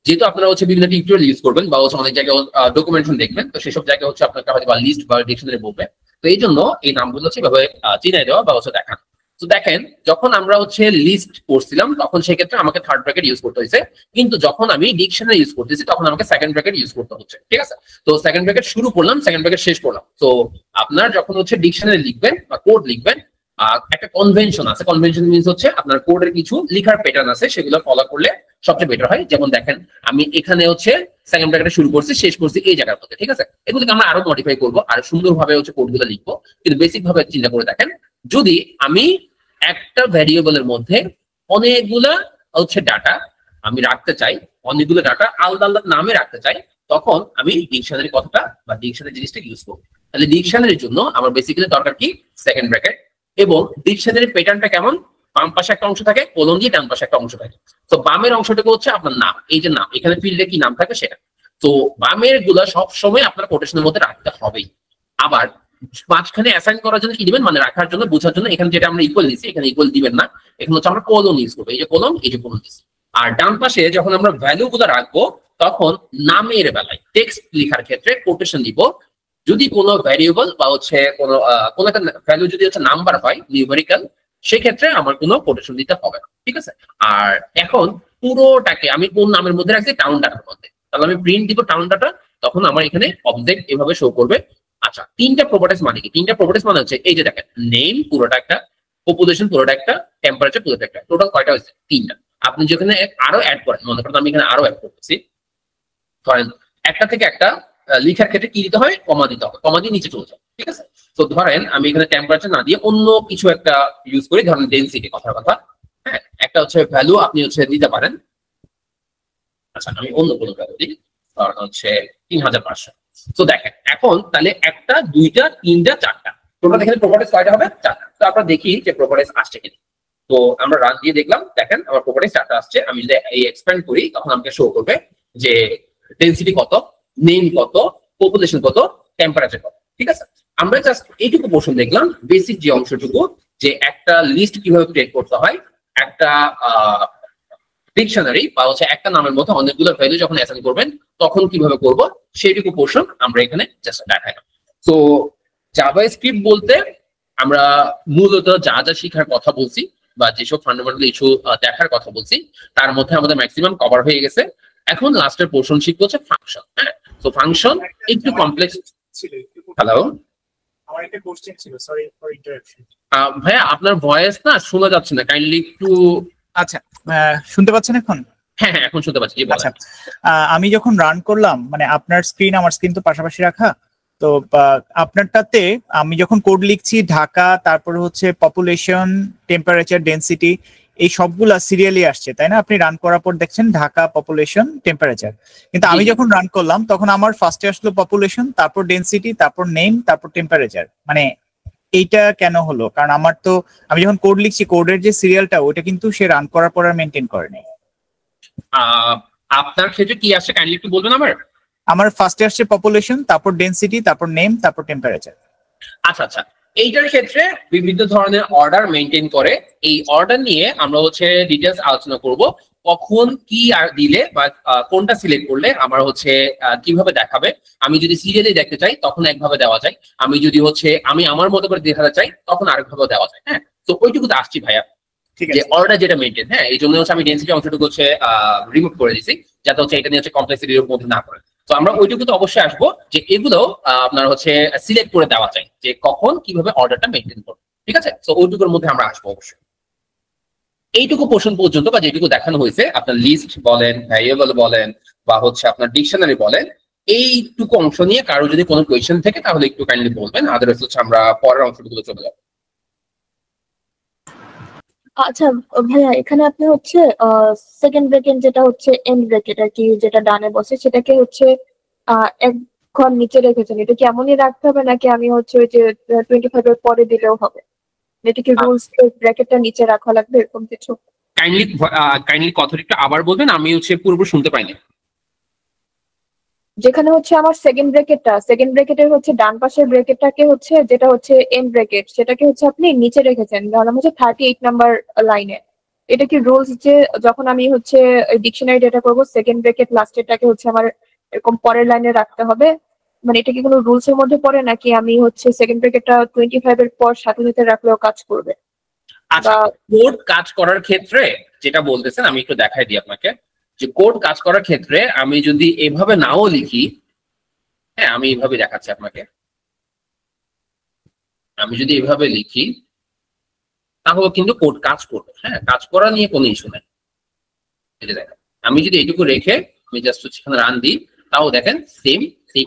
যেহেতু আপনারা হচ্ছে বিভিন্ন টিউটোরিয়াল ইউজ করবেন বা হচ্ছে অনেক জায়গায় ডকুমেন্টেশন দেখবেন, তো সেসব জায়গায় হচ্ছে আপনাকে হয়তো বা লিস্ট বা ডিকশনারি বলবে। তো এই জন্য এই নামগুলো হচ্ছে এভাবে চিনাই দেওয়া বা হচ্ছে দেখানো। তো দেখেন, যখন আমরা হচ্ছে লিস্ট করছিলাম তখন সেক্ষেত্রে আমাকে থার্ড ব্র্যাকেট ইউজ করতে হয়েছে, কিন্তু যখন আমি ডিকশনারি ইউজ করতেছি তখন আমাকে সেকেন্ড ব্র্যাকেট ইউজ করতে হচ্ছে। ঠিক আছে, তো সেকেন্ড ব্র্যাকেট শুরু করলাম, সেকেন্ড ব্র্যাকেট শেষ করলাম। তো আপনার যখন হচ্ছে ডিকশনারি লিখবেন বা কোড লিখবেন, একটা কনভেনশন আছে। কনভেনশন মিনস হচ্ছে আপনার কোডের কিছু লিখার প্যাটার্ন আছে, সেগুলো ফলো করলে সবচেয়ে বেটার হয়। যেমন দেখেন, আমি এখানে হচ্ছে সেকেন্ড ব্র্যাকেটে শুরু করছি, শেষ করছি এই জায়গার মধ্যে। ঠিক আছে, এগুলোকে আমরা আরো মডিফাই করবো, আর সুন্দরভাবে হচ্ছে কোডগুলো লিখবো। কিন্তু বেসিক ভাবে চিন্তা করে দেখেন, যদি আমি একটা ভ্যারিয়েবলের মধ্যে অনেকগুলা হচ্ছে ডাটা আমি রাখতে চাই, অনেকগুলো ডাটা আলাদা আলাদা নামে রাখতে চাই, তখন আমি ডিকশনারি কথাটা বা ডিকশনারি জিনিসটা ইউজ করবো। তাহলে ডিকশনারির জন্য আমার বেসিক্যালি দরকার কি, সেকেন্ড ব্র্যাকেট। এবং ডিকশনারির প্যাটার্নটা কেমন, বাম পাশে একটা অংশ থাকে, কোলন দিয়ে ডান পাশে একটা অংশ থাকে। তো বামের অংশটুকু হচ্ছে আপনার নাম, এই যে নাম, এখানে ফিল্ডে কি নাম থাকে সেটা। তো বামের গুলা সবসময় আপনার কোটেশনের মধ্যে রাখতে হবেই। আবার মাঝখানে অ্যাসাইন করার জন্য কি দিবেন, মানে রাখার জন্য, বোঝার জন্য, এখানে যেটা আমরা ইকুয়াল দিচ্ছি এখানে ইকুয়াল দিবেন না, এখানে হচ্ছে আমরা কোলন ইউজ করবো। এই যে কোলন, এই যে কোলন দিচ্ছি। আর ডান পাশে যখন আমরা ভ্যালু গুলো রাখবো, তখন নামের বেলায় টেক্সট লেখার ক্ষেত্রে কোটেশন দিব। যদি কোনো ভ্যারিয়েবল বা হচ্ছে কোনো একটা ভ্যালু যদি হচ্ছে নাম্বার হয়, নিউমেরিক্যাল, সেক্ষেত্রে আমার কোনো কোটেশন দিতে হবে না। ঠিক আছে, আর এখন পুরোটাকে আমি কোন নামের মধ্যে রাখছি, টাউন ডাটার মধ্যে, তাহলে আমি প্রিন্ট দিব টাউন ডাটা, তখন আমার এখানে অবজেক্ট এভাবে শো করবে। আচ্ছা, তিনটা প্রপার্টিজ মানে কি, তিনটা প্রপার্টিজ মানে হচ্ছে এই যে দেখেন, নেম পুরোটা একটা, পপুলেশন পুরোটা একটা, টেম্পারেচার পুরোটা একটা, টোটাল কয়টা হয়েছে, তিনটা। আপনি যেখানে আরো অ্যাড করেন, মনে করেন আমি এখানে আরো অ্যাড করতেছি, ধরেন একটা থেকে একটা লিখার ক্ষেত্রে কি দিতে হয়, কমা দিতে হবে, কমা দিয়ে নিচে চলে যায়। ঠিক আছে, তো ধরেন আমি এখানে টেম্পারেচার না দিয়ে অন্য কিছু একটা ইউজ করি, ধরেন ডেনসিটি, কথার কথা। হ্যাঁ, একটা হচ্ছে ভ্যালু আপনি হচ্ছে দিতে পারেন। আচ্ছা, আমি অন্য কোনো ভ্যালু দিই, ধরেন হচ্ছে 3500। তো দেখেন এখন তাহলে একটা, দুইটা, তিনটা, চারটা, টোটাল এখানে প্রপার্টিজ কয়টা হবে, চারটা। তো আমরা দেখি যে প্রপার্টিজ আসছে কিনা। তো আমরা রান দিয়ে দেখলাম, দেখেন আমার প্রপার্টিজ চারটা আসছে। আমি যদি এই এক্সপ্যান্ড করি, তখন আমাকে শো করবে যে ডেনসিটি কত, নেম কত, পপুলেশন কত, টেম্পারেচার কত। ঠিক আছে, আমরা জাস্ট এইটুকু পোর্শন দেখলাম, বেসিক যে অংশটুকু, যে একটা লিস্ট কিভাবে ক্রিয়েট করতে হয়, একটা ডিকশনারি বা হচ্ছে একটা নামের মধ্যে অনেকগুলো ভ্যালু যখন অ্যাসাইন করবেন তখন কিভাবে করব সেইটুকু পোর্শন আমরা এখানে জাস্ট দেখাই। তো জাভাস্ক্রিপ্ট বলতে আমরা মূলত যা যা শেখার কথা বলছি বা যেসব ফান্ডামেন্টাল ইস্যু দেখার কথা বলছি তার মধ্যে আমাদের ম্যাক্সিমাম কভার হয়ে গেছে। এখন লাস্টের পোর্শন শিখবো হচ্ছে ফাংশন। হ্যাঁ, তো ফাংশন একটু কমপ্লেক্স ছিল। হ্যালো, আমার একটা কোশ্চেন ছিল, সরি ফর ইন্টারাপশন। ভাইয়া আপনার ভয়েস না শোনা যাচ্ছে না, কাইন্ডলি একটু। আচ্ছা, শুনতে পাচ্ছেন এখন? হ্যাঁ হ্যাঁ, এখন শুনতে পাচ্ছি। আচ্ছা, আমি যখন রান করলাম, মানে আপনার স্ক্রিন আমার স্ক্রিন তো পাশাপাশি রাখা, তো আপনারটাতে আমি যখন কোড লিখছি ঢাকা, তারপর হচ্ছে পপুলেশন, টেম্পারেচার, ডেনসিটি, এই সবগুলা সিরিয়ালি আসছে, তাই না? আপনি রান করার পর দেখছেন ঢাকা, পপুলেশন, টেম্পারেচার। কিন্তু আমি যখন রান করলাম তখন আমার ফার্স্টে আসলো পপুলেশন, তারপর ডেনসিটি, তারপর নেম, তারপর টেম্পারেচার। মানে এইটা কেন হলো? কারণ আমার তো, আমি যখন কোড লিখছি কোডের যে সিরিয়ালটা ওটা কিন্তু সে রান করার পর আর মেনটেন করে নাই। আপনার ক্ষেত্রে কি আসছে কাইন্ডলি একটু বলবেন আমার ফার্স্টে আসছে পপুলেশন, তারপর ডেনসিটি, তারপর নেম, তারপর টেম্পারেচার। আচ্ছা আচ্ছা, এইটার ক্ষেত্রে বিভিন্ন ধরনের অর্ডার মেনটেন করে। এই অর্ডার নিয়ে আমরা হচ্ছে ডিটেলস আলোচনা করব, কখন কি আর দিলে বা কোনটা সিলেক্ট করলে আমার হচ্ছে কিভাবে দেখাবে। আমি যদি সিরিয়ালি দেখতে চাই তখন একভাবে দেওয়া যায়, আমি যদি হচ্ছে আমি আমার মতো করে দেখাতে চাই তখন আরেকভাবে দেওয়া যায়। হ্যাঁ, তো ওইটুকুতে আসছি ভাইয়া, যে অর্ডার যেটা মেনটেন। হ্যাঁ, এই জন্য হচ্ছে আমি ডেনসিটি অংশটুকু হচ্ছে রিমুভ করে দিয়েছি, যাতে হচ্ছে এটা নিয়ে হচ্ছে কমপ্লেক্সিটির মধ্যে না পড়ে। তো আমরা ওইটুকু তো অবশ্যই আসবো যে এগুলো আপনার হচ্ছে সিলেক্ট করে দেওয়া যায় যে কখন কিভাবে অর্ডারটা মেনটেন করবে। ঠিক আছে, তো ওইটুকুর মধ্যে আমরা আসবো অবশ্যই। এইটুকু পোর্শন পর্যন্ত বা যেটুকু দেখানো হয়েছে, আপনার লিস্ট বলেন, ভ্যারিয়েবল বলেন, বা হচ্ছে আপনার ডিকশনারি বলেন, এইটুকু অংশ নিয়ে কারো যদি কোনো কোয়েশ্চেন থাকে তাহলে একটু কাইন্ডলি বলবেন, আদারওয়াইজ হচ্ছে আমরা পরের অংশগুলো চলে যাবো। আচ্ছা ভাইয়া, এখানে আপনি হচ্ছে সেকেন্ড ব্রেকেট যেটা হচ্ছে এন্ড ব্রেকেট আর কি, যেটা ডানে বসে সেটাকে হচ্ছে এক ঘর নিচে রেখেছেন। এটা কি এমনই রাখতে হবে নাকি আমি হচ্ছে ওই যে 25 এর পরে দিলেও হবে? এটা কি রুলস ব্র্যাকেটটা নিচে রাখা লাগবে এরকম কিছু? কাইন্ডলি কথাটা একটু আবার বলবেন, আমি হচ্ছে পুরোপুরি শুনতে পাইনি। যেখানে হচ্ছে আমার সেকেন্ড ব্র্যাকেটের হচ্ছে ডান পাশের ব্র্যাকেটটাকে হচ্ছে যেটা হচ্ছে এন্ড ব্র্যাকেট, সেটাকে হচ্ছে আপনি নিচে রেখেছেন, ধরলাম হচ্ছে 38 নাম্বার লাইনে। এটা কি রুলস যে যখন আমি হচ্ছে ডিকশনারি ডেটা করবো সেকেন্ড ব্র্যাকেট লাস্টেরটাকে হচ্ছে আমার এরকম পরের লাইনে রাখতে হবে? মানে এটা কি কোনো রুলস এর মধ্যে পড়ে নাকি আমি হচ্ছে সেকেন্ড ব্র্যাকেটটা 25 এর পর সাথে সাথে রাখলেও কাজ করবে? আচ্ছা, কোড কাজ করার ক্ষেত্রে যেটা বলতেছেন আমি একটু দেখাই দিই আপনাকে, যে কোড কাজ করার ক্ষেত্রে আমি যদি এভাবে নাও লিখি, হ্যাঁ আমি এইভাবে দেখাচ্ছি আপনাকে, আমি যদি এভাবে লিখি তাহলে কিন্তু কোড কাজ করবে। হ্যাঁ, কাজ করা নিয়ে কোনো ইস্যু নেই। এটা দেখেন, আমি যদি এইটুকু রেখে আমি জাস্ট হচ্ছে এখানে রান দিই, তাও দেখেন সেম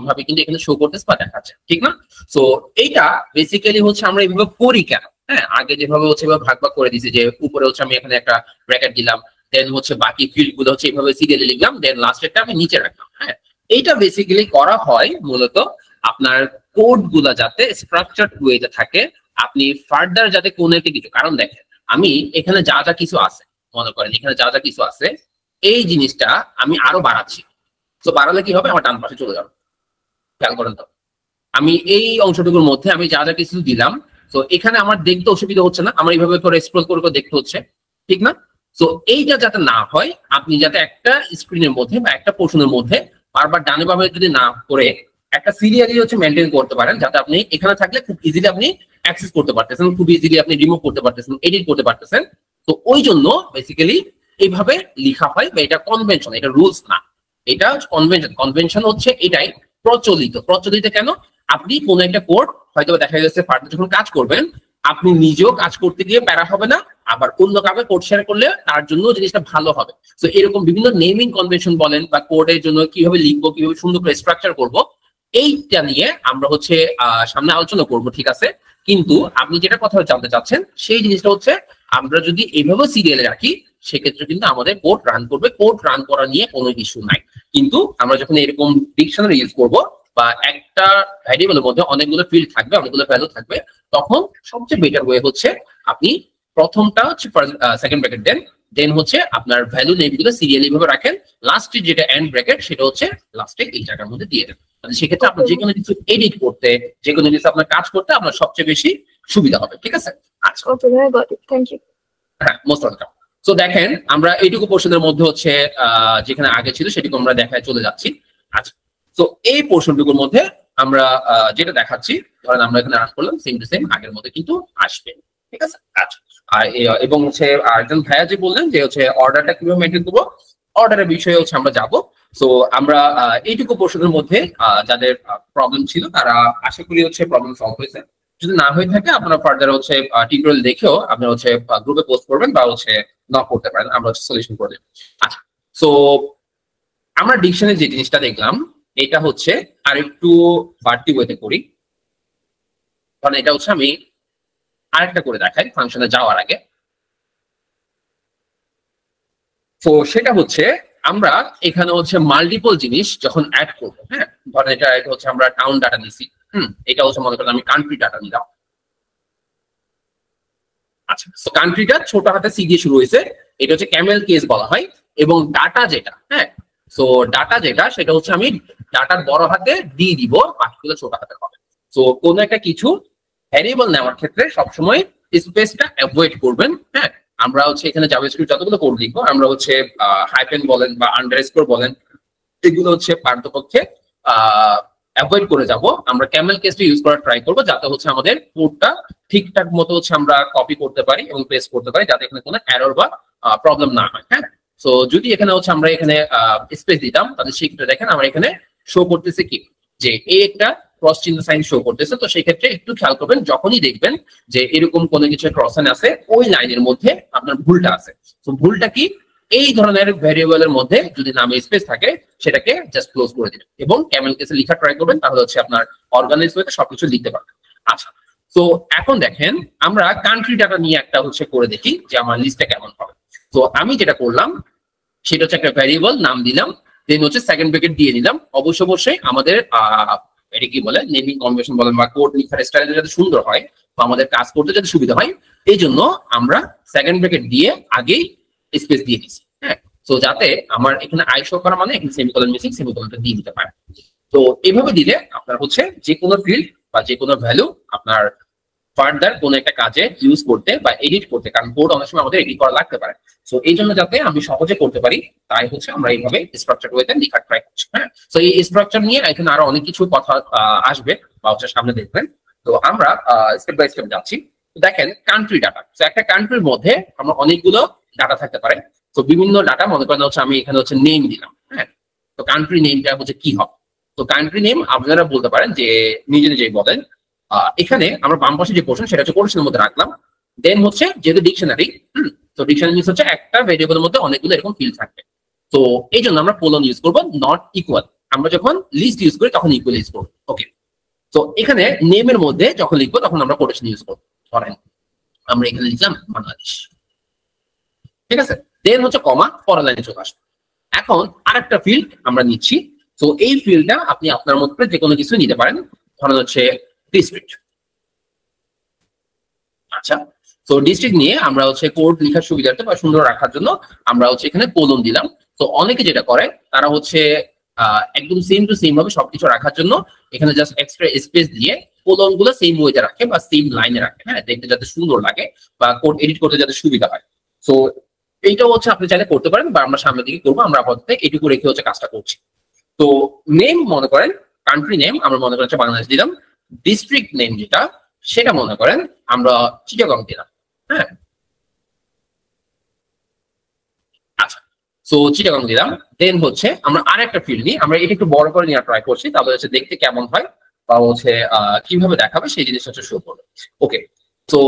ভাবে কিন্তু এখানে শো করতেছে বা দেখাচ্ছে, ঠিক না? সো এইটা বেসিক্যালি হচ্ছে আমরা এইভাবে করি কেন? হ্যাঁ, আগে যেভাবে হচ্ছে ভাগ ভাগ করে দিছি, যে উপরে হচ্ছে আমি এখানে একটা ব্র্যাকেট দিলাম, দেন হচ্ছে বাকি ফিল্ড গুলো হচ্ছে এইভাবে সিরিয়ালি লিখলাম, দেন লাস্টেরটা আমি নিচে রাখলাম। হ্যাঁ, এইটা বেসিক্যালি করা হয় মূলত আপনার কোড গুলা যাতে স্ট্রাকচারড ওয়েতে থাকে, আপনি ফার্দার যাতে কোনো একটা কিছু, কারণ দেখেন আমি এখানে যা যা কিছু আছে, মনে করেন এখানে যা যা কিছু আছে এই জিনিসটা আমি আরো বাড়াচ্ছি, তো বাড়ালে কি হবে, আমার ডান পাশে চলে যাবে। খেয়াল করেন তো, আমি এই অংশটুকুর মধ্যে আমি যা যা কিছু দিলাম, তো এখানে আমার দেখতে অসুবিধা হচ্ছে না, আমার এইভাবে করে স্ক্রল করে দেখতে হচ্ছে, ঠিক না? তো এইটা যাতে না হয়, আপনি যাতে একটা স্ক্রিনের মধ্যে বা একটা পোর্শনের মধ্যে বারবার ডানে বামে যদি না করে একটা সিরিয়ালি হচ্ছে মেনটেন করতে পারেন, যাতে আপনি এখানে থাকলে খুব ইজিলি আপনি অ্যাক্সেস করতে পারতেছেন, খুব ইজিলি আপনি রিমুভ করতে পারতেছেন, এডিট করতে পারতেছেন। তো ওই জন্য বেসিক্যালি এইভাবে লেখা হয়, বা এটা কনভেনশন, এটা রুলস না, এটা কনভেনশন হচ্ছে এটাই প্রচলিত কেন? আপনি কোন একটা কোড হয়তো দেখা যাচ্ছে ফার্দার যখন কাজ করবেন, আপনি নিজেও কাজ করতে গিয়ে প্যারা হবে না, আবার অন্য কাউকে কোড শেয়ার করলে তার জন্য জিনিসটা ভালো হবে। তো এরকম বিভিন্ন নেমিং কনভেনশন বলেন, বা কোডের জন্য কিভাবে লিখবো, কিভাবে সুন্দর করে স্ট্রাকচার করবো, এইটা নিয়ে আমরা হচ্ছে সামনে আলোচনা করব, ঠিক আছে? কিন্তু আপনি যেটা কথা জানতে চাচ্ছেন সেই জিনিসটা হচ্ছে আমরা যদি এইভাবে সিরিয়ালে রাখি, সেক্ষেত্রে কিন্তু আমাদের কোড রান করবে, কোড রান করা নিয়ে কোনো ইস্যু নাই। কিন্তু আমরা যখন এরকম ডিকশনারি ইউজ করব, বা একটা ভ্যারিয়েবলের মধ্যে অনেকগুলো ফিল্ড থাকবে, অনেকগুলো ভ্যালু থাকবে, তখন সবচেয়ে বেটার ওয়ে হচ্ছে আপনি প্রথমটা হচ্ছে সেকেন্ড ব্র্যাকেট দেন হচ্ছে আপনার ভ্যালু নেমগুলো সিরিয়ালি ভাবে রাখেন, লাস্টে যেটা এন্ড ব্র্যাকেট সেটা হচ্ছে লাস্টে এই জায়গার মধ্যে দিয়ে দেন। সেক্ষেত্রে আপনার যে কোনো কিছু এডিট করতে, যে কোনো কিছু আপনার কাজ করতে আপনার সবচেয়ে বেশি সুবিধা হবে, ঠিক আছে? আচ্ছা, ওকে, ভেরি গুড, থ্যাংক ইউ। হ্যাঁ, মোস্ট ওয়েলকাম। সো দেখেন আমরা এইটুকু পোর্শনের মধ্যে হচ্ছে যেখানে আগে ছিল সেটুকু আমরা দেখায় চলে যাচ্ছি। আচ্ছা, তো এই পোর্শনটুকুর মধ্যে আমরা যেটা দেখাচ্ছি, ধরেন আমরা এখানে রান করলাম, সেম টু সেম আগের মধ্যে কিন্তু আসবে, ঠিক আছে। আচ্ছা, আর এবং হচ্ছে আরেকজন ভাইয়া যে বললেন যে হচ্ছে অর্ডারটা কিভাবে মেনটেন করবো, অর্ডারের বিষয়ে হচ্ছে আমরা যাব। সো আমরা এইটুকু পোর্শনের মধ্যে যাদের প্রবলেম ছিল তারা আশা করি হচ্ছে প্রবলেম সলভ হয়েছে। যদি না হয়ে থাকে আপনারা ফার্দার হচ্ছে টিউটোরিয়াল দেখেও আপনারা হচ্ছে গ্রুপে পোস্ট করবেন বা হচ্ছে নক করতে পারেন, আমরা হচ্ছে সলিউশন করে দেব। আচ্ছা, সো আমরা ডিকশনারি যে জিনিসটা দেখলাম এটা হচ্ছে আরেকটু বাড়তি ওয়েতে করি, কারণ এটা হচ্ছে আমি আরেকটা করে দেখাই ফাংশনে যাওয়ার আগে। তো সেটা হচ্ছে আমরা এখানে হচ্ছে মাল্টিপল জিনিস যখন অ্যাড করবো, হ্যাঁ ধরেন এটা হচ্ছে আমরা টাউন ডাটা নিছি, এটা হচ্ছে মনে করেন আমি কান্ট্রি ডাটা নিলাম। আচ্ছা, তো কান্ট্রিটা ছোট হাতে সি দিয়ে শুরু হয়েছে, এটা হচ্ছে ক্যামেল কেস বলা হয়। এবং ডাটা যেটা, হ্যাঁ সো ডাটা যেটা সেটা হচ্ছে আমি ডাটার বড় হাতে ডি দিব, বাকিগুলো ছোট হাতে হবে। তো কোন একটা কিছু ভ্যারিয়েবল নেওয়ার ক্ষেত্রে সবসময় স্পেসটা অ্যাভয়েড করবেন। হ্যাঁ, আমরা হচ্ছে এখানে জাভাস্ক্রিপ্ট যতগুলো কোড লিখবো আমরা হচ্ছে হাইফেন বলেন বা আন্ডারস্কোর বলেন, এগুলো হচ্ছে পারতপক্ষে অ্যাভয়েড করে যাব। আমরা ক্যামেল কেসটা ইউজ করার ট্রাই করবো যাতে হচ্ছে আমাদের কোডটা ঠিকঠাক মতো হচ্ছে আমরা কপি করতে পারি এবং পেস্ট করতে পারি, যাতে এখানে কোনো এরর বা প্রবলেম না হয়। হ্যাঁ, সো যদি এখানে হচ্ছে আমরা এখানে স্পেস দিতাম তাহলে সেক্ষেত্রে দেখেন আমরা এখানে শো করতেছে কি যে এই একটা ক্রস চিহ্ন সাইন শো করতেছে। তো সেই ক্ষেত্রে একটু খেয়াল করবেন যখনই দেখবেন যে এরকম কোনো কিছু ক্রস সাইন আছে ওই লাইনের মধ্যে আপনার ভুলটা আছে। তো ভুলটা কি, এই ধরনের ভ্যারিয়েবলের মধ্যে যদি নামে স্পেস থাকে সেটাকে জাস্ট ক্লোজ করে দিবেন এবং ক্যামেল কেসে লেখা ট্রাই করবেন, তাহলে হচ্ছে আপনার অর্গানাইজ ওয়েতে সবকিছু লিখতে পারবেন। আচ্ছা, তো এখন দেখেন আমরা কান্ট্রি ডাটা নিয়ে একটা হচ্ছে করে দেখি যে আমার লিস্টটা কেমন হবে। তো আমি যেটা করলাম সেটা হচ্ছে একটা ভ্যারিয়েবল নাম দিলাম, দেন হচ্ছে সেকেন্ড ব্র্যাকেট দিয়ে দিলাম। অবশ্যই আমাদের এটা কি বলে নেমিং কনভেনশন বলেন বা কোড লেখার স্টাইল যাতে সুন্দর হয় বা আমাদের কাজ করতে যাতে সুবিধা হয়, এই জন্য আমরা সেকেন্ড ব্র্যাকেট দিয়ে আগেই স্পেস দিয়ে দিচ্ছি। হ্যাঁ, তো যাতে আমার এখানে আই শো করা মানে এখানে সেমিকোলন মিসিং, সেমিকোলনটা দিয়ে দিতে পারে। তো এইভাবে দিলে আপনার হচ্ছে যে কোনো ফিল্ড বা যে কোনো ভ্যালু আপনার ফার্দার কোন একটা কাজে ইউজ করতে বা এডিট করতে, কারণ কোড অনেক সময় আমাদের এডিট করা লাগতে পারে। সো এই জন্য যাতে আমি সহজে করতে পারি তাই হচ্ছে আমরা এইভাবে স্ট্রাকচার ওয়েতে লেখার ট্রাই করছি। হ্যাঁ, তো এই স্ট্রাকচার নিয়ে এখানে আরো অনেক কিছু কথা আসবে বা হচ্ছে সামনে দেখবেন। তো আমরা স্টেপ বাই স্টেপ যাচ্ছি। দেখেন কান্ট্রি ডাটা, তো একটা কান্ট্রির মধ্যে আমরা অনেকগুলো ডাটা থাকতে পারে। তো বিভিন্ন ডাটা মনে করেন হচ্ছে আমি এখানে হচ্ছে নেম দিলাম। হ্যাঁ, তো কান্ট্রি নেমটা হচ্ছে কি হবে, তো কান্ট্রি নেম আপনারা বলতে পারেন যে নিজে নিজেই বলেন। এখানে আমরা বাম পাশে যে পোর্শন সেটা হচ্ছে কোটেশনের মধ্যে রাখলাম। দেন হচ্ছে যেহেতু ডিকশনারি, তো ডিকশনারি মিনস হচ্ছে একটা ভেরিয়েবলের মধ্যে অনেকগুলো এরকম ফিল্ড থাকবে। তো এই জন্য আমরা কোলন ইউজ করবো, নট ইকুয়াল। আমরা যখন লিস্ট ইউজ করি তখন ইকুয়াল ইউজ করবো। ওকে, তো এখানে নেমের মধ্যে যখন লিখবো তখন আমরা কোটেশন ইউজ করবো। ধরেন আমরা এখানে লিখলাম বাংলাদেশ, ঠিক আছে। দেন হচ্ছে কমা, পরের লাইনে চলে আসবে। এখন আরেকটা ফিল্ড আমরা নিচ্ছি। তো এই ফিল্ডটা আপনি আপনার মধ্যে যে কোনো কিছু নিতে পারেন, ধরেন হচ্ছে ডিস্ট্রিক্ট। আচ্ছা, তো ডিস্ট্রিক্ট নিয়ে আমরা হচ্ছে কোড লেখার সুবিধার্থে বা সুন্দর রাখার জন্য আমরা হচ্ছে এখানে কোলন দিলাম। তো অনেকে যেটা করে তারা হচ্ছে একদম সেম টু সেম ভাবে সবকিছু রাখার জন্য এখানে জাস্ট এক্সট্রা স্পেস দিয়ে কোলন গুলো সেম ওয়েতে রাখে বা সেম লাইনে রাখে, হ্যাঁ দেখতে যাতে সুন্দর লাগে বা কোড এডিট করতে যাতে সুবিধা হয়। তো এইটাও হচ্ছে আপনি চাইলে করতে পারেন বা আমরা সামনের দিকে করবো, আমরা আপাতত এটুকু রেখে হচ্ছে কাজটা করছি। তো নেম মনে করেন কান্ট্রি নেম আমরা মনে করেন বাংলাদেশ দিলাম, ডিস্ট্রিক্ট নেম যেটা সেটা মনে করেন আমরা চিটাগং দিলাম। হ্যাঁ, আচ্ছা, সো চিটাগং দিলাম। দেন হচ্ছে আমরা আরেকটা ফিল্ড নিই, আমরা এটা একটু বড় করে নেওয়ার ট্রাই করছি, তাহলে হচ্ছে দেখতে কেমন হয় বা হচ্ছে কিভাবে দেখাবে সেই জিনিসটা হচ্ছে শো করবে। ওকে, তো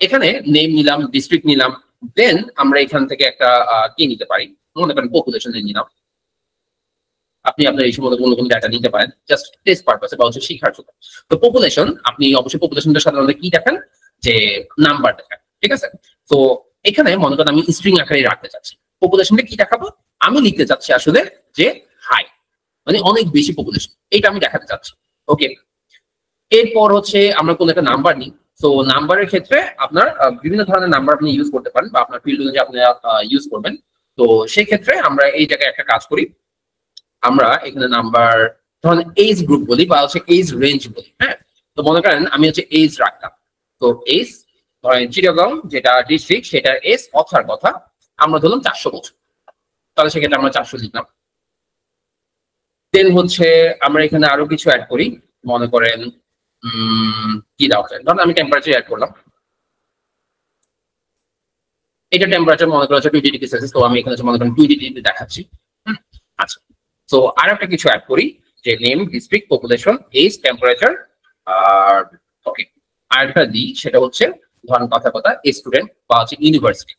এখানে নেম নিলাম, ডিস্ট্রিক্ট নিলাম। দেন আমরা এখান থেকে একটা কি নিতে পারি, মনে করেন পপুলেশন নিলাম। আপনি আপনার এই সময় কোনো কোনো ডাটা নিতে পারেন জাস্ট টেস্ট পারপাসে বা হচ্ছে শিখার জন্য। তো পপুলেশন আপনি অবশ্যই পপুলেশনটা সাধারণত কি দেখেন যে নাম্বার দেখেন, ঠিক আছে। তো এখানে মনে করেন আমি স্ট্রিং আকারে রাখতে চাচ্ছি, পপুলেশনটা কি দেখাবো, আমি লিখতে চাচ্ছি আসলে যে হাই, মানে অনেক বেশি পপুলেশন, এইটা আমি দেখাতে চাচ্ছি। ওকে, এরপর হচ্ছে আমরা কোনো একটা নাম্বার নিই। তো নাম্বারের ক্ষেত্রে আপনার বিভিন্ন ধরনের নাম্বার আপনি ইউজ করতে পারেন বা আপনার ফিল্ড অনুযায়ী আপনি ইউজ করবেন। তো সেই ক্ষেত্রে আমরা এই জায়গায় একটা কাজ করি, আমরা এখানে নাম্বার ধরুন এজ গ্রুপ বলি বা হচ্ছে এজ রেঞ্জ বলি। হ্যাঁ, তো মনে করেন আমি হচ্ছে এজ রাখতাম, তো এজ ধরেন চিটাগং যেটা ডিস্ট্রিক্ট সেটা এস কথার কথা আমরা ধরলাম 400 বছর, তাহলে সেক্ষেত্রে আমরা 400 লিখলাম। দেন হচ্ছে আমরা এখানে আরো কিছু অ্যাড করি, মনে করেন কি দেওয়া যায়, ধরেন আমি টেম্পারেচার অ্যাড করলাম, এটা টেম্পারেচার মনে করা হচ্ছে 20 ডিগ্রি সেলসিয়াস, তো আমি এখানে মনে করেন 20 ডিগ্রি দেখাচ্ছি। আচ্ছা, তো আর একটা কিছু অ্যাড করি যে name, district, population, age, temperature, আর ওকে আরেকটা দিই সেটা হচ্ছে ধরেন কথা কথা স্টুডেন্ট বা হচ্ছে ইউনিভার্সিটি।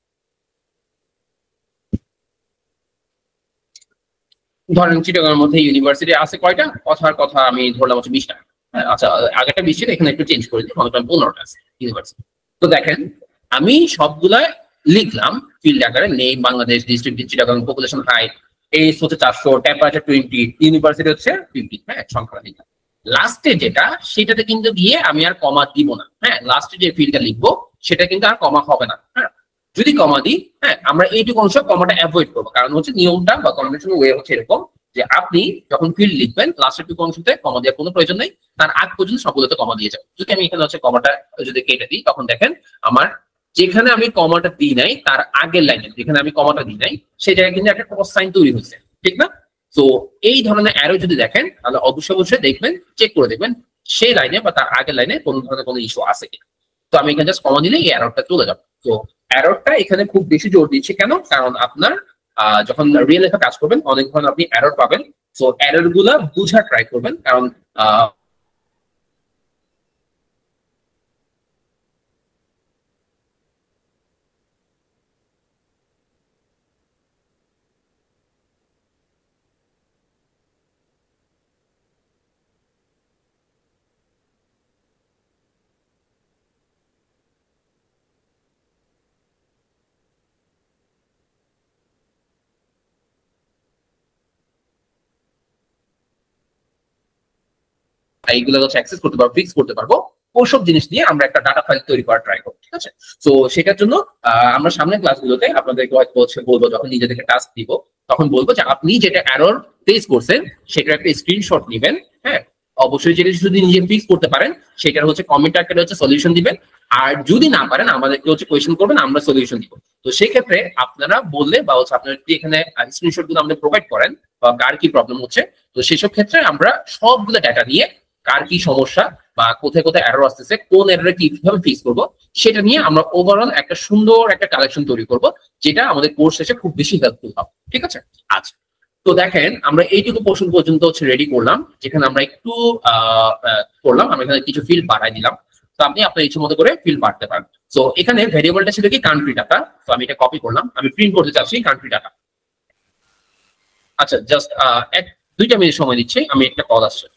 ধরেন চিটাগাংয়ের মধ্যে ইউনিভার্সিটি আছে কয়টা, কথার কথা আমি ধরলাম হচ্ছে 20টা। আচ্ছা, আগেরটা 20 ছিল, এখানে একটু চেঞ্জ করে দিই, মনে করেন 15টা আছে ইউনিভার্সিটি। তো দেখেন আমি সবগুলা লিখলাম ফিল্ড আকারে, name Bangladesh, district Chittagong, population height, age হচ্ছে 400, টেম্পারেচার 20, ইউনিভার্সিটি হচ্ছে 50, হ্যাঁ সংখ্যা লিখলাম। লাস্টে যেটা সেটাতে কিন্তু গিয়ে আমি আর কমা দিব না, হ্যাঁ লাস্টে যে ফিল্ডটা লিখবো সেটা কিন্তু আর কমা হবে না। হ্যাঁ যদি কমা দিই, হ্যাঁ আমরা এইটুকু অংশ কমাটা অ্যাভয়েড করবো, কারণ হচ্ছে নিয়মটা বা কনভেনশনাল ওয়ে হচ্ছে এরকম যে আপনি যখন ফিল্ড লিখবেন লাস্টের টুকু অংশতে কমা দেওয়ার কোনো প্রয়োজন নেই, তার আগ পর্যন্ত সবগুলোতে কমা দিয়ে যাবেন। যদি আমি এখানে হচ্ছে কমাটা যদি কেটে দিই, তখন দেখেন আমার যেখানে আমি কমাটা দিই নাই তার আগের লাইনে যেখানে আমি কমাটা দিই নাই সেই জায়গায় কিন্তু একটা ক্রস সাইন তৈরি হয়েছে, ঠিক না? তো এই ধরনের অ্যারো যদি দেখেন তাহলে অবশ্যই দেখবেন, চেক করে দেখবেন সেই লাইনে বা তার আগের লাইনে কোনো ধরনের কোনো ইস্যু আছে কিনা। তো আমি এখানে জাস্ট কমা দিলে এই অ্যারোটা চলে যাবে। তো অ্যারোটা এখানে খুব বেশি জোর দিচ্ছে কেন, কারণ আপনার যখন রিয়েল লেখা কাজ করবেন অনেক ধরনের আপনি অ্যারোর পাবেন। তো অ্যারোর গুলা বুঝার ট্রাই করবেন, কারণ এইগুলো হচ্ছে অ্যাক্সেস করতে পারবো, ফিক্স করতে পারবো, ওসব জিনিস নিয়ে আমরা একটা ডাটা ফাইল তৈরি করার ট্রাই করবো, ঠিক আছে? তো সেটার জন্য আমরা সামনের ক্লাসগুলোতে আপনাদেরকে হয়তো বলবো, যখন নিজেদেরকে টাস্ক দিব তখন বলবো যে আপনি যেটা এরর ফেস করছেন সেটার একটা স্ক্রিনশট নেবেন, হ্যাঁ অবশ্যই যেটা যদি নিজে ফিক্স করতে পারেন সেটার হচ্ছে কমেন্ট আকারে হচ্ছে সলিউশন দিবেন, আর যদি না পারেন আমাদেরকে হচ্ছে কোয়েশ্চেন করবেন, আমরা সলিউশন দিব। তো সেই ক্ষেত্রে আপনারা বললে বা হচ্ছে আপনারা যদি এখানে স্ক্রিনশট গুলো আমাদের প্রোভাইড করেন বা কার কি প্রবলেম হচ্ছে, তো সেসব ক্ষেত্রে আমরা সবগুলো ডাটা নিয়ে কার কি সমস্যা বা কোথায় কোথায় এরর আসতেছে, কোন এররে কিভাবে ফিক্স করবো সেটা নিয়ে আমরা ওভারঅল একটা সুন্দর একটা কালেকশন তৈরি করব, যেটা আমাদের কোর্স শেষে খুব বেশি হেল্পফুল হবে, ঠিক আছে? আচ্ছা, তো দেখেন আমরা এইটুকু পোর্শন পর্যন্ত হচ্ছে রেডি করলাম, যেখানে আমরা একটু করলাম, আমরা এখানে কিছু ফিল্ড বাড়াই দিলাম। তো আপনি আপনার ইচ্ছে মতো করে ফিল্ড বাড়তে পারেন। তো এখানে ভেরিয়েবলটা ছিল কি কান্ট্রি ডাটা, তো আমি এটা কপি করলাম, আমি প্রিন্ট করতে চাচ্ছি কান্ট্রি ডাটা। আচ্ছা, জাস্ট 2টা মিনিট সময় দিচ্ছি, আমি একটা কল আসছে।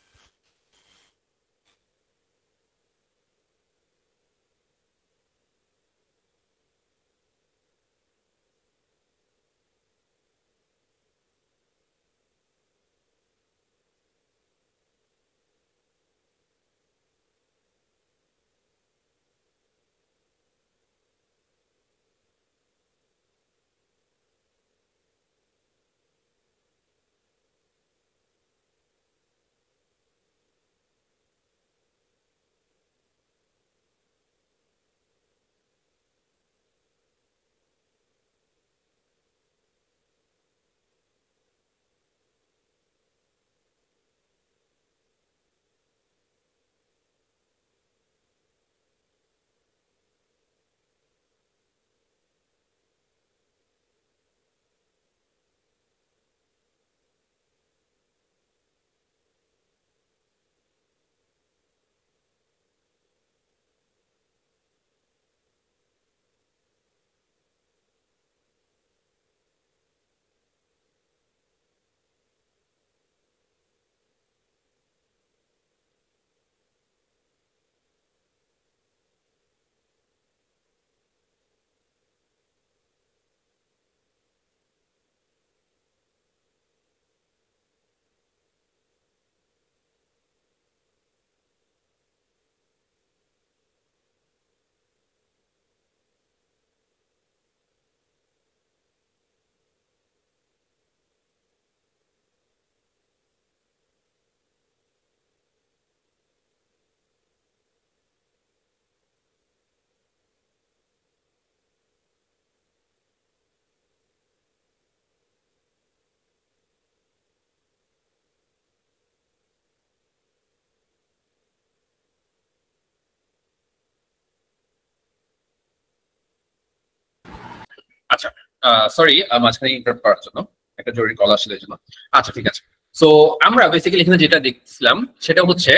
সরি মাঝখানে ইন্টারাপ্ট করার জন্য, একটা জরুরি কল আসলে এই জন্য। আচ্ছা ঠিক আছে। সো আমরা বেসিক্যালি এখানে যেটা দেখছিলাম সেটা হচ্ছে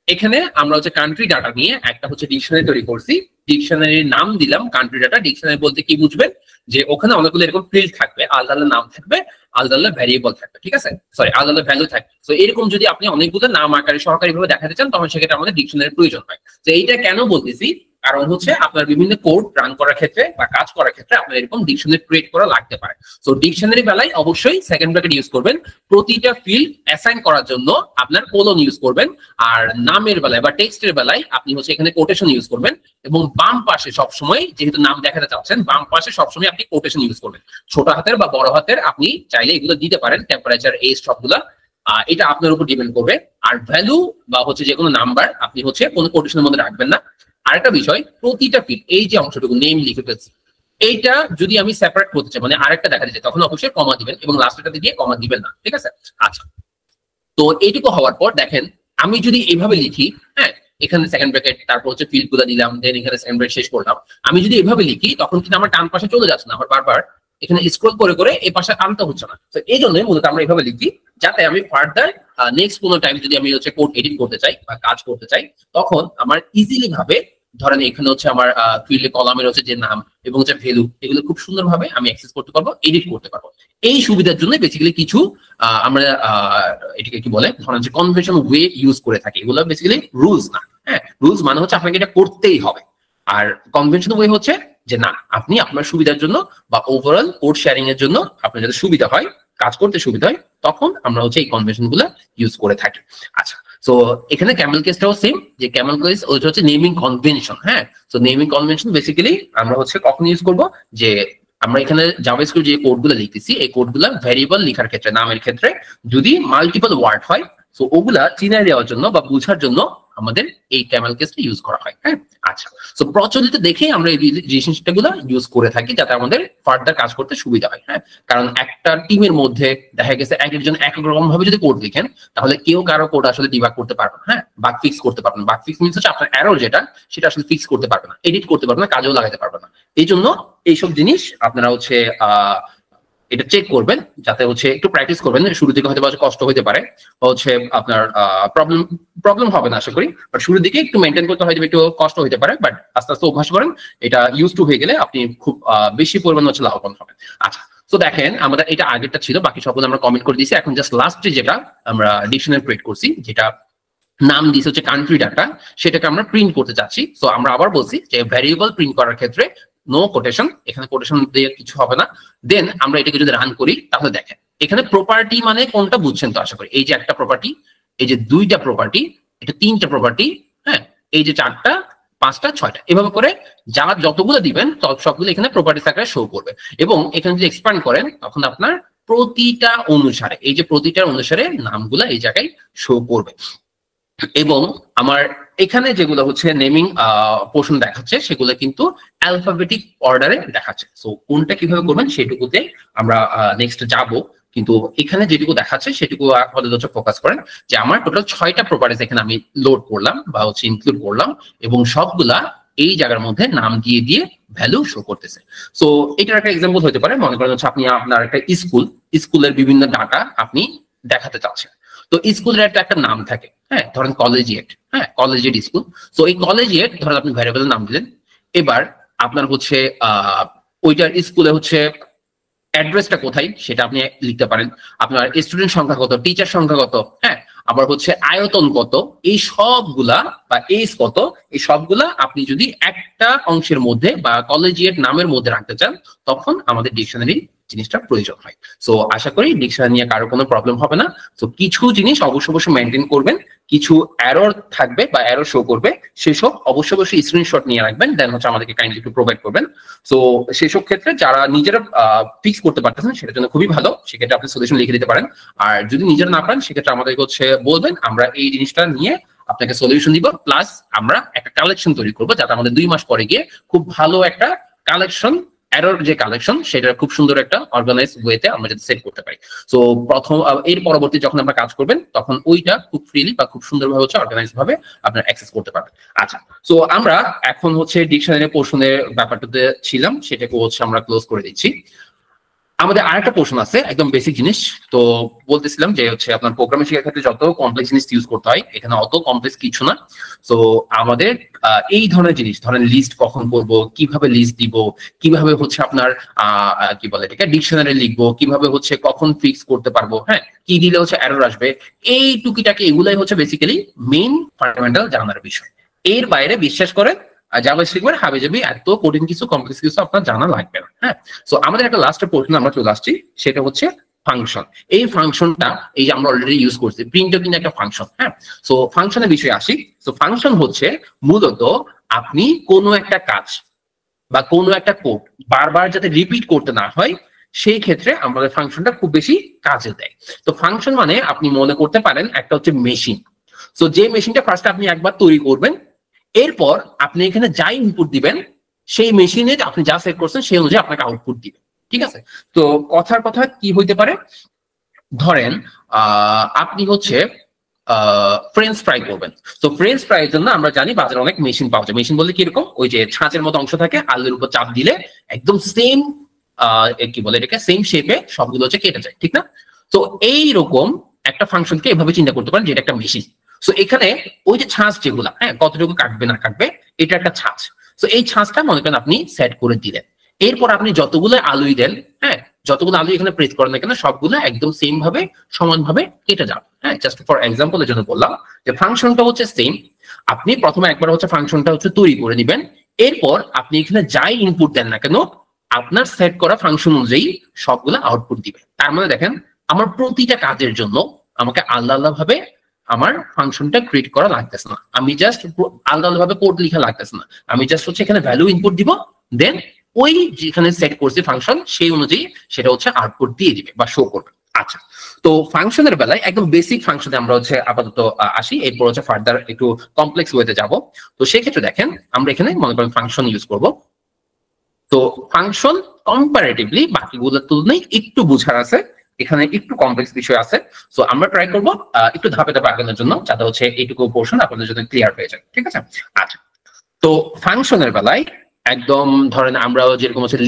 এখানে আমরা হচ্ছে কান্ট্রি ডাটা নিয়ে একটা হচ্ছে ডিকশনারি তৈরি করছি। ডিকশনারির নাম দিলাম কান্ট্রি ডাটা। ডিকশনারি বলতে কি বুঝবেন, যে ওখানে অনেকগুলো এরকম ফিল্ড থাকবে, আলাদা আলাদা নাম থাকবে, আলাদা আলাদা ভ্যারিয়েবল থাকবে, ঠিক আছে, সরি আলাদা আলাদা ভ্যালু থাকবে। তো এরকম যদি আপনি অনেকগুলো নাম আকারে সহকারী ভাবে দেখাতে চান তখন সেক্ষেত্রে আমাদের ডিকশনারির প্রয়োজন হয়। তো এইটা কেন বলতেছি, কারণ হচ্ছে আপনার বিভিন্ন কোড রান করার ক্ষেত্রে বা কাজ করার ক্ষেত্রে আপনার এরকম ডিকশনারি ক্রিয়েট করা লাগতে পারে। তো ডিকশনারি বেলায় অবশ্যই সেকেন্ড ব্র্যাকেট ইউজ করবেন। প্রতিটা ফিল্ড অ্যাসাইন করার জন্য আপনার কোলন ইউজ করবেন। আর নামের বেলায় বা টেক্সটের বেলায় আপনি হচ্ছে এখানে কোটেশন ইউজ করবেন। এবং বাম পাশে সবসময়, যেহেতু নাম দেখাতে চাচ্ছেন, বাম পাশে সবসময় আপনি কোটেশন ইউজ করবেন। ছোট হাতের বা বড় হাতের আপনি চাইলে এগুলো দিতে পারেন, টেম্পারেচার, এজ সবগুলা, এটা আপনার উপর ডিপেন্ড করবে। আর ভ্যালু বা হচ্ছে যে কোনো নাম্বার আপনি হচ্ছে কোনো কোটেশনের মধ্যে রাখবেন না। আরেকটা বিষয়, প্রতিটা ফিল্ড, এই যে অংশটুকু নেম লিখে ফেলছি, এইটা যদি আমি সেপারেট করতে চাই, মানে আরেকটা দেখা দিচ্ছে, তখন অবশ্যই কমা দিবেন এবং লাস্টটাতে দিয়ে কমা দিবেন না, ঠিক আছে। আচ্ছা, তো এইটুকু হওয়ার পর দেখেন আমি যদি এইভাবে লিখি, হ্যাঁ, এখানে সেকেন্ড ব্র্যাকেট, তারপর হচ্ছে ফিল্ড গুলো দিলাম, দেন এখানে সেকেন্ড ব্র্যাকেট শেষ করলাম। আমি যদি এইভাবে লিখি তখন কিন্তু আমার ডান পাশে চলে যাচ্ছে না, আমার বারবার এখানে স্ক্রল করে করে এই পাশে আনতে হচ্ছে না। তো এই জন্যই মূলত আমরা এইভাবে লিখি, যাতে আমি ফার্দার নেক্সট কোনো টাইম যদি আমি হচ্ছে কোড এডিট করতে চাই বা কাজ করতে চাই, তখন আমার ইজিলি ভাবে, ধরেন এখানে হচ্ছে আমার ফিল্ডে কলামের হচ্ছে যে নাম এবং হচ্ছে ভ্যালু, এগুলো খুব সুন্দরভাবে আমি অ্যাক্সেস করতে পারবো, এডিট করতে পারবো। এই সুবিধার জন্য বেসিক্যালি কিছু আমরা এটাকে কি বলে, ধরেন যে কনভেনশন ওয়ে ইউজ করে থাকি। এগুলো বেসিক্যালি রুলস না, হ্যাঁ, রুলস মানে হচ্ছে আপনাকে এটা করতেই হবে। আর কনভেনশন ওয়ে হচ্ছে যে না, আপনি আপনার সুবিধার জন্য বা ওভারঅল কোড শেয়ারিং এর জন্য আপনার যাতে সুবিধা হয়, কাজ করতে সুবিধা হয়, তখন আমরা হচ্ছে এই কনভেনশন গুলো ইউজ করে থাকি। আচ্ছা, তো এখানে ক্যামেল কেসটাও সেম, যে ক্যামেল কেস ওইটা হচ্ছে নেমিং কনভেনশন। হ্যাঁ, তো নেমিং কনভেনশন বেসিক্যালি আমরা হচ্ছে কখন ইউজ করব, যে আমরা এখানে জাভাস্ক্রিপ্ট যে কোডগুলো লিখতেছি, এই কোডগুলো ভ্যারিয়েবল লেখার ক্ষেত্রে, নামের ক্ষেত্রে যদি মাল্টিপল ওয়ার্ড হয়, তো ওগুলা চিনাই দেওয়ার জন্য বা বোঝার জন্য আমাদের এই ক্যামেল কেসটা ইউজ করা হয়। হ্যাঁ, আচ্ছা, তো প্রচলিত দেখে আমরা এই রিলেশনশিপগুলো ইউজ করে থাকি, যাতে আমাদের ফার্দার কাজ করতে সুবিধা হয়। হ্যাঁ, কারণ একটা টিমের মধ্যে দেখা গেছে এক একজন এক এক রকম ভাবে যদি কোড লিখেন, তাহলে কেউ কারো কোড আসলে ডিবাগ করতে পারবে না। হ্যাঁ, বাগ ফিক্স করতে পারবেন। বাগ ফিক্স মিনস হচ্ছে আপনার এরর যেটা, সেটা আসলে ফিক্স করতে পারবে না, এডিট করতে পারবে না, কাজেও লাগাতে পারবে না। এই জন্য এইসব জিনিস আপনারা হচ্ছে এটা চেক করবেন, যাতে হচ্ছে একটু প্র্যাকটিস করবেন। শুরু দিকে হয়তো কষ্ট হতে পারে, হচ্ছে আপনার প্রবলেম হবে না আশা করি, বাট শুরুর দিকে একটু মেনটেন করতে হয়তো একটু কষ্ট হতে পারে, বাট আস্তে আস্তে অভ্যাস করেন, এটা ইউজ টু হয়ে গেলে আপনি খুব বেশি পরিমাণ হচ্ছে লাভবান হবেন। আচ্ছা, তো দেখেন আমাদের এটা আগেরটা ছিল, বাকি সবগুলো আমরা কমেন্ট করে দিয়েছি। এখন জাস্ট লাস্টে যেটা আমরা ডিকশনারি ক্রিয়েট করছি, যেটা নাম দিয়েছে হচ্ছে কান্ট্রি ডাটা, সেটাকে আমরা প্রিন্ট করতে চাচ্ছি। তো আমরা আবার বলছি যে ভ্যারিয়েবল প্রিন্ট করার ক্ষেত্রে নো কোটেশন, এখানে কোটেশন দিয়ে কিছু হবে না। দেন আমরা এটাকে যদি রান করি, তাহলে দেখেন এখানে প্রপার্টি মানে কোনটা বুঝছেন তো আশা করি। এই যে একটা প্রপার্টি, এই যে দুইটা প্রপার্টি, এটা তিনটা প্রপার্টি, হ্যাঁ, এই যে চারটা, পাঁচটা, ছয়টা, এভাবে করে যা যতগুলো দিবেন সবগুলো এখানে প্রপার্টিস আকারে শো করবে। এবং এখানে যদি এক্সপ্যান্ড করেন, তখন আপনার প্রতিটা অনুসারে, এই যে প্রতিটার অনুসারে নামগুলা এই জায়গায় শো করবে। এবং আমার এখানে যেগুলো হচ্ছে নেমিং পোর্শন দেখাচ্ছে, সেগুলো কিন্তু অ্যালফাবেটিক অর্ডারে দেখাচ্ছে। সো কোনটা কিভাবে করবেন সেটুকুতে আমরা নেক্সট যাব, কিন্তু এখানে যেটুকু দেখাচ্ছে সেটুকু আপাতত হচ্ছে ফোকাস করেন, যে আমার টোটাল 6টা প্রপার্টিজ এখানে আমি লোড করলাম বা হচ্ছে ইনক্লুড করলাম, এবং সবগুলা এই জায়গার মধ্যে নাম দিয়ে দিয়ে ভ্যালু শো করতেছে। সো এটার একটা এক্সাম্পল হতে পারে, মনে করেন হচ্ছে আপনি আপনার একটা স্কুলের বিভিন্ন ডাটা আপনি দেখাতে চাচ্ছেন। তো স্কুলের একটা নাম থাকে, হ্যাঁ, ধরেন কলেজিয়েট, হ্যাঁ, কলেজিয়েট স্কুল। সো এই কলেজিয়েট ধরেন আপনি ভ্যারিয়েবলের নাম দিলেন। এবার আপনার হচ্ছে ওইটার স্কুলে হচ্ছে অ্যাড্রেসটা কোথায় সেটা আপনি লিখতে পারেন, আপনার স্টুডেন্ট সংখ্যা কত, টিচার সংখ্যা কত, হ্যাঁ, আবার হচ্ছে আয়তন কত, এই সবগুলা বা এজ কত, এই সবগুলা আপনি যদি একটা অংশের মধ্যে বা কলেজিয়েট নামের মধ্যে রাখতে চান, তখন আমাদের ডিকশনারি জিনিসটা প্রয়োজন হয়। সো আশা করি ডিকশনারি নিয়ে কারো কোনো প্রবলেম হবে না। তো কিছু জিনিস অবশ্যই মেনটেন করবেন, কিছু এরর থাকবে বা এরর শো করবে, সেসব অবশ্যই স্ক্রিনশট নিয়ে রাখবেন, দেন হচ্ছে আমাদেরকে কাইন্ডলি একটু প্রোভাইড করবেন। সো সেসব ক্ষেত্রে যারা নিজেরা ফিক্স করতে পারতেছেন সেটার জন্য খুবই ভালো, সেক্ষেত্রে আপনি সলিউশন লিখে দিতে পারেন। আর যদি নিজেরা না পারেন সেক্ষেত্রে আমাদেরকে হচ্ছে বলবেন, আমরা এই জিনিসটা নিয়ে আপনাকে সলিউশন দিব, প্লাস আমরা একটা কালেকশন তৈরি করবো, যাতে আমাদের 2 মাস পরে গিয়ে খুব ভালো একটা কালেকশন এরর যে কালেকশন সেটা খুব সুন্দর একটা অর্গানাইজ ওয়েতে আমরা যাতে সেট করতে পারি। সো প্রথম এর পরবর্তী যখন আমরা কাজ করবেন তখন ওইটা খুব ফ্রিলি বা খুব সুন্দরভাবে হচ্ছে অর্গানাইজ ভাবে আপনারা অ্যাক্সেস করতে পারবেন। আচ্ছা, সো আমরা এখন হচ্ছে ডিকশনারি পোর্শনের ব্যাপারটাতে ছিলাম, সেটাকে হচ্ছে আমরা ক্লোজ করে দিচ্ছি। আমাদের আরেকটা পোর্শন আছে একদম বেসিক জিনিস। তো বলতেছিলাম যে হচ্ছে আপনার প্রোগ্রামিং শেখার ক্ষেত্রে যত কমপ্লেক্স জিনিস ইউজ করতে হয়, এখানে অত কমপ্লেক্স কিছু না। তো আমাদের এই ধরনের জিনিস, ধরেন লিস্ট কখন করব, কিভাবে লিস্ট দিব, কিভাবে হচ্ছে আপনার কি বলে এটাকে ডিকশনারি লিখবো, কিভাবে হচ্ছে কখন ফিক্স করতে পারবো, হ্যাঁ কি দিলে হচ্ছে এরর আসবে, এই টুকিটাকে এগুলাই হচ্ছে বেসিক্যালি মেইন ফান্ডামেন্টাল জানার বিষয়। এর বাইরে বিশ্বাস করেন জাভাস্ক্রিপ্ট মানে হাবিজাবি এত কঠিন কিছু কমপ্লেক্স কিছু আপনার জানা লাগবে না। হ্যাঁ, সো আমাদের একটা লাস্টের পোর্শন আমরা চলে আসছি, সেটা হচ্ছে ফাংশন। এই ফাংশনটা এই যে আমরা অলরেডি ইউজ করছি, প্রিন্টও কিন্তু একটা ফাংশন। হ্যাঁ, সো ফাংশনের বিষয়ে আসি। সো ফাংশন হচ্ছে মূলত আপনি কোনো একটা কাজ বা কোনো একটা কোড বারবার যাতে রিপিট করতে না হয় সেই ক্ষেত্রে আমাদের ফাংশনটা খুব বেশি কাজে দেয়। তো ফাংশন মানে আপনি মনে করতে পারেন একটা হচ্ছে মেশিন। সো যে মেশিনটা ফার্স্ট আপনি একবার তৈরি করবেন, এরপর আপনি এখানে যা ইনপুট দিবেন সেই মেশিনে আপনি যা সেট করছেন সেই অনুযায়ী আপনাকে আউটপুট দিবে। ঠিক আছে, তো কথার কথা কি হইতে পারে, ধরেন আপনি হচ্ছে ফ্রেঞ্চ ফ্রাই করবেন। তো ফ্রেঞ্চ ফ্রাই এর জন্য আমরা জানি বাজারে অনেক মেশিন পাওয়া যায়। মেশিন বলতে কিরকম, ওই যে ছাঁচের মতো অংশ থাকে, আলুর উপর চাপ দিলে একদম সেম কি বলে এটাকে সেম শেপে সবগুলো হচ্ছে কেটে যায়, ঠিক না? তো এইরকম একটা ফাংশনকে এভাবে চিন্তা করতে পারেন যেটা একটা মেশিন। সো এখানে ওই যে ছাঁচ যেগুলা, হ্যাঁ কতটুকু কাটবে না কাটবে, এটা একটা ছাঁচ। সো এই ছাঁচটা মনে করেন আপনি সেট করে দিলেন, এরপর আপনি যতগুলো আলুই দেন, হ্যাঁ যতগুলো আলু এখানে প্রেস করেন না কেন সবগুলো একদম সেম ভাবে সমানভাবে কেটে যাবে। হ্যাঁ, জাস্ট ফর এক্সাম্পলের জন্য বললাম যে ফাংশনটা হচ্ছে সেম। আপনি প্রথমে একবার হচ্ছে ফাংশনটা হচ্ছে তৈরি করে নেবেন, এরপর আপনি এখানে যাই ইনপুট দেন না কেন আপনার সেট করা ফাংশন অনুযায়ী সবগুলো আউটপুট দিবে। তার মানে দেখেন আমার প্রতিটা কাজের জন্য আমাকে আলাদা আলাদা ভাবে আমার ফাংশনটা ক্রিয়েট করা লাগতেছে না, আমি জাস্ট আলাদা আলাদা ভাবে কোড লেখা লাগতেছে না, আমি জাস্ট হচ্ছে এখানে ভ্যালু ইনপুট দিব, দেন ওই যেখানে সেট করছি ফাংশন সেই অনুযায়ী সেটা হচ্ছে আউটপুট দিয়ে দিবে বা শো করবে। আচ্ছা, তো ফাংশনের বেলায় একদম বেসিক ফাংশনে আমরা হচ্ছে আপাতত আসি, এরপর হচ্ছে ফার্দার একটু কমপ্লেক্স ওয়েতে যাব। তো সেক্ষেত্রে দেখেন আমরা এখানে মনে করেন ফাংশন ইউজ করব। তো ফাংশন কম্পারেটিভলি বাকিগুলোর তুলনায় একটু বোঝার আছে, এখানে একটু কমপ্লেক্স বিষয় আছে। সো আমরা ট্রাই করব একটু ধাপে ধাপে আগানোর জন্য, যাতে হচ্ছে এইটুকু পোর্শন আপনাদের জন্য ক্লিয়ার হয়ে যায়। ঠিক আছে, আচ্ছা তো ফাংশনের বেলায় একদম ধরেন আমরা যেরকম হচ্ছে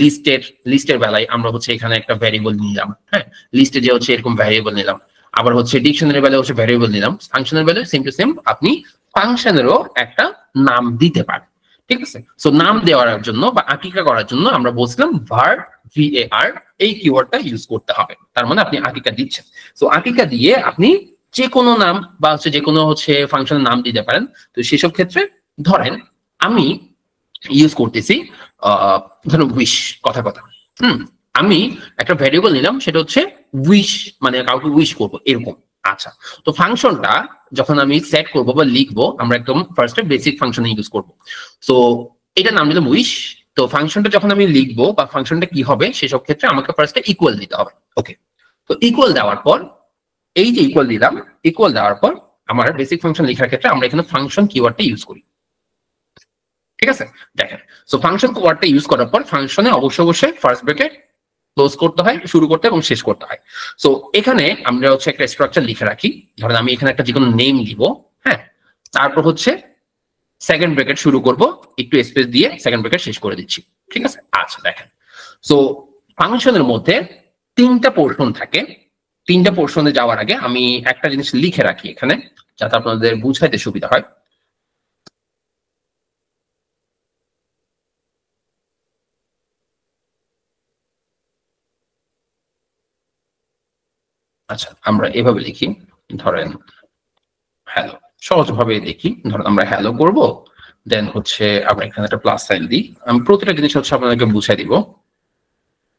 লিস্টের বেলায় আমরা হচ্ছে এখানে একটা ভ্যারিয়েবল নিলাম, হ্যাঁ লিস্টে যে হচ্ছে এরকম ভ্যারিয়েবল নিলাম, আবার হচ্ছে ডিকশনারি বেলায় হচ্ছে ভ্যারিয়েবল নিলাম, ফাংশনের বেলায় সেম টু সেম আপনি ফাংশনেরও একটা নাম দিতে পারেন। ঠিক আছে, সো নাম দেওয়ার জন্য বা আকিকা করার জন্য আমরা বলছিলাম ভার VAR এই কিওয়ার্ডটা ইউজ করতে হবে। তার মানে আপনি আকিকা দিচ্ছেন। সো আকিকা দিয়ে আপনি যে কোনো নাম বা হচ্ছে যে কোনো হচ্ছে ফাংশনের নাম দিতে পারেন। তো সেসব ক্ষেত্রে ধরেন আমি ইউজ করতেছি ধরুন উইশ, কথা আমি একটা ভ্যারিয়েবল নিলাম সেটা হচ্ছে উইশ, মানে কাউকে উইশ করবো এরকম। আচ্ছা, তো ফাংশনটা যখন আমি সেট করব বা লিখবো আমরা একদম ফার্স্টে বেসিক ফাংশন ইউজ করব। সো এটা নাম দিলাম উইশ। তো ফাংশনটা যখন আমি লিখবো বা ফাংশনটা কি হবে সেসব ক্ষেত্রে আমাকে ফার্স্টে ইকুয়াল দিতে হবে। ওকে, তো ইকুয়াল দেওয়ার পর এই যে ইকুয়াল দিলাম, ইকুয়াল দেওয়ার পর আমার বেসিক ফাংশন লেখার ক্ষেত্রে আমরা এখানে ফাংশন কিওয়ার্ডটা ইউজ করি। ঠিক আছে, দেখেন সো ফাংশন কিওয়ার্ডটা ইউজ করার পর ফাংশনে অবশ্যই ফার্স্ট ব্র্যাকেট ক্লোজ করতে হয়, শুরু করতে এবং শেষ করতে হয়। সো এখানে আমরা হচ্ছে একটা স্ট্রাকচার লিখে রাখি, ধরেন আমি এখানে একটা যে কোনো নেম দিব, হ্যাঁ তারপর হচ্ছে সেকেন্ড ব্র্যাকেট শুরু করব, একটু স্পেস দিয়ে সেকেন্ড ব্র্যাকেট শেষ করে দিচ্ছি। ঠিক আছে, আচ্ছা দেখেন সো ফাংশনের মধ্যে তিনটা পোর্শন থাকে। তিনটা পোর্শনে যাওয়ার আগে আমি একটা জিনিস লিখে রাখি এখানে যাতে আপনাদের বুঝাইতে সুবিধা হয়। আচ্ছা আমরা এভাবে লিখি, ধরেন হ্যালো, সহজভাবে দেখি, ধরেন আমরা হ্যালো করব, দেন হচ্ছে আমরা এখানে একটা প্লাস সাইন দিই, আমি প্রতিটা জিনিস হচ্ছে আপনাদেরকে বুঝাই দিব,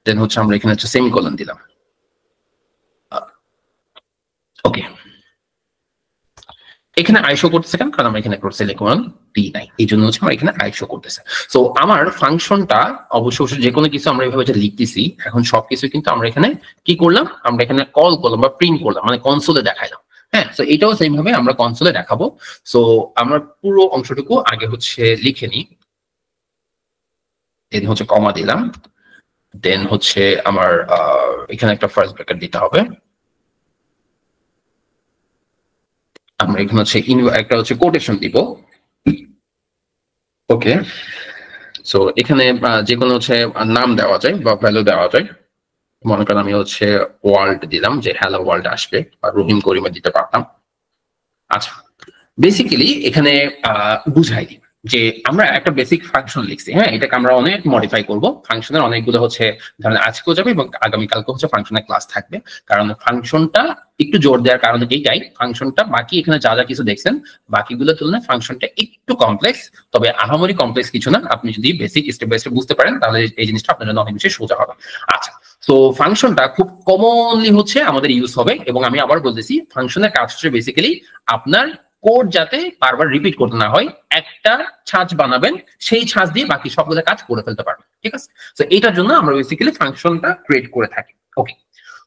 দেন হচ্ছে আমরা এখানে হচ্ছে সেমিকোলন দিলাম। ওকে, এখানে আইশো করতেছে কেন, কারণ আমরা এখানে সেমিকোলন দিই নাই, এই জন্য হচ্ছে আমরা এখানে আইশো করতেছে। সো আমার ফাংশনটা অবশ্যই যে কোনো কিছু আমরা এভাবে লিখতেছি, এখন সবকিছু কিন্তু আমরা এখানে কি করলাম, আমরা এখানে কল করলাম বা প্রিন্ট করলাম, মানে কনসোলে দেখাইলাম। হ্যাঁ, তো এটাও সেম ভাবে আমরা কনসোলে দেখাবো। সো আমরা পুরো অংশটুকু আগে হচ্ছে লিখে নিই, এদিন হচ্ছে কমা দিলাম, দেন হচ্ছে আমার এখানে একটা ফার্স্ট ব্র্যাকেট দিতে হবে। আমরা এখানে হচ্ছে একটা হচ্ছে কোটেশন দিব। ওকে, সো এখানে যে কোনো হচ্ছে নাম দেওয়া যায় বা ভ্যালু দেওয়া যায়। মনে করেন আমি হচ্ছে ওয়ার্ল্ড দিলাম, যে হ্যালো ওয়ার্ল্ড আসবে, বা রহিম করিমে দিতে পারতাম। আচ্ছা, বেসিক্যালি এখানে বুঝাই দিই যে আমরা একটা বেসিক ফাংশন লিখছি। হ্যাঁ, এটাকে আমরা অনেক মডিফাই করব। ফাংশনের অনেকগুলো হচ্ছে ধরেন আজকেও যাবে এবং আগামীকালকে হচ্ছে ফাংশনের ক্লাস থাকবে। কারণ ফাংশনটা একটু জোর দেওয়ার কারণ এইটাই, ফাংশনটা বাকি এখানে যা যা কিছু দেখছেন বাকিগুলোর তুলনায় ফাংশনটা একটু কমপ্লেক্স, তবে আহামরি কমপ্লেক্স কিছু না। আপনি যদি বেসিক স্টেপ বাই স্টেপ বুঝতে পারেন তাহলে এই জিনিসটা আপনার জন্য অনেক বেশি সোজা হবে। আচ্ছা, তো ফাংশনটা খুব কমনলি হচ্ছে আমাদের ইউজ হবে, এবং আমি আবার বলতেছি ফাংশনের কাজ হচ্ছে বেসিক্যালি আপনার কোড যাতে বারবার রিপিট করতে না হয়, একটা ছাঁচ বানাবেন, সেই ছাঁচ দিয়ে বাকি সবগুলো কাজ করে ফেলতে পারবেন। ঠিক আছে, তো এটার জন্য আমরা বেসিক্যালি ফাংশনটা ক্রিয়েট করে থাকি। ওকে,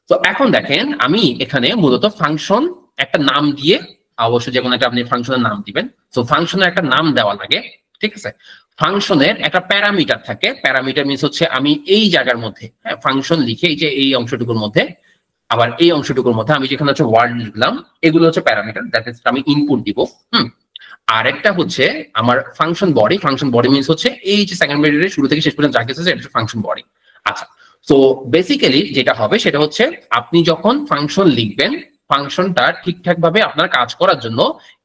তো এখন দেখেন আমি এখানে মূলত ফাংশন একটা নাম দিয়ে, অবশ্যই যে কোনো একটা আপনি ফাংশনের নাম দিবেন। তো ফাংশনের একটা নাম দেওয়া লাগে। ঠিক আছে, ফাংশনের একটা প্যারামিটার থাকে। প্যারামিটার মিনস হচ্ছে আমি এই জায়গার মধ্যে ফাংশন লিখে এই যে এই অংশটুকুর মধ্যে, আবার এই অংশটুকুর মধ্যে আমি যেখানে হচ্ছে ওয়ার্ড লিখলাম, এগুলো হচ্ছে প্যারামিটার, দ্যাট ইজ আমি ইনপুট দিব। আর একটা হচ্ছে আমার function body. Function body means হচ্ছে এই যে সেকেন্ড ব্র্যাকেটের শুরু থেকে শেষ পর্যন্ত যা কিছু আছে এটা হচ্ছে ফাংশন বডি। আচ্ছা, তো বেসিক্যালি যেটা হবে সেটা হচ্ছে আপনি যখন ফাংশন লিখবেন, ফাংশনটা ঠিকঠাক ভাবে আপনার কাজ করার জন্য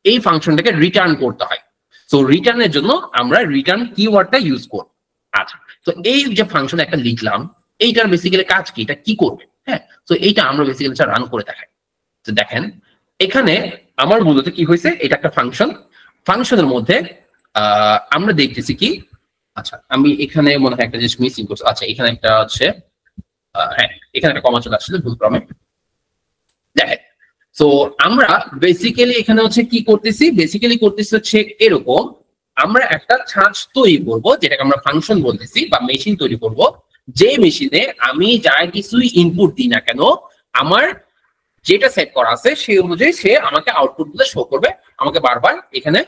এই ফাংশনটাকে রিটার্ন করতে হয়। তো রিটার্নের জন্য আমরা রিটার্ন কিওয়ার্ডটা ইউজ করব। আচ্ছা, তো এই যে ফাংশন একটা লিখলাম, এইটার বেসিক্যালি কাজ কি, এটা কি করবে? হ্যাঁ, তো এইটা আমরা বেসিক্যালি রান করে দেখাই। তো দেখেন এখানে আমার মূলত কি হয়েছে, এটা একটা ফাংশন। ফাংশনের মধ্যে আমরা দেখতেছি কি, আচ্ছা আমি এখানে মনে হয় একটা জিনিস মিসিং করছি। আচ্ছা, এখানে একটা হচ্ছে হ্যাঁ, এখানে একটা কমা চলে আসছিল ভুলক্রমে। দেখেন, তো আমরা বেসিক্যালি এখানে হচ্ছে কি করতেছি, বেসিক্যালি করতেছি হচ্ছে এরকম, আমরা একটা ছাঁচ তৈরি করব, যেটাকে আমরা ফাংশন বলতেছি, বা মেশিন তৈরি করব, যে মেশিনে আমি যা কিছুই ইনপুট দিই না কেন, আমার যেটা সেট করা আছে সেই অনুযায়ী সে আমাকে আউটপুট গুলো শো করবে। আমাকে বারবার এখানে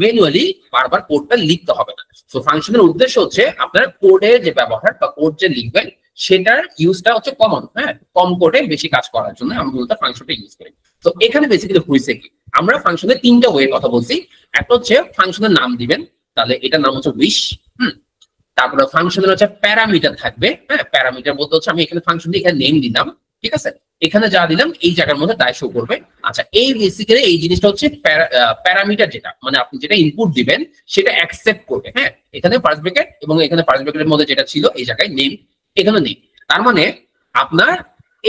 ম্যানুয়ালি বারবার কোডটা লিখতে হবে না। তো ফাংশনের উদ্দেশ্য হচ্ছে আপনার কোডের যে ব্যবহার বা কোড যে লিখবেন সেটার ইউজটা হচ্ছে কমন, হ্যাঁ, কম কোডে বেশি কাজ করার জন্য আমরা মূলত ফাংশনটা ইউজ করি। তো এখানে বেসিক্যালি হয়েছে কি, আমরা ফাংশনের তিনটা ওয়ে কথা বলছি। একটা হচ্ছে ফাংশনের নাম দিবেন, তাহলে এটার নাম হচ্ছে উইশ। তারপরে ফাংশনের হচ্ছে প্যারামিটার থাকবে। হ্যাঁ, প্যারামিটার বলতে হচ্ছে আমি এখানে ফাংশন দিয়ে এখানে নেম দিলাম। ঠিক আছে, এখানে যা দিলাম এই জায়গার মধ্যে তাই শো করবে। আচ্ছা, এই বেসিক্যালি এই জিনিসটা হচ্ছে প্যারামিটার, যেটা মানে আপনি যেটা ইনপুট দিবেন সেটা অ্যাকসেপ্ট করবে। হ্যাঁ, এখানে ফার্স্ট ব্র্যাকেট এবং এখানে ফার্স্ট ব্র্যাকেটের মধ্যে যেটা ছিল এই জায়গায় নেম, এখানে নেম। তার মানে আপনার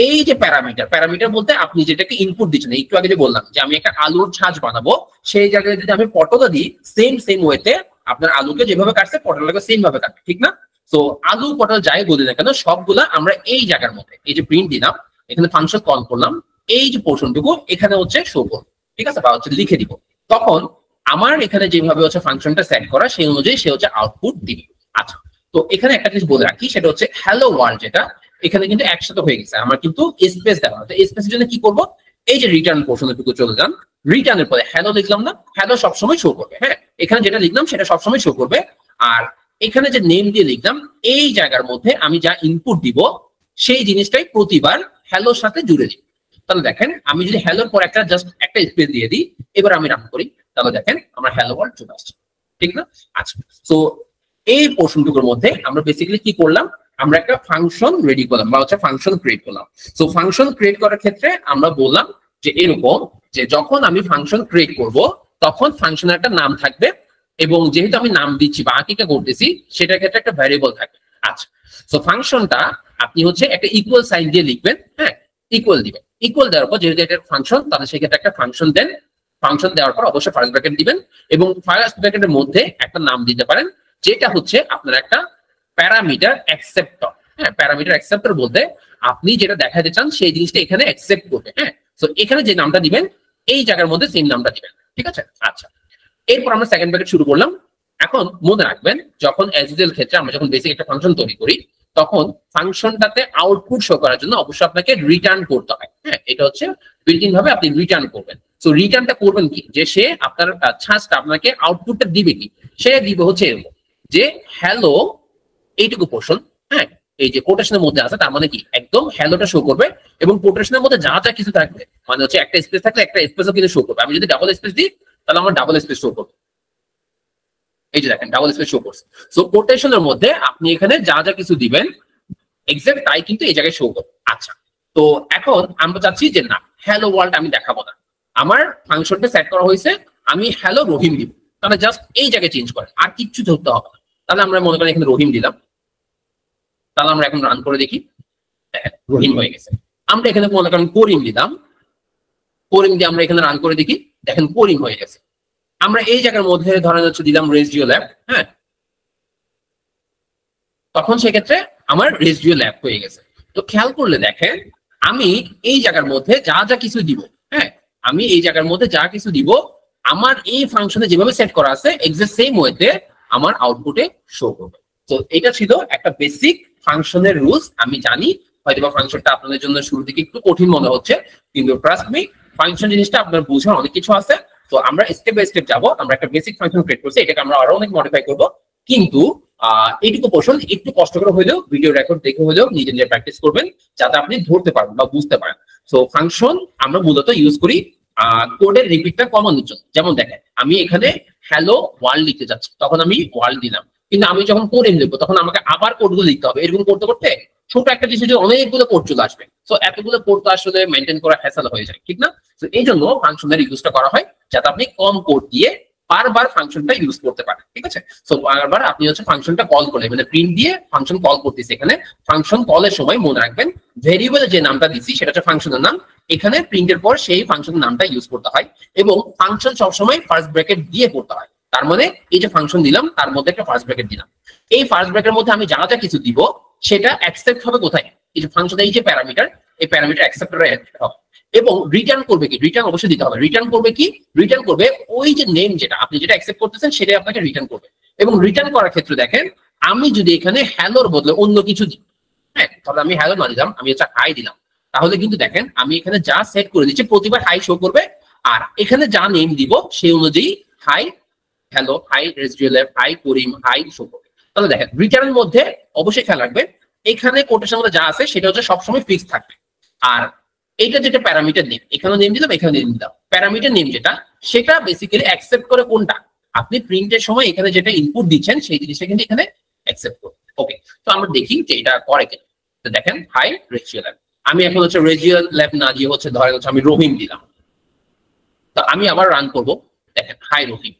এই যে প্যারামিটার, প্যারামিটার বলতে আপনি যেটাকে ইনপুট দিচ্ছেন, একটু আগে যে বললাম যে আমি একটা আলুর ছাঁচ বানাবো, সেই জায়গায় যদি আমি পটলও দিই, সেম ওয়েতে আপনার আলুকে যেভাবে কাটছে পটলকে সেম ভাবে কাটবে। ঠিক না? তো আলু পটল যাই বলি না কেন সবগুলা আমরা এই জায়গার মধ্যে, এই যে প্রিন্ট দিলাম, এখানে ফাংশন কল করলাম, এই যে পোর্শনটুকু এখানে হচ্ছে শো করব। ঠিক আছে, বা হচ্ছে লিখে দিব। তখন আমার এখানে যেভাবে হচ্ছে ফাংশনটা সেট করা সেই অনুযায়ী সে হচ্ছে আউটপুট দিবে। আচ্ছা, তো এখানে একটা জিনিস বলে রাখি, সেটা হচ্ছে হ্যালো ওয়ার্ল্ড, যেটা এখানে কিন্তু একসাথে হয়ে গেছে, আমার কিন্তু স্পেস দেওয়া। তো স্পেসের জন্য কি করব, এই যে রিটার্ন পোর্শনটুকু চলে যান, রিটার্নের পরে হ্যালো লিখলাম না, হ্যালো সবসময় শো করবে। হ্যাঁ, এখানে যেটা লিখলাম সেটা সবসময় শো করবে। আর এখানে যে নেম দিয়ে লিখলাম এই জায়গার মধ্যে আমি যা ইনপুট দিব সেই জিনিসটাই প্রতিবার হ্যালোর সাথে জুড়ে দিই। তাহলে দেখেন আমি যদি হ্যালোর পর একটা জাস্ট একটা স্পেস দিয়ে দিই, এবার আমি রান করি, তাহলে দেখেন আমার হ্যালো ওয়ার্ল্ড চলে আসছে। ঠিক না? আচ্ছা, তো এই পোর্শনটুকুর মধ্যে আমরা বেসিক্যালি কি করলাম, আমরা একটা ফাংশন রেডি করলাম বা হচ্ছে ফাংশন ক্রিয়েট করলাম। তো ফাংশন ক্রিয়েট করার ক্ষেত্রে আমরা বললাম যে এরকম, যে যখন আমি ফাংশন ক্রিয়েট করব তখন ফাংশনের একটা নাম থাকবে, এবং যেহেতু আমি নাম দিচ্ছি বা আকিকা করতেছি সেটার ক্ষেত্রে একটা ভ্যারিয়েবল থাকবে। আচ্ছা, তো ফাংশনটা আপনি হচ্ছে একটা ইকুয়াল সাইন দিয়ে লিখবেন। হ্যাঁ, ইকুয়াল দিবেন, ইকুয়াল দেওয়ার পর যেহেতু এটা ফাংশন, তাহলে সেক্ষেত্রে একটা ফাংশন দেন। ফাংশন দেওয়ার পর অবশ্যই ফার্স্ট ব্র্যাকেট দিবেন, এবং ফার্স্ট ব্র্যাকেটের মধ্যে একটা নাম দিতে পারেন, যেটা হচ্ছে আপনার একটা প্যারামিটার অ্যাকসেপ্টর। হ্যাঁ, প্যারামিটার অ্যাকসেপ্টর বলতে আপনি যেটা দেখাতে চান সেই জিনিসটা এখানে অ্যাকসেপ্ট করবে। হ্যাঁ, তো এখানে যে নামটা দিবেন এই জায়গার মধ্যে সেম নামটা দিবেন। ঠিক আছে? আচ্ছা, এরপর আমরা সেকেন্ড ব্র্যাকেট শুরু করলাম। এখন মনে রাখবেন যখন এস ইউজুয়াল ক্ষেত্রে আমরা যখন বেসিক একটা ফাংশন তৈরি করি তখন ফাংশনটাতে আউটপুট শো করার জন্য অবশ্যই আপনাকে রিটার্ন করতে হয়। হ্যাঁ, এটা হচ্ছে বিল্ট ইন ভাবে আপনি রিটার্ন করবেন। তো রিটার্নটা করবেন কি, যে সে আপনার ছাঁচটা আপনাকে আউটপুটটা দিবে কি, সে দিবে হচ্ছে এরকম যে হ্যালো এইটুকু পোর্শন। হ্যাঁ, এই যে কোটেশনের মধ্যে আছে তার মানে কি একদম হ্যালোটা শো করবে এবং কোটেশনের মধ্যে যা যা কিছু থাকবে মানে হচ্ছে একটা স্পেস থাকলে একটা স্পেসও কিন্তু শো করবে। আমি যদি ডাবল স্পেস দিই তাহলে আমার ডাবল স্পেস শো করবে। এই যে দেখেন ডাবল স্পেস শো করছে। সো কোটেশনের মধ্যে আপনি এখানে যা যা কিছু দিবেন এক্সাক্ট তাই কিন্তু এই জায়গায় শো করবে। আচ্ছা, তো এখন আমরা চাচ্ছি যে না হ্যালো ওয়ার্ল্ড আমি দেখাবো না, আমার ফাংশনটা সেট করা হয়েছে আমি হ্যালো রহিম দিব, তাহলে জাস্ট এই জায়গায় চেঞ্জ করে আর কিচ্ছু ধরতে হবে না। তাহলে আমরা মনে করেন এখানে রহিম দিলাম, তাহলে আমরা এখন রান করে দেখি রহিম হয়ে গেছে। আমরা এখানে মনে করেন করিম দিলাম, করিম দিয়ে আমরা এখানে রান করে দেখি, দেখেন করিম হয়ে গেছে। আমরা এই জায়গার মধ্যে ধরেন হচ্ছে দিলাম রেজিও ল্যাব, হ্যাঁ, তখন সেক্ষেত্রে আমার রেজিও ল্যাব হয়ে গেছে। তো খেয়াল করলে দেখেন আমি এই জায়গার মধ্যে যা যা কিছু দিব, হ্যাঁ, আমি এই জায়গার মধ্যে যা কিছু দিব আমার এই ফাংশনে যেভাবে সেট করা আছে এক্সাক্ট সেম ওয়েতে আমার আউটপুটে শো করবে। তো এটা ছিল একটা বেসিক ফাংশনের রুলস। আমি জানি হয়তো ফাংশনটা আপনাদের জন্য শুরু থেকে একটু কঠিন মনে হচ্ছে, কিন্তু ট্রাস্ট মি ফাংশন জিনিসটা আপনার বোঝার অনেক কিছু আছে। তো আমরা স্টেপ বাই স্টেপ যাবো। আমরা একটা বেসিক ফাংশন ক্রিয়েট করছি, এটাকে আমরা আরো অনেক মডিফাই করবো, কিন্তু এইটুকু পোর্শন একটু কষ্ট করে হলেও ভিডিও রেকর্ড দেখে হলেও নিজে নিজে প্র্যাকটিস করবেন যাতে আপনি ধরতে পারেন বা বুঝতে পারেন। সো ফাংশন আমরা মূলত ইউজ করি কোডের রিপিটটা কমানোর জন্য। যেমন দেখেন আমি এখানে হ্যালো ওয়ার্ল্ড লিখতে যাচ্ছি, তখন আমি ওয়ার্ল্ড দিলাম, কিন্তু আমি যখন কোড লিখবো তখন আমাকে আবার কোডগুলো লিখতে হবে। এরকম করতে করতে ছোট একটা জিনিসের অনেকগুলো কোড চলে আসবে। সো এতগুলো কোড তো আসলে মেনটেন করা হ্যাসেল হয়ে যায়, ঠিক না? তো এই জন্য ফাংশনের ইউজটা করা হয় যাতে আপনি কম কোড দিয়ে বারবার ফাংশনটা ইউজ করতে পারেন, ঠিক আছে? সো বারবার আপনি হচ্ছে ফাংশনটা কল করলেন, মানে প্রিন্ট দিয়ে ফাংশন কল করতেছি। এখানে ফাংশন কলের সময় মনে রাখবেন ভেরিয়েবলে যে নামটা দিচ্ছি সেটা হচ্ছে ফাংশনের নাম, এখানে প্রিন্টের পর সেই ফাংশনের নামটা ইউজ করতে হয় এবং ফাংশন সবসময় ফার্স্ট ব্র্যাকেট দিয়ে করতে হয়। তার মানে এই যে ফাংশন দিলাম তার মধ্যে একটা ফার্স্ট ব্র্যাকেট দিলাম, এই ফার্স্ট ব্র্যাকেটের মধ্যে আমি যা যা কিছু দিব সেটা অ্যাকসেপ্ট হবে কোথায়, এই যে ফাংশন, এই যে প্যারামিটার, এই প্যারামিটার অ্যাকসেপ্টরে হবে এবং রিটার্ন করবে কি, রিটার্ন অবশ্যই দিতে হবে। রিটার্ন করবে কি, রিটার্ন করবে ওই যে নেম যেটা আপনি যেটা অ্যাকসেপ্ট করতেছেন সেটাই আপনাকে রিটার্ন করবে। এবং রিটার্ন করার ক্ষেত্রে দেখেন আমি যদি এখানে হ্যালোর বদলে অন্য কিছু দিই, হ্যাঁ, তাহলে আমি হ্যালো না দিলাম, আমি হচ্ছে হাই দিলাম, তাহলে কিন্তু দেখেন আমি এখানে যা সেট করে দিচ্ছি প্রতিবার হাই শো করবে, আর এখানে যা নেম দিব সেই অনুযায়ী hi hello, hi Rezio lab, hi Karim, hi show করবে। তাহলে দেখেন রিটার্নের মধ্যে অবশ্যই খেয়াল রাখবেন এখানে কোটেশনের মধ্যে যা আছে সেটা হচ্ছে সবসময় ফিক্স থাকবে। আর এইটা যেটা প্যারামিটার নেম, এখানে নেম দিলাম, এখানে নেম দিলাম, প্যারামিটার নেম যেটা সেটা বেসিক্যালি অ্যাকসেপ্ট করে কোনটা আপনি প্রিন্টের সময় এখানে যেটা ইনপুট দিচ্ছেন সেই জিনিসটা কিন্তু এখানে অ্যাকসেপ্ট করবে। ওকে, তো আমরা দেখি যে এটা করে কিনা। তো দেখেন হাই রেজিও ল্যাব, আমি এখন হচ্ছে রেজিও ল্যাব না দিয়ে হচ্ছে ধরেন হচ্ছে আমি রহিম দিলাম, তো আমি আবার রান করব, দেখেন হাই রহিম।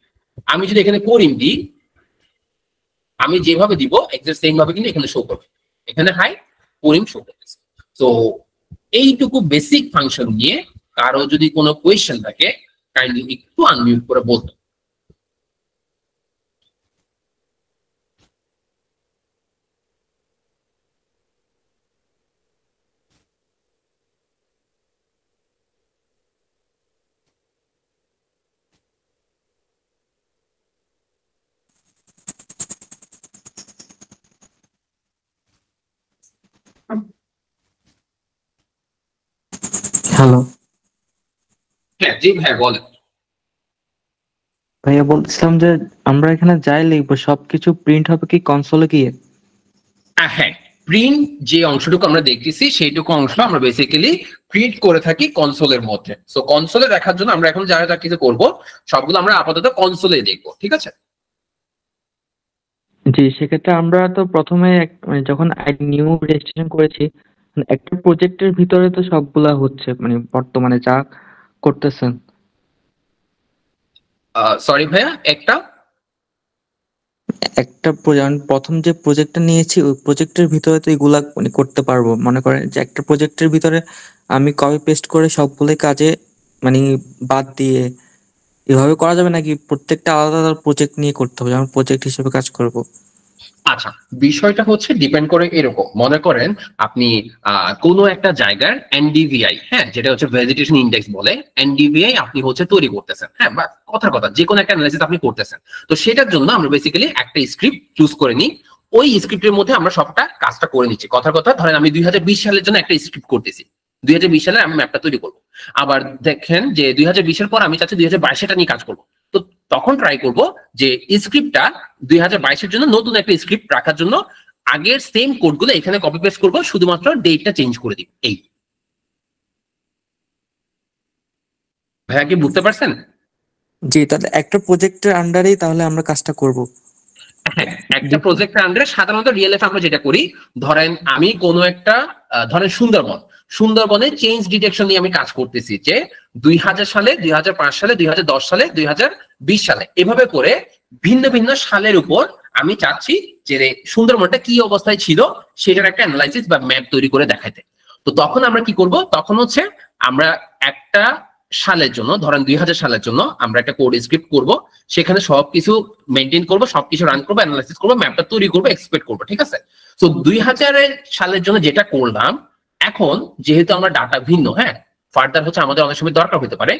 আমি যদি এখানে করিম দিই, আমি যেভাবে দিব এক্সাক্ট সেম ভাবে কিন্তু এখানে শো করবে, এখানে হাই করিম শো করতেছে। তো এইটুকু বেসিক ফাংশন নিয়ে কারো যদি কোনো কোয়েশ্চেন থাকে কাইন্ডলি একটু আনমিউট করে বলতে। হ্যালো হ্যাঁ জি ভাইয়া বলেন। ভাইয়া, বলছিলাম যে আমরা এখানে যাই লিখবো সবকিছু প্রিন্ট হবে কি কনসোলে গিয়ে? হ্যাঁ, প্রিন্ট যে অংশটুকু আমরা দেখতেছি সেইটুকু অংশ আমরা বেসিক্যালি প্রিন্ট করে থাকি কনসোলের মধ্যে। সো কনসোলে দেখার জন্য আমরা এখন যা যা কিছু করবো সবগুলো আমরা আপাতত কনসোলে দেখবো, ঠিক আছে? জি, সেক্ষেত্রে আমরা তো প্রথমে যখন নিউ রেজিস্ট্রেশন করেছি একটা প্রজেক্টের ভিতরে তো সবগুলা হচ্ছে, মানে বর্তমানে যা করতেছেন। সরি ভাইয়া, একটা প্রথম যে প্রজেক্টটা নিয়েছি ওই প্রজেক্টের ভিতরে তো এগুলা মানে করতে পারবো। মনে করেন যে একটা প্রজেক্টের ভিতরে আমি কপি পেস্ট করে সবগুলো কাজে মানে বাদ দিয়ে এভাবে করা যাবে নাকি প্রত্যেকটা আলাদা আলাদা প্রজেক্ট নিয়ে করতে হবে, যেমন প্রজেক্ট হিসেবে কাজ করব? আচ্ছা, বিষয়টা হচ্ছে ডিপেন্ড করে এরকম, মনে করেন আপনি কোনো একটা জায়গার এনডিভিআই, হ্যাঁ, যেটা হচ্ছে ভেজিটেশন ইন্ডেক্স বলে, এনডিভিআই আপনি হচ্ছে তৈরি করতেছেন, হ্যাঁ, বা কথার কথা যে কোনো একটা অ্যানালাইসিস আপনি করতেছেন। তো সেটার জন্য আমরা বেসিক্যালি একটা স্ক্রিপ্ট চুজ করে নিই, ওই স্ক্রিপ্টের মধ্যে আমরা সবটা কাজটা করে নিচ্ছি। কথার কথা ধরেন আমি 2020 সালের জন্য একটা স্ক্রিপ্ট করতেছি, 2020 সালে আমি ম্যাপটা তৈরি করবো। আবার দেখেন যে 2020-এর পর আমি চাচ্ছি 2022-টা নিয়ে কাজ করবো, তো তখন ট্রাই করব যে স্ক্রিপ্টটা 2022-এর জন্য নতুন একটা স্ক্রিপ্ট রাখার জন্য আগের সেম কোডগুলো এখানে কপি পেস্ট করবো, শুধুমাত্র ডেটটা চেঞ্জ করে দিব। এই ভাইয়া কি বুঝতে পারছেন? জি, তাহলে একটা প্রজেক্টের আন্ডারেই তাহলে আমরা কাজটা করব। হ্যাঁ, একটা প্রজেক্টের আন্ডারে সাধারণত রিয়েল লাইফে আমরা যেটা করি, ধরেন আমি কোনো একটা ধরেন সুন্দরবনে চেঞ্জ ডিটেকশন নিয়ে আমি কাজ করতেছি, যে 2000 সালে, 2005 সালে, 2010 সালে, 2020 সালে, এভাবে করে ভিন্ন ভিন্ন সালের উপর আমি চাচ্ছি যে সুন্দরবনটা কি অবস্থায় ছিল সেটার একটা অ্যানালাইসিস বা ম্যাপ তৈরি করে দেখাইতে। তো তখন আমরা কি করব, তখন হচ্ছে আমরা একটা সালের জন্য, ধরেন 2000 সালের জন্য আমরা একটা কোড স্ক্রিপ্ট করব, সেখানে সবকিছু মেনটেন করব, সবকিছু রান করবো, অ্যানালাইসিস করবো, ম্যাপটা তৈরি করবো, এক্সপেক্ট করবো, ঠিক আছে? তো 2000 সালের জন্য যেটা করলাম, এখন যেহেতু আমরা ডাটা ভিন্ন, হ্যাঁ, ফার্দার হচ্ছে আমাদের অনেক সময় দরকার হতে পারে,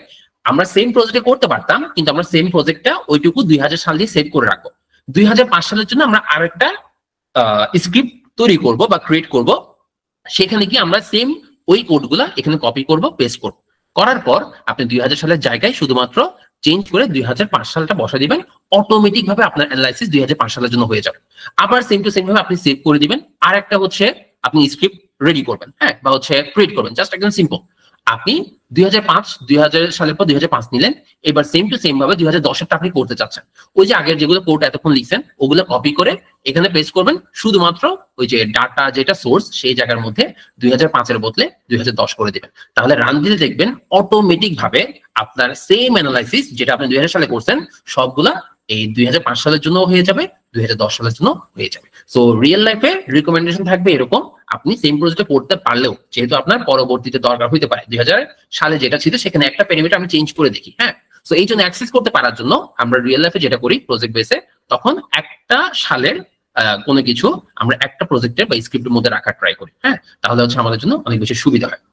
আমরা সেম প্রজেক্টে করতে পারতাম, কিন্তু আমরা সেম প্রজেক্টটা ওইটুকু 2000 সাল দিয়ে সেভ করে রাখবো। 2005 সালের জন্য আমরা আরেকটা স্ক্রিপ্ট তৈরি করব বা ক্রিয়েট করব, সেখানে কি আমরা সেম ওই কোডগুলা এখানে কপি করব, পেস্ট করব, করার পর আপনি 2000 সালের জায়গায় শুধুমাত্র চেঞ্জ করে 2005 সালটা বসা দিবেন, অটোমেটিক ভাবে আপনার অ্যানালাইসিস 2005 সালের জন্য হয়ে যাবে। আবার সেম টু সেম ভাবে আপনি সেভ করে দিবেন। আর একটা হচ্ছে আপনি স্ক্রিপ্ট রেডি করবেন, হ্যাঁ, বা হচ্ছে ক্রিয়েট করবেন, জাস্ট একদম সিম্পল। আপনি 2000 সালের পর 2005 নিলেন, এবার সেম টু সেম ভাবে 2010 আপনি করতে চাচ্ছেন, ওই যে আগের যেগুলো কোড এতক্ষণ লিখছেন ওগুলো কপি করে এখানে পেস্ট করবেন, শুধুমাত্র ওই যে ডাটা যেটা সোর্স সেই জায়গার মধ্যে 2005 বদলে 2010 করে দিবেন। তাহলে রান দিলে দেখবেন অটোমেটিক ভাবে আপনার সেম অ্যানালাইসিস যেটা আপনি 2000 সালে করছেন সবগুলা এই 2005 সালের জন্য হয়ে যাবে, 2010 সালের জন্য হয়ে যাবে। সো রিয়েল লাইফে রিকমেন্ডেশন থাকবে এরকম, আপনি সেম প্রজেক্ট করতে পারলেও যেহেতু আপনার পরবর্তীতে দরকার হইতে পারে, 2000 সালে যেটা ছিল সেখানে একটা প্যারামিটার আমি চেঞ্জ করে দেখি, হ্যাঁ, সো এই জন্য অ্যাক্সেস করতে পারার জন্য আমরা রিয়েল লাইফে যেটা করি প্রজেক্ট বেসে, তখন একটা সালের কোনো কিছু আমরা একটা প্রজেক্টের বা স্ক্রিপ্টের মধ্যে রাখার ট্রাই করি, হ্যাঁ, তাহলে হচ্ছে আমাদের জন্য অনেক বেশি সুবিধা হয়।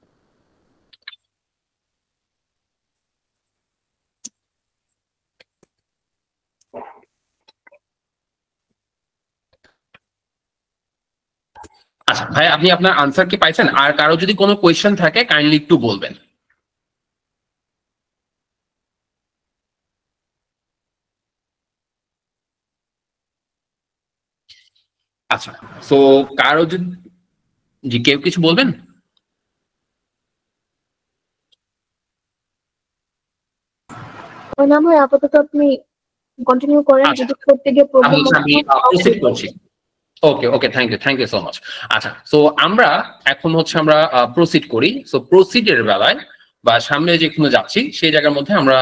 আচ্ছা ভাই, আপনি আপনার আনসার কি পাইছেন? আর কারো যদি কোনো কোয়েশ্চেন থাকে কাইন্ডলি একটু বলবেন। আচ্ছা, সো কারো যদি, জি, কেউ কিছু বলবেন? না ভাই, আপাতত আপনি কন্টিনিউ করেন, আচ্ছা, যদি করতে গিয়ে প্রবলেম আমি প্রসিড করছি। ওকে ওকে, থ্যাংক ইউ সো মাচ। আচ্ছা, সো আমরা এখন হচ্ছে আমরা প্রসিড করি। সো প্রসিডের বেলায় বা সামনে যেখানে যাচ্ছি সেই জায়গার মধ্যে আমরা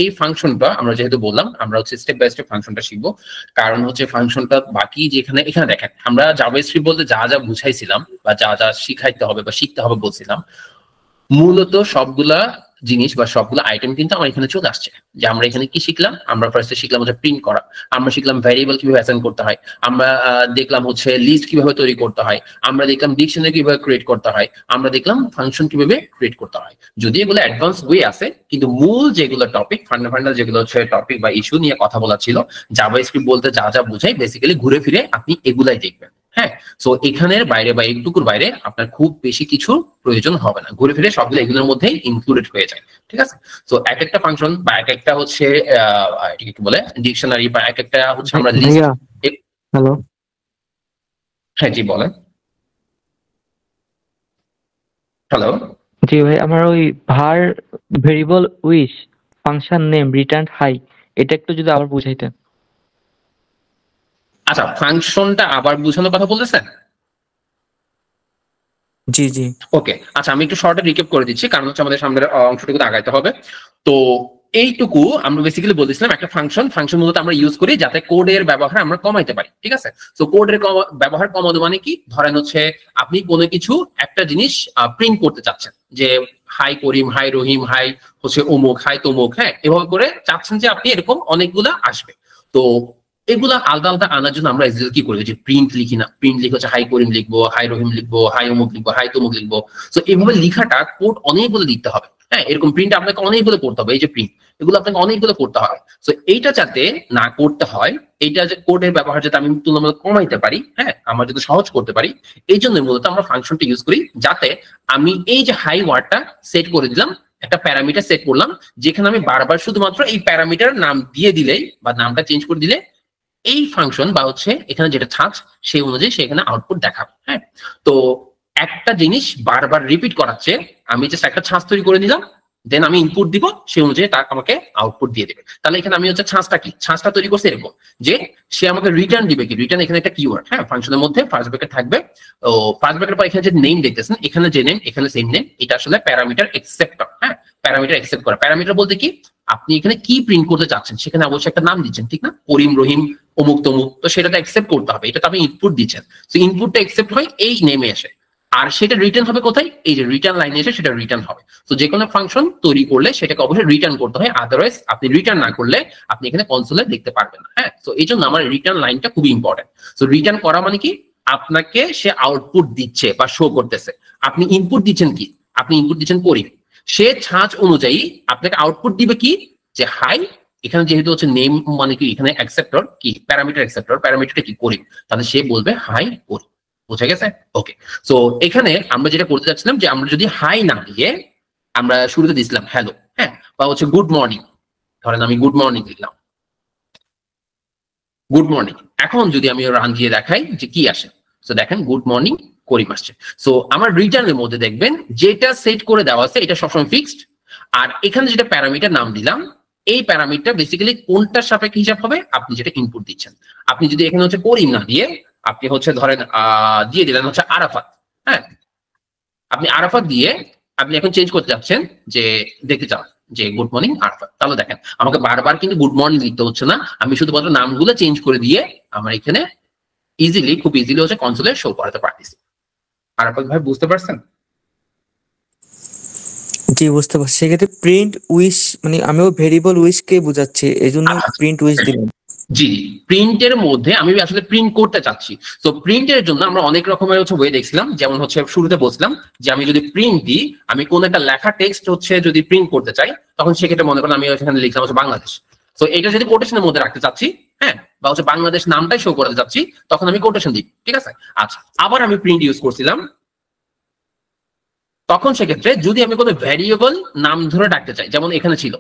এই ফাংশনটা আমরা যেহেতু বললাম আমরা হচ্ছে স্টেপ বাই স্টেপ ফাংশনটা শিখবো, কারণ হচ্ছে ফাংশনটা বাকি যেখানে এখানে দেখেন আমরা জাভাস্ক্রিপ্ট বলতে যা যা বুঝাইছিলাম বা যা যা শিখাইতে হবে বা শিখতে হবে বলছিলাম, মূলত সবগুলা জিনিস বা সবগুলো আইটেম কিন্তু আমার এখানে চলে আসছে। যে আমরা এখানে কি শিখলাম, আমরা ফার্স্টে শিখলাম হচ্ছে প্রিন্ট করা, আমরা শিখলাম ভ্যারিয়েবল কিভাবে অ্যাসাইন করতে হয়, আমরা দেখলাম হচ্ছে লিস্ট কিভাবে তৈরি করতে হয়, আমরা দেখলাম ডিকশনারি কিভাবে ক্রিয়েট করতে হয়, আমরা দেখলাম ফাংশন কিভাবে ক্রিয়েট করতে হয়। যদি এগুলো অ্যাডভান্স ওয়ে আছে, কিন্তু মূল যেগুলো টপিক ফান্ডামেন্টাল যেগুলো হচ্ছে টপিক বা ইস্যু নিয়ে কথা বলা ছিল, জাভাস্ক্রিপ্ট বলতে যা যা বোঝাই বেসিক্যালি ঘুরে ফিরে আপনি এগুলাই দেখবেন, হ্যাঁ। সো এখানের বাইরে বা এইটুকুর বাইরে আপনার খুব বেশি কিছু প্রয়োজন হবে না, ঘুরে ফিরে সবগুলো এগুলোর মধ্যেই ইনক্লুডেড হয়ে যায়, ঠিক আছে। সো এক একটা ফাংশন বা এক একটা হচ্ছে কি বলে ডিকশনারি বা এক একটা হচ্ছে আমরা লিস্ট। হ্যালো, হ্যাঁ জি বলেন। হ্যালো জি ভাই, আমার ওই var variable wish function name return hi, এটা একটু যদি আবার বুঝাইতেন। আচ্ছা, ফাংশনটা আবার বুঝানোর কথা বলতেছেন? জি জি, ওকে, আচ্ছা আমি একটু শর্টে রিক্যাপ করে দিচ্ছি, কারণ হচ্ছে আমাদের সামনের অংশটুকু আগাইতে হবে। তো এইটুকু আমরা বেসিক্যালি বলতেছিলাম একটা ফাংশন মূলত আমরা ইউজ করি যাতে কোডের ব্যবহার আমরা কমাইতে পারি, ঠিক আছে। তো কোডের ব্যবহার কমানো মানে কি, ধরেন হচ্ছে আপনি কোনো কিছু একটা জিনিস প্রিন্ট করতে চাচ্ছেন, যে হাই করিম, হাই রহিম, হাই হচ্ছে অমুক, হাই তমুক, হ্যাঁ, এভাবে করে চাচ্ছেন যে আপনি এরকম অনেকগুলা আসবে। তো এগুলা আলাদা আলাদা আনার জন্য আমরা কি করি, যে প্রিন্ট লিখি না, প্রিন্ট লিখে হচ্ছে হাই করিম লিখবো, হাই রহিম লিখবো, হাই অমুক লিখবো, হাই তমুক লিখবো। তো এইভাবে লিখাটা কোড অনেকগুলো লিখতে হবে, হ্যাঁ, এরকম প্রিন্ট আপনাকে অনেকগুলো করতে হবে, এই যে প্রিন্ট এগুলো আপনাকে অনেকগুলো করতে হবে। তো এইটা যাতে না করতে হয়, এইটা যে কোডের ব্যবহার যাতে আমি তুলনামূলক কমাইতে পারি, হ্যাঁ, আমার যাতে সহজ করতে পারি, এই জন্য মূলত আমরা ফাংশনটা ইউজ করি, যাতে আমি এই যে হাই ওয়ার্ডটা সেট করে দিলাম, একটা প্যারামিটার সেট করলাম, যেখানে আমি বারবার শুধুমাত্র এই প্যারামিটার নাম দিয়ে দিলেই বা নামটা চেঞ্জ করে দিলে এই ফাংশন বা হচ্ছে এখানে যেটা ছাঁচ সেই অনুযায়ী সে এখানে আউটপুট দেখাবে। হ্যাঁ, তো একটা জিনিস বারবার রিপিট করাচ্ছে, আমি জাস্ট একটা ছাঁচ তৈরি করে দিলাম, দেন আমি ইনপুট দিব, সেই অনুযায়ী তাকে আমাকে আউটপুট দিয়ে দেবে। তাহলে এখানে আমি হচ্ছে ছাঁচটা কি, ছাঁচটা তৈরি করছি এরকম যে সে আমাকে রিটার্ন দিবে কি, রিটার্ন এখানে একটা কিওয়ার্ড, হ্যাঁ, ফাংশনের মধ্যে ফার্স্ট ব্র্যাকেট থাকবে। তো ফার্স্ট ব্র্যাকেটের পর এখানে যে নেম দেখতেছেন, এখানে যে নেম এখানে সেম নেম, এটা আসলে প্যারামিটার একসেপ্টর। হ্যাঁ, প্যারামিটার একসেপ্ট করা। প্যারামিটার বলতে কি, আপনি এখানে কি প্রিন্ট করতে চাচ্ছেন সেখানে অবশ্যই একটা নাম দিচ্ছেন, ঠিক না, করিম, রহিম, অমুক তমুক, তো সেটা তো একসেপ্ট করতে হবে, এটা তো আপনি ইনপুট দিচ্ছেন। তো ইনপুটটা একসেপ্ট হয় এই নেমে এসে, আর সেটা রিটার্ন হবে কোথায়, এই যে রিটার্ন লাইনে এসে সেটা রিটার্ন হবে। তো যে কোনো ফাংশন তৈরি করলে সেটাকে অবশ্যই রিটার্ন করতে হয়, আদারওয়াইজ আপনি রিটার্ন না করলে আপনি এখানে কনসোলে দেখতে পারবেন না। হ্যাঁ, তো এই জন্য আমার রিটার্ন লাইনটা খুবই ইম্পর্টেন্ট। তো রিটার্ন করা মানে কি, আপনাকে সে আউটপুট দিচ্ছে বা শো করতেছে। আপনি ইনপুট দিচ্ছেন কি, আপনি ইনপুট দিচ্ছেন করিম, সে ছাঁচ অনুযায়ী আপনাকে আউটপুট দিবে কি, যে হাই, এখানে যেহেতু হচ্ছে নেম মানে কি, এখানে অ্যাকসেপ্টর কি, প্যারামিটার অ্যাকসেপ্টর, প্যারামিটারটা কি করিম, তাহলে সে বলবে হাই করিম। বুঝা গেছে? ওকে, সো এখানে আমরা যেটা করতে চাচ্ছিলাম যে আমরা যদি হাই না দিয়ে আমরা শুরুতে দিছিলাম হ্যালো, হ্যাঁ, বা হচ্ছে গুড মর্নিং, ধরেন আমি গুড মর্নিং দিলাম, গুড মর্নিং। এখন যদি আমি রান দিয়ে দেখাই যে কি আসে, তো দেখেন গুড মর্নিং করিম আসছে। সো আমার রিটার্নের মধ্যে দেখবেন যেটা সেট করে দেওয়া আছে এটা সবসময় ফিক্সড, আর এখানে যেটা প্যারামিটার নাম দিলাম, এই প্যারামিটার বেসিক্যালি কোনটার সাপেক্ষে হিসাব হবে, আপনি যেটা ইনপুট দিচ্ছেন। আপনি যদি এখানে হচ্ছে করিম না দিয়ে আপনি হচ্ছে ধরেন দিয়ে দিলেন হচ্ছে আরাফাত, হ্যাঁ, আপনি আরাফাত দিয়ে আপনি এখন চেঞ্জ করতে যাচ্ছেন যে দেখতে চান যে গুড মর্নিং আরাফাত, তাহলে দেখেন আমাকে বারবার কিন্তু গুড মর্নিং লিখতে হচ্ছে না, আমি শুধুমাত্র নামগুলো চেঞ্জ করে দিয়ে আমার এখানে ইজিলি, খুব ইজিলি হচ্ছে কনসোলে শো করাতে পারতেছি। আরাফাত ভাই বুঝতে পারছেন? জি বুঝতে পারছি। সেক্ষেত্রে প্রিন্ট উইশ মানে আমিও ভেরিয়েবল উইশ কে বোঝাচ্ছি, এই জন্য প্রিন্ট উইশ দিলাম। জি, প্রিন্টের মধ্যে আমি আসলে প্রিন্ট করতে চাচ্ছি। তো প্রিন্টের জন্য আমরা অনেক রকমের হচ্ছে ওয়ে দেখছিলাম, যেমন হচ্ছে শুরুতে বলছিলাম যে আমি যদি প্রিন্ট দিই, আমি কোন একটা লেখা টেক্সট হচ্ছে যদি প্রিন্ট করতে চাই, তখন সেক্ষেত্রে মনে করেন আমি এখানে লিখলাম হচ্ছে বাংলাদেশ। তো এটা যদি কোটেশনের মধ্যে রাখতে চাচ্ছি, হ্যাঁ, বা হচ্ছে বাংলাদেশ নামটাই শো করতে চাচ্ছি, তখন আমি কোটেশন দিই, ঠিক আছে। আচ্ছা, আবার আমি প্রিন্ট ইউজ করছিলাম, তখন সেক্ষেত্রে যদি আমি কোনো ভ্যারিয়েবল নাম ধরে ডাকতে চাই, যেমন এখানে ছিল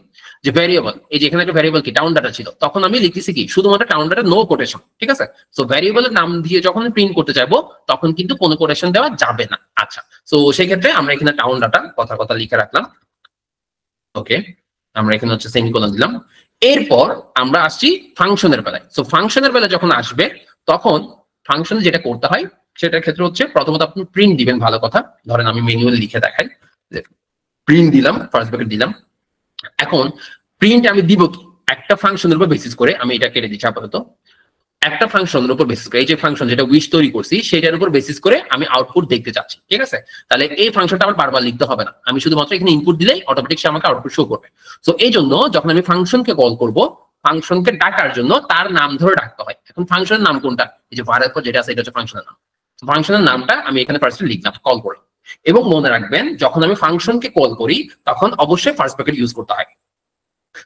যে ভ্যারিয়েবল, এই যে এখানে একটা ভ্যারিয়েবল কি টাউন ডাটা ছিল, তখন আমি লিখতেছি কি শুধুমাত্র টাউন ডাটা, নো কোটেশন, ঠিক আছে। সো ভ্যারিয়েবলের নাম দিয়ে যখন প্রিন্ট করতে চাইবো তখন কিন্তু কোনো কোটেশন দেওয়া যাবে না। আচ্ছা, তো সেই ক্ষেত্রে আমরা এখানে টাউন ডাটা কথা কথা লিখে রাখলাম, ওকে, আমরা এখানে হচ্ছে সেমিকোলন দিলাম। এরপর আমরা আসছি ফাংশনের বেলায়। সো ফাংশনের বেলায় যখন আসবে তখন ফাংশনে যেটা করতে হয় সেটার ক্ষেত্রে হচ্ছে প্রথমত আপনি প্রিন্ট দিবেন, ভালো কথা। ধরেন আমি ম্যানুয়ালি লিখে দেখাই, প্রিন্ট দিলাম, ফার্স্ট ব্র্যাকেট দিলাম। এখন প্রিন্ট আমি দিব কি, একটা ফাংশনের উপর বেসিস করে, আমি এটা কেটে দিচ্ছি আপাতত, একটা ফাংশনের উপর বেসিস করে, এই যে ফাংশন যেটা উইশ তৈরি করছি সেটার উপর বেসিস করে আমি আউটপুট দেখতে চাচ্ছি, ঠিক আছে। তাহলে এই ফাংশনটা আমার বারবার লিখতে হবে না, আমি শুধুমাত্র এখানে ইনপুট দিলেই অটোমেটিক সে আমাকে আউটপুট শো করবে। তো এই জন্য যখন আমি ফাংশনকে কল করব, ফাংশনকে ডাকার জন্য তার নাম ধরে ডাকতে হয়। এখন ফাংশনের নাম কোনটা, এই যে ভারের পর যেটা আছে এটা হচ্ছে ফাংশনের নাম। ফাংশনের নামটা আমি এখানে ফার্স্টে লিখলাম, কল করলাম। এবং মনে রাখবেন যখন আমি ফাংশনকে কল করি তখন অবশ্যই ফার্স্ট ব্র্যাকেট ইউজ করতে হয়।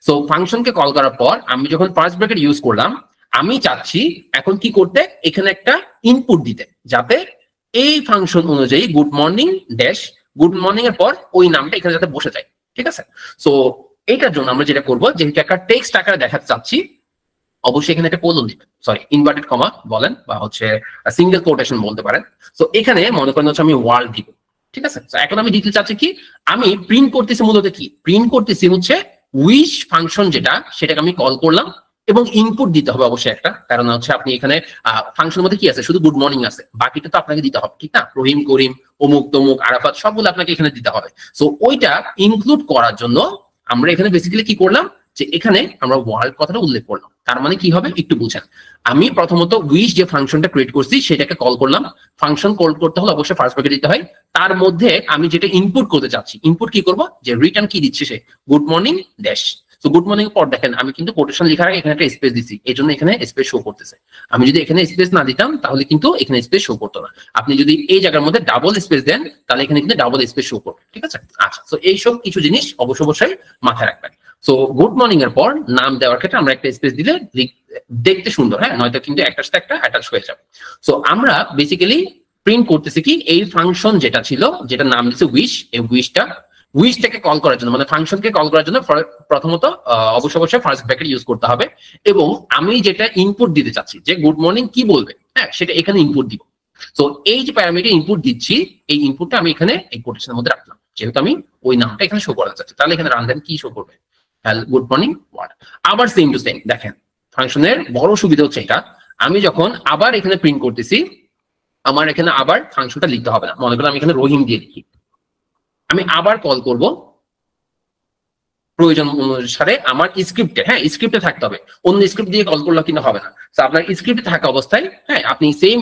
সো ফাংশনকে কল করার পর আমি যখন ফার্স্ট ব্র্যাকেট ইউজ করলাম, আমি চাচ্ছি এখন কি করতে, এখানে একটা ইনপুট দিতে, যাতে এই ফাংশন অনুযায়ী good morning dash, good morning এর পর ওই নামটা এখানে যাতে বসে যায়, ঠিক আছে। সো এইটার জন্য আমরা যেটা করবো, যেহেতু একটা টেক্সট আকারে দেখাতে চাচ্ছি, অবশ্যই এখানে একটা কোলন দিবেন, সরি ইনভার্টেড কমা বলেন বা হচ্ছে সিঙ্গেল কোটেশন বলতে পারেন। তো এখানে মনে করেন হচ্ছে আমি ওয়ার্ল্ড দিব, ঠিক আছে। তো এখন আমি দিতে চাচ্ছি কি, আমি প্রিন্ট করতেছি মূলত কি, প্রিন্ট করতেছি হচ্ছে উইশ ফাংশন যেটা, সেটাকে আমি কল করলাম এবং ইনপুট দিতে হবে অবশ্যই একটা, কারণ হচ্ছে আপনি এখানে ফাংশনের মধ্যে কি আছে, শুধু গুড মর্নিং আছে, বাকিটা তো আপনাকে দিতে হবে, ঠিক না, রহিম, করিম, অমুক তমুক, আরাফাত সবগুলো আপনাকে এখানে দিতে হবে। সো ওইটা ইনক্লুড করার জন্য আমরা এখানে বেসিক্যালি কি করলাম, যে এখানে আমরা ওয়ার্ল্ড কথাটা উল্লেখ করলাম। তার মানে কি হবে একটু বুঝেন, আমি প্রথমত উইশ যে ফাংশনটা ক্রিয়েট করছি সেটাকে কল করলাম। ফাংশন কল করতে হলে অবশ্যই ফার্স্ট ব্র্যাকেট দিতে হয়। তার মধ্যে আমি যেটা ইনপুট করতে চাচ্ছি, ইনপুট কি করব, যে রিটার্ন কি দিচ্ছে সে, গুড মর্নিং ড্যাশ। তো গুড মর্নিং এর পর দেখেন আমি কিন্তু কোটেশন লেখার আগে এখানে একটা স্পেস দিছি, এই জন্য এখানে স্পেস শো করতেছে। আমি যদি এখানে স্পেস না দিতাম তাহলে কিন্তু এখানে স্পেস শো করতো না। আপনি যদি এই জায়গার মধ্যে ডাবল স্পেস দেন তাহলে এখানে কিন্তু ডাবল স্পেস শো করবে, ঠিক আছে। আচ্ছা, তো এইসব কিছু জিনিস অবশ্যই মাথায় রাখবেন। সো গুড মর্নিং এর পর নাম দেওয়ার ক্ষেত্রে আমরা একটা স্পেস দিলে দেখতে সুন্দর, হ্যাঁ, নয়তো কিন্তু একটার সাথে একটা অ্যাটাচ হয়ে যাবে। সো আমরা বেসিক্যালি প্রিন্ট করতেছি কি, এই ফাংশন যেটা ছিল, যেটা নাম দিচ্ছে উইশ, এই উইশটা উইশটাকে কল করার জন্য মানে ফাংশনকে কল করার জন্য প্রথমত অবশ্যই ফার্স্ট ব্র্যাকেট ইউজ করতে হবে, এবং আমি যেটা ইনপুট দিতে চাচ্ছি যে গুড মর্নিং কি বলবে, হ্যাঁ সেটা এখানে ইনপুট দিব। তো এই যে প্যারামিটার ইনপুট দিচ্ছি, এই ইনপুটটা আমি এখানে এই কোটেশনের মধ্যে রাখলাম, যেহেতু আমি ওই নামটা এখানে শো করাতে চাচ্ছি। তাহলে এখানে রান দেন কি শো করবে, হ্যালো গুড মর্নিং ওয়ার্ড। আবার সেম টু সেম দেখেন, ফাংশনের বড় সুবিধা হচ্ছে এটা, আমি যখন আবার এখানে প্রিন্ট করতেছি, আমার এখানে আবার ফাংশনটা লিখতে হবে না। মনে করেন আমি এখানে রহিম দিয়ে লিখি, আমি আবার কল করব প্রয়োজন অনুসারে আমার স্ক্রিপ্টে, হ্যাঁ স্ক্রিপ্টে থাকতে হবে, অন্য স্ক্রিপ্ট দিয়ে কল করলে কিন্তু হবে না। তো আপনার স্ক্রিপ্টে থাকা অবস্থায়, হ্যাঁ আপনি সেম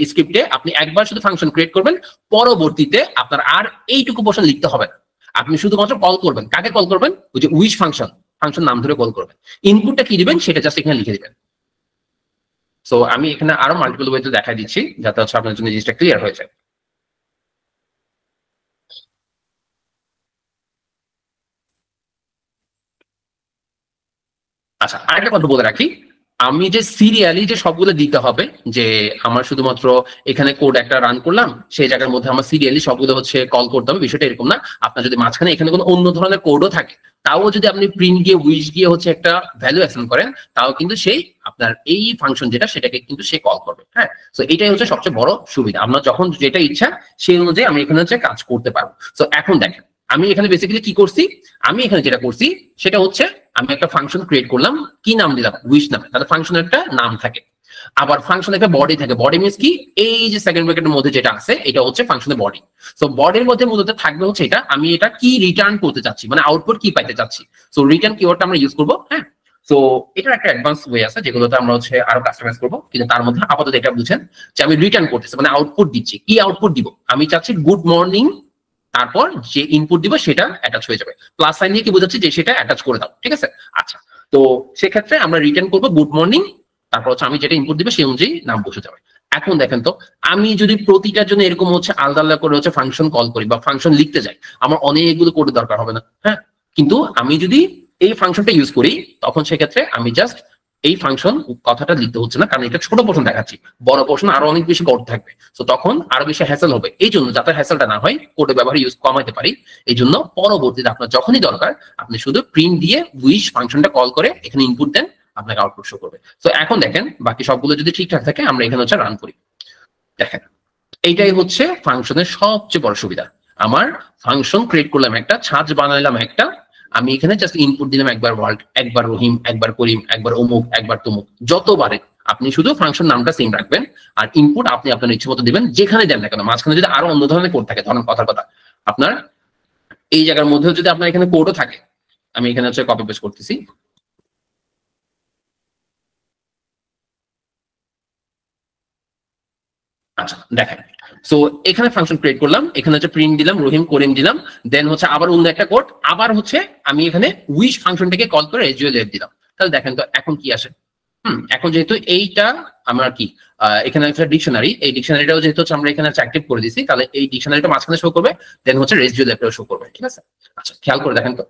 স্ক্রিপ্টে আপনি একবার শুধু ফাংশন ক্রিয়েট করবেন, পরবর্তীতে আপনার আর এইটুকু পোর্শন লিখতে হবে না, আপনি শুধুমাত্র কল করবেন। কাকে কল করবেন? ওই যে উইশ ফাংশন, ফাংশন নাম ধরে কল করবেন। ইনপুটটা কি দিবেন সেটা জাস্ট এখানে লিখে দিবেন। সো আমি এখানে আরো মাল্টিপল ওয়েতে দেখাই দিচ্ছি যাতে হচ্ছে আপনার জন্য জিনিসটা ক্লিয়ার হয়ে যায়। আচ্ছা আরেকটা কথা বলে রাখি, আমি যে সিরিয়ালি যে সবগুলো দিতে হবে, যে আমার শুধুমাত্র এখানে কোড একটা রান করলাম, সেই জায়গার মধ্যে আমার সিরিয়ালি সবগুলো হচ্ছে কল করতে হবে, বিষয়টা এরকম না। আপনার যদি মাঝখানে এখানে কোনো অন্য ধরনের কোডও থাকে, তাও যদি আপনি প্রিন্ট গিয়ে উইশ গিয়ে হচ্ছে একটা ভ্যালু অ্যাসাইন করেন, তাও কিন্তু সেই আপনার এই ফাংশন যেটা সেটাকে কিন্তু সে কল করবে। হ্যাঁ, তো এটাই হচ্ছে সবচেয়ে বড় সুবিধা, আমরা যখন যেটা ইচ্ছা সেই অনুযায়ী আমি এখানে হচ্ছে কাজ করতে পারবো। তো এখন দেখেন আমি এখানে বেসিক্যালি কি করছি, আমি এখানে যেটা করছি সেটা হচ্ছে আমি একটা ফাংশন ক্রিয়েট করলাম, কি নাম দিলাম? উইশ নামে। তাহলে ফাংশনের একটা নাম থাকে, আবার ফাংশন একটা বডি থাকে। বডি মিনস কি, এই যে সেকেন্ড ব্র্যাকেটের মধ্যে যেটা আছে এটা হচ্ছে ফাংশনের বডি। সো বডির মধ্যে মূলত থাকবে হচ্ছে এটা, আমি এটা কি রিটার্ন করতে চাচ্ছি, মানে আউটপুট কি পাইতে চাচ্ছি। সো রিটার্ন কিওয়ার্ডটা আমরা ইউজ করবো। হ্যাঁ, সো এটার একটা অ্যাডভান্স ওয়ে আছে যেগুলোতে আমরা হচ্ছে আরো কাস্টমাইজ করবো, কিন্তু তার মধ্যে আপাতত এটা বুঝেন যে আমি রিটার্ন করতেছি, মানে আউটপুট দিচ্ছি। কি আউটপুট দিব? আমি চাচ্ছি গুড মর্নিং, তারপর যে ইনপুট দিব সেটা অ্যাটাচ হয়ে যাবে। প্লাস সাইন দিয়ে কি বোঝাচ্ছি, যে সেটা অ্যাটাচ করে দাও। ঠিক আছে, আচ্ছা তো সেক্ষেত্রে আমরা রিটার্ন করবো গুড মর্নিং, তারপর হচ্ছে আমি যেটা ইনপুট দিব সেই অনুযায়ী নাম বসে যাবে। এখন দেখেন তো, আমি যদি প্রতিটার জন্য এরকম হচ্ছে আলাদা আলাদা করে হচ্ছে ফাংশন কল করি বা ফাংশন লিখতে যাই, আমার অনেকগুলো কোডের দরকার হবে না। হ্যাঁ, কিন্তু আমি যদি এই ফাংশনটা ইউজ করি, তখন সেক্ষেত্রে আমি জাস্ট এই ফাংশন কথাটা লিখতে হচ্ছে না, কারণ এটা ছোট পোর্শন দেখাচ্ছি, বড় পোর্শন আরো অনেক বেশি কোড থাকবে। তো তখন আরো বেশি হ্যাসেল হবে। এই জন্য যাতে হ্যাসেলটা না হয়, কোডের ব্যবহার ইউজ কমাইতে পারি, এই জন্য পরবর্তীতে আপনার যখনই দরকার আপনি শুধু প্রিন্ট দিয়ে উইশ ফাংশনটা কল করে এখানে ইনপুট দেন, আপনাকে আউটপুট শো করবে। তো এখন দেখেন বাকি সবগুলো যদি ঠিকঠাক থাকে, আমরা এখানে হচ্ছে রান করি। দেখেন এইটাই হচ্ছে ফাংশনের সবচেয়ে বড় সুবিধা। আমার ফাংশন ক্রিয়েট করলাম একটা, ছাঁচ বানাইলাম একটা, আমি এখানে জাস্ট ইনপুট দিলাম একবার ওয়ার্ল্ড, একবার রহিম, একবার করিম, একবার অমুক, একবার তমুক, যতবারে আপনি শুধু ফাংশন নামটা সেম রাখবেন, আর ইনপুট আপনি আপনার ইচ্ছে মতো দিবেন, যেখানে দেন না কেন। মাঝখানে যদি আরো অন্য ধরনের কোড থাকে, ধরেন কথার কথা আপনার এই জায়গার মধ্যেও যদি আপনার এখানে কোডও থাকে, আমি এখানে হচ্ছে কপি পেস্ট করতেছি। আচ্ছা দেখেন, সো এখানে ফাংশন ক্রিয়েট করলাম, এখানে হচ্ছে প্রিন্ট দিলাম, রহিম করিম দিলাম, দেন হচ্ছে আবার অন্য একটা কোড, আবার হচ্ছে আমি এখানে উইশ ফাংশনটাকে কল করে এসকিউএল দিলাম। তাহলে দেখেন তো এখন কি আসে। এখন যেহেতু এইটা আমার কি এখানে একটা ডিকশনারি, এই ডিকশনারিটাও যেহেতু আমরা এখানে অ্যাক্টিভ করে দিছি, তাহলে এই ডিকশনারিটা মাঝখানে শো করবে, দেন হচ্ছে রেসিডিউয়াল অ্যাপটাও শো করবে। ঠিক আছে, আচ্ছা খেয়াল করে দেখেন তো,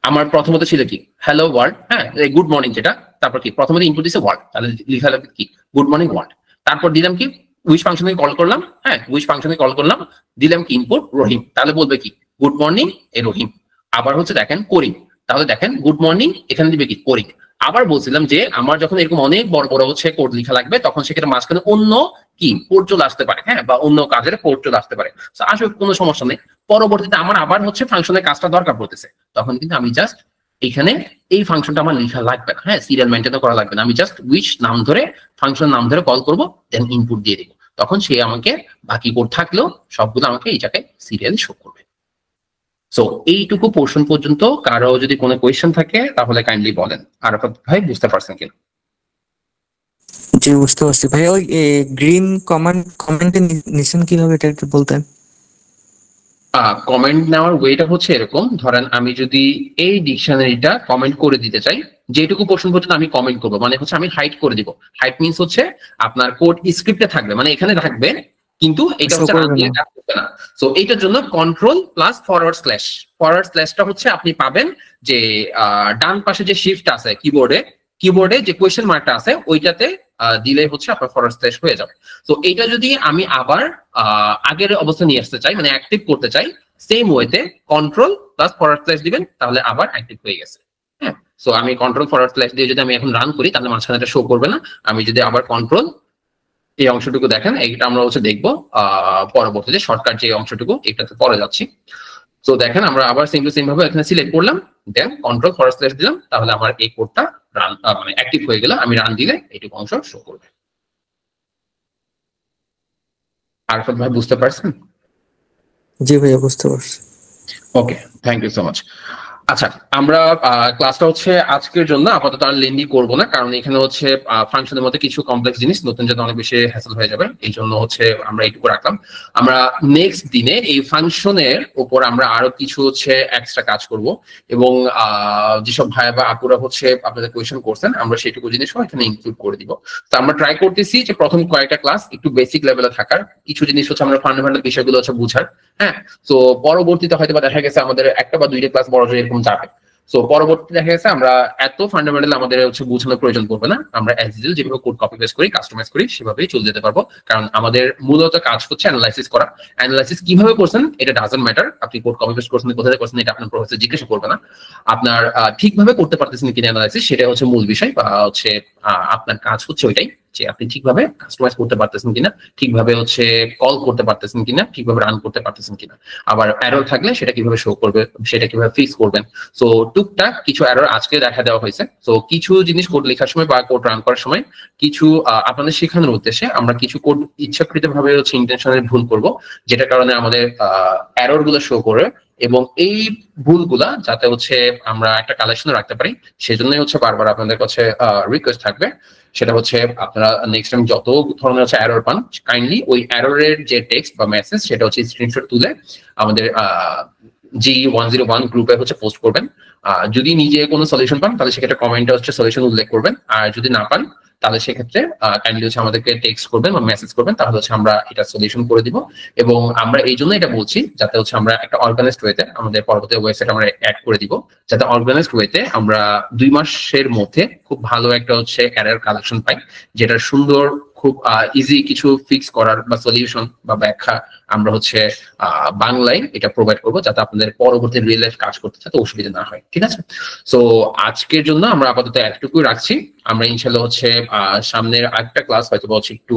আমার প্রথমত ছিল কি হ্যালো ওয়ার্ল্ড, হ্যাঁ গুড মর্নিং যেটা, তারপর কি প্রথমত ইনপুট দিছে ওয়ার্ল্ড, তাহলে লিখা লাগবে কি গুড মর্নিং ওয়ার্ল্ড, তারপর দিলাম কি উইশ ফাংশনে কল করলাম, হ্যাঁ উইশ ফাংশনে কল করলাম, দিলাম কি ইনপুট রহিম, তাহলে বলবে কি গুড মর্নিং এ রহিম। আবার হচ্ছে দেখেন করিম, তাহলে দেখেন গুড মর্নিং এখানে দিবে কি করিম। আবার বলছিলাম যে আমার যখন এরকম অনেক বড় বড় হচ্ছে কোড লেখা লাগবে, তখন সেক্ষেত্রে মাঝখানে অন্য কি কোড চলে আসতে পারে, হ্যাঁ বা অন্য কাজের কোড চলে আসতে পারে। আসলে কোনো সমস্যা নেই, পরবর্তীতে আমার আবার হচ্ছে ফাংশনের কাজটা দরকার পড়তেছে, তখন কিন্তু আমি জাস্ট এখানে এই ফাংশনটা আমার লেখা লাগবে না, হ্যাঁ সিরিয়াল মেনটেন করা লাগবে না, আমি জাস্ট উইচ নাম ধরে ফাংশন নাম ধরে কল করবো, দেন ইনপুট দিয়ে দিব, তখন সে আমাকে বাকি কোড থাকলেও সবগুলো আমাকে এই জায়গায় সিরিয়াল শো করবে। সো এইটুকু পোর্শন পর্যন্ত কারো যদি কোনো কোয়েশ্চেন থাকে তাহলে কাইন্ডলি বলেন। আর ভাই বুঝতে পারছেন কিনা? জি বুঝতে পারছি ভাই। ওই গ্রিন কমেন্টে নিছেন কিভাবে, এটা একটু বলতেন? কমেন্ট নেওয়ার ওয়েটা হচ্ছে এরকম, ধরেন আমি যদি এই ডিকশনারিটা কমেন্ট করে দিতে চাই, যেটুকু পোর্শন পর্যন্ত আমি কমেন্ট করবো, মানে হচ্ছে আমি হাইড করে দিব। হাইড মিনস হচ্ছে আপনার কোড স্ক্রিপ্টে থাকবে, মানে এখানে থাকবে কিন্তু এটা হচ্ছে না। সো এইটার জন্য control plus forward slash, forward স্ল্যাশটা হচ্ছে আপনি পাবেন যে ডান পাশে যে শিফট আছে কিবোর্ডে যে কোয়েশ্চেন মার্কটা আছে ওইটাতে দিলে হচ্ছে আপনার ফরওয়ার্ড স্ল্যাশ হয়ে যাবে। তো এইটা যদি আমি আবার আগের অবস্থা নিয়ে আসতে চাই, মানে অ্যাক্টিভ করতে চাই, সেম ওয়েতে কন্ট্রোল প্লাস ফরওয়ার্ড স্ল্যাশ দিবেন, তাহলে আবার অ্যাক্টিভ হয়ে গেছে। হ্যাঁ, সো আমি কন্ট্রোল ফরওয়ার্ড স্ল্যাশ দিয়ে যদি আমি এখন রান করি তাহলে মাঝখানে এটা শো করবে না। আমি যদি আবার কন্ট্রোল এই অংশটুকু দেখেন, এইটা আমরা হচ্ছে দেখবো পরবর্তীতে শর্টকাট যে অংশটুকু এটাতে পরে যাচ্ছি। তো দেখেন আমরা আবার সেম টু সেম ভাবে এখানে সিলেক্ট করলাম, দেন কন্ট্রোল ফরওয়ার্ড স্ল্যাশ দিলাম, তাহলে আমার এই কোডটা রান মানে অ্যাক্টিভ হয়ে গেল। আমি রান দিলে এইটুকু অংশ শো করবে। আরফাত ভাই বুঝতে পারছেন? জি ভাইয়া বুঝতে পারছি। ওকে, থ্যাংক ইউ সো মাচ। আচ্ছা, আমরা ক্লাসটা হচ্ছে আজকের জন্য আপাতত আর লেন্দি করবো না, কারণ এখানে হচ্ছে ফাংশনের মধ্যে কিছু কমপ্লেক্স জিনিস নতুন যাতে অনেক বেশি হ্যাসেল হয়ে যাবে, এই জন্য হচ্ছে আমরা এইটুকু রাখলাম। আমরা নেক্সট দিনে এই ফাংশনের উপর আমরা আরো কিছু হচ্ছে এক্সট্রা কাজ করব, এবং যেসব ভাই বা আপুরা হচ্ছে আপনাদের কোয়েশ্চেন করছেন আমরা সেইটুকু জিনিসও এখানে ইনক্লুড করে দিব। তো আমরা ট্রাই করতেছি যে প্রথম কয়েকটা ক্লাস একটু বেসিক লেভেলে থাকার, কিছু জিনিস হচ্ছে আমরা ফান্ডামেন্টাল বিষয়গুলো হচ্ছে বুঝার। হ্যাঁ, তো পরবর্তীতে হয়তো বা দেখা গেছে আমাদের একটা বা দুইটা ক্লাস বড় এরকম যাবে। সো পরবর্তী দেখা গেছে আমরা এত ফান্ডামেন্টাল আমাদের হচ্ছে বোঝানোর প্রয়োজন পড়বে না, আমরা অ্যাজ ইউজুয়াল যেভাবে কোড কপি পেস্ট করি কাস্টমাইজ করি সেভাবেই চলে যেতে পারবো, কারণ আমাদের মূলত কাজ হচ্ছে অ্যানালাইসিস করা। অ্যানালাইসিস কিভাবে করছেন এটা ডাজন্ট ম্যাটার, আপনি কোড কপি পেস্ট করছেন কোথায় করছেন এটা আপনার প্রফেসর জিজ্ঞাসা করবে না, আপনার ঠিকভাবে করতে পারতেছেন কিনা অ্যানালাইসিস সেটা হচ্ছে মূল বিষয়, বা হচ্ছে আপনার কাজ হচ্ছে ওইটাই যে আপনি ঠিকভাবে কাস্টমাইজ করতে পারতেছেন কিনা, ঠিকভাবে হচ্ছে কল করতে পারতেছেন কিনা, ঠিকভাবে রান করতে পারতেছেন কিনা, আবার এরর থাকলে সেটা কিভাবে শো করবে, সেটা কিভাবে ফিক্স করবেন। সো টুকটাক কিছু এরর আজকে দেখা দেওয়া হয়েছে। সো কিছু জিনিস কোড লেখার সময় বা কোড রান করার সময় কিছু আপনাদের শেখানোর উদ্দেশ্যে আমরা কিছু কোড ইচ্ছাকৃত ভাবে হচ্ছে ইন্টেনশনাল ভুল করব, যেটার কারণে আমাদের এরর গুলো শো করে, এবং এই ভুলগুলা যাতে হচ্ছে আমরা একটা কালেকশনে রাখতে পারি সেজন্যই হচ্ছে বারবার আপনাদের কাছে রিকোয়েস্ট থাকবে, সেটা হচ্ছে আপনারা নেক্সট টাইম যত ধরনের হচ্ছে এরর পান কাইন্ডলি ওই এররের যে টেক্সট বা মেসেজ সেটা হচ্ছে স্ক্রিনশট তুলে আমাদের G101 গ্রুপে হচ্ছে পোস্ট করবেন। যদি নিজে কোনো সলিউশন পান তাহলে সেক্ষেত্রে কমেন্টে হচ্ছে সলিউশন উল্লেখ করবেন, আর যদি না পান তাহলে সেক্ষেত্রে কাইন্ডলি হচ্ছে আমাদেরকে টেক্সট করবেন বা মেসেজ করবেন, তাহলে হচ্ছে আমরা এটা সলিউশন করে দিব। এবং আমরা এই জন্য এটা বলছি যাতে হচ্ছে আমরা একটা অর্গানাইজড ওয়েতে আমাদের পরবর্তী ওয়েবসাইট আমরা অ্যাড করে দিব, যাতে অর্গানাইজড ওয়েতে আমরা 2 মাসের মধ্যে খুব ভালো একটা হচ্ছে এরর কালেকশন পাই, যেটা সুন্দর খুব ইজি কিছু ফিক্স করার বা সলিউশন বা ব্যাখ্যা আমরা হচ্ছে বাংলায় এটা প্রোভাইড করবো, যাতে আপনাদের পরবর্তী রিয়েল লাইফ কাজ করতে যাতে অসুবিধা না হয়। ঠিক আছে, সো আজকের জন্য আমরা আপাতত এতটুকুই রাখছি। আমরা ইনশাল্লাহ হচ্ছে সামনের আরেকটা ক্লাস হয়তো হচ্ছে একটু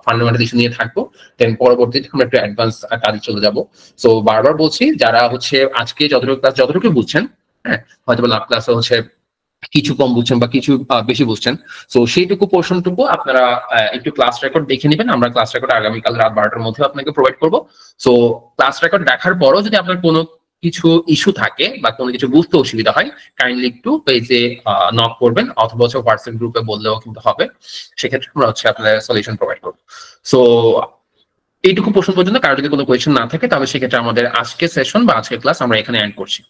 ফান্ডামেন্টাল ইস্যু নিয়ে থাকবো, দেন পরবর্তীতে আমরা একটু অ্যাডভান্স কাজে চলে যাবো। সো বারবার বলছি যারা হচ্ছে আজকে যতটুকু বুঝছেন, হ্যাঁ হয়তো লাস্ট ক্লাসে হচ্ছে কিছু কম বুঝছেন বা কিছু বেশি বুঝছেন, সো সেইটুকু পোর্শনটুকু আপনারা একটু ক্লাস রেকর্ড দেখে নেবেন। আমরা ক্লাস রেকর্ড আগামীকাল রাত 12টার মধ্যে আপনাকে প্রোভাইড করবো। সো ক্লাস রেকর্ড দেখার পরও যদি আপনার কোনো কিছু ইস্যু থাকে বা কোনো কিছু বুঝতে অসুবিধা হয় কাইন্ডলি একটু পেজে নক করবেন, অথবা হচ্ছে হোয়াটসঅ্যাপ গ্রুপে বললেও কিন্তু হবে, সেক্ষেত্রে আমরা হচ্ছে আপনার সলিউশন প্রোভাইড করবো। সো এইটুকু প্রশ্ন পর্যন্ত কারো যদি কোনো কোয়েশ্চেন না থাকে তাহলে সেক্ষেত্রে আমাদের আজকে সেশন বা আজকের ক্লাস আমরা এখানে এন্ড করছি।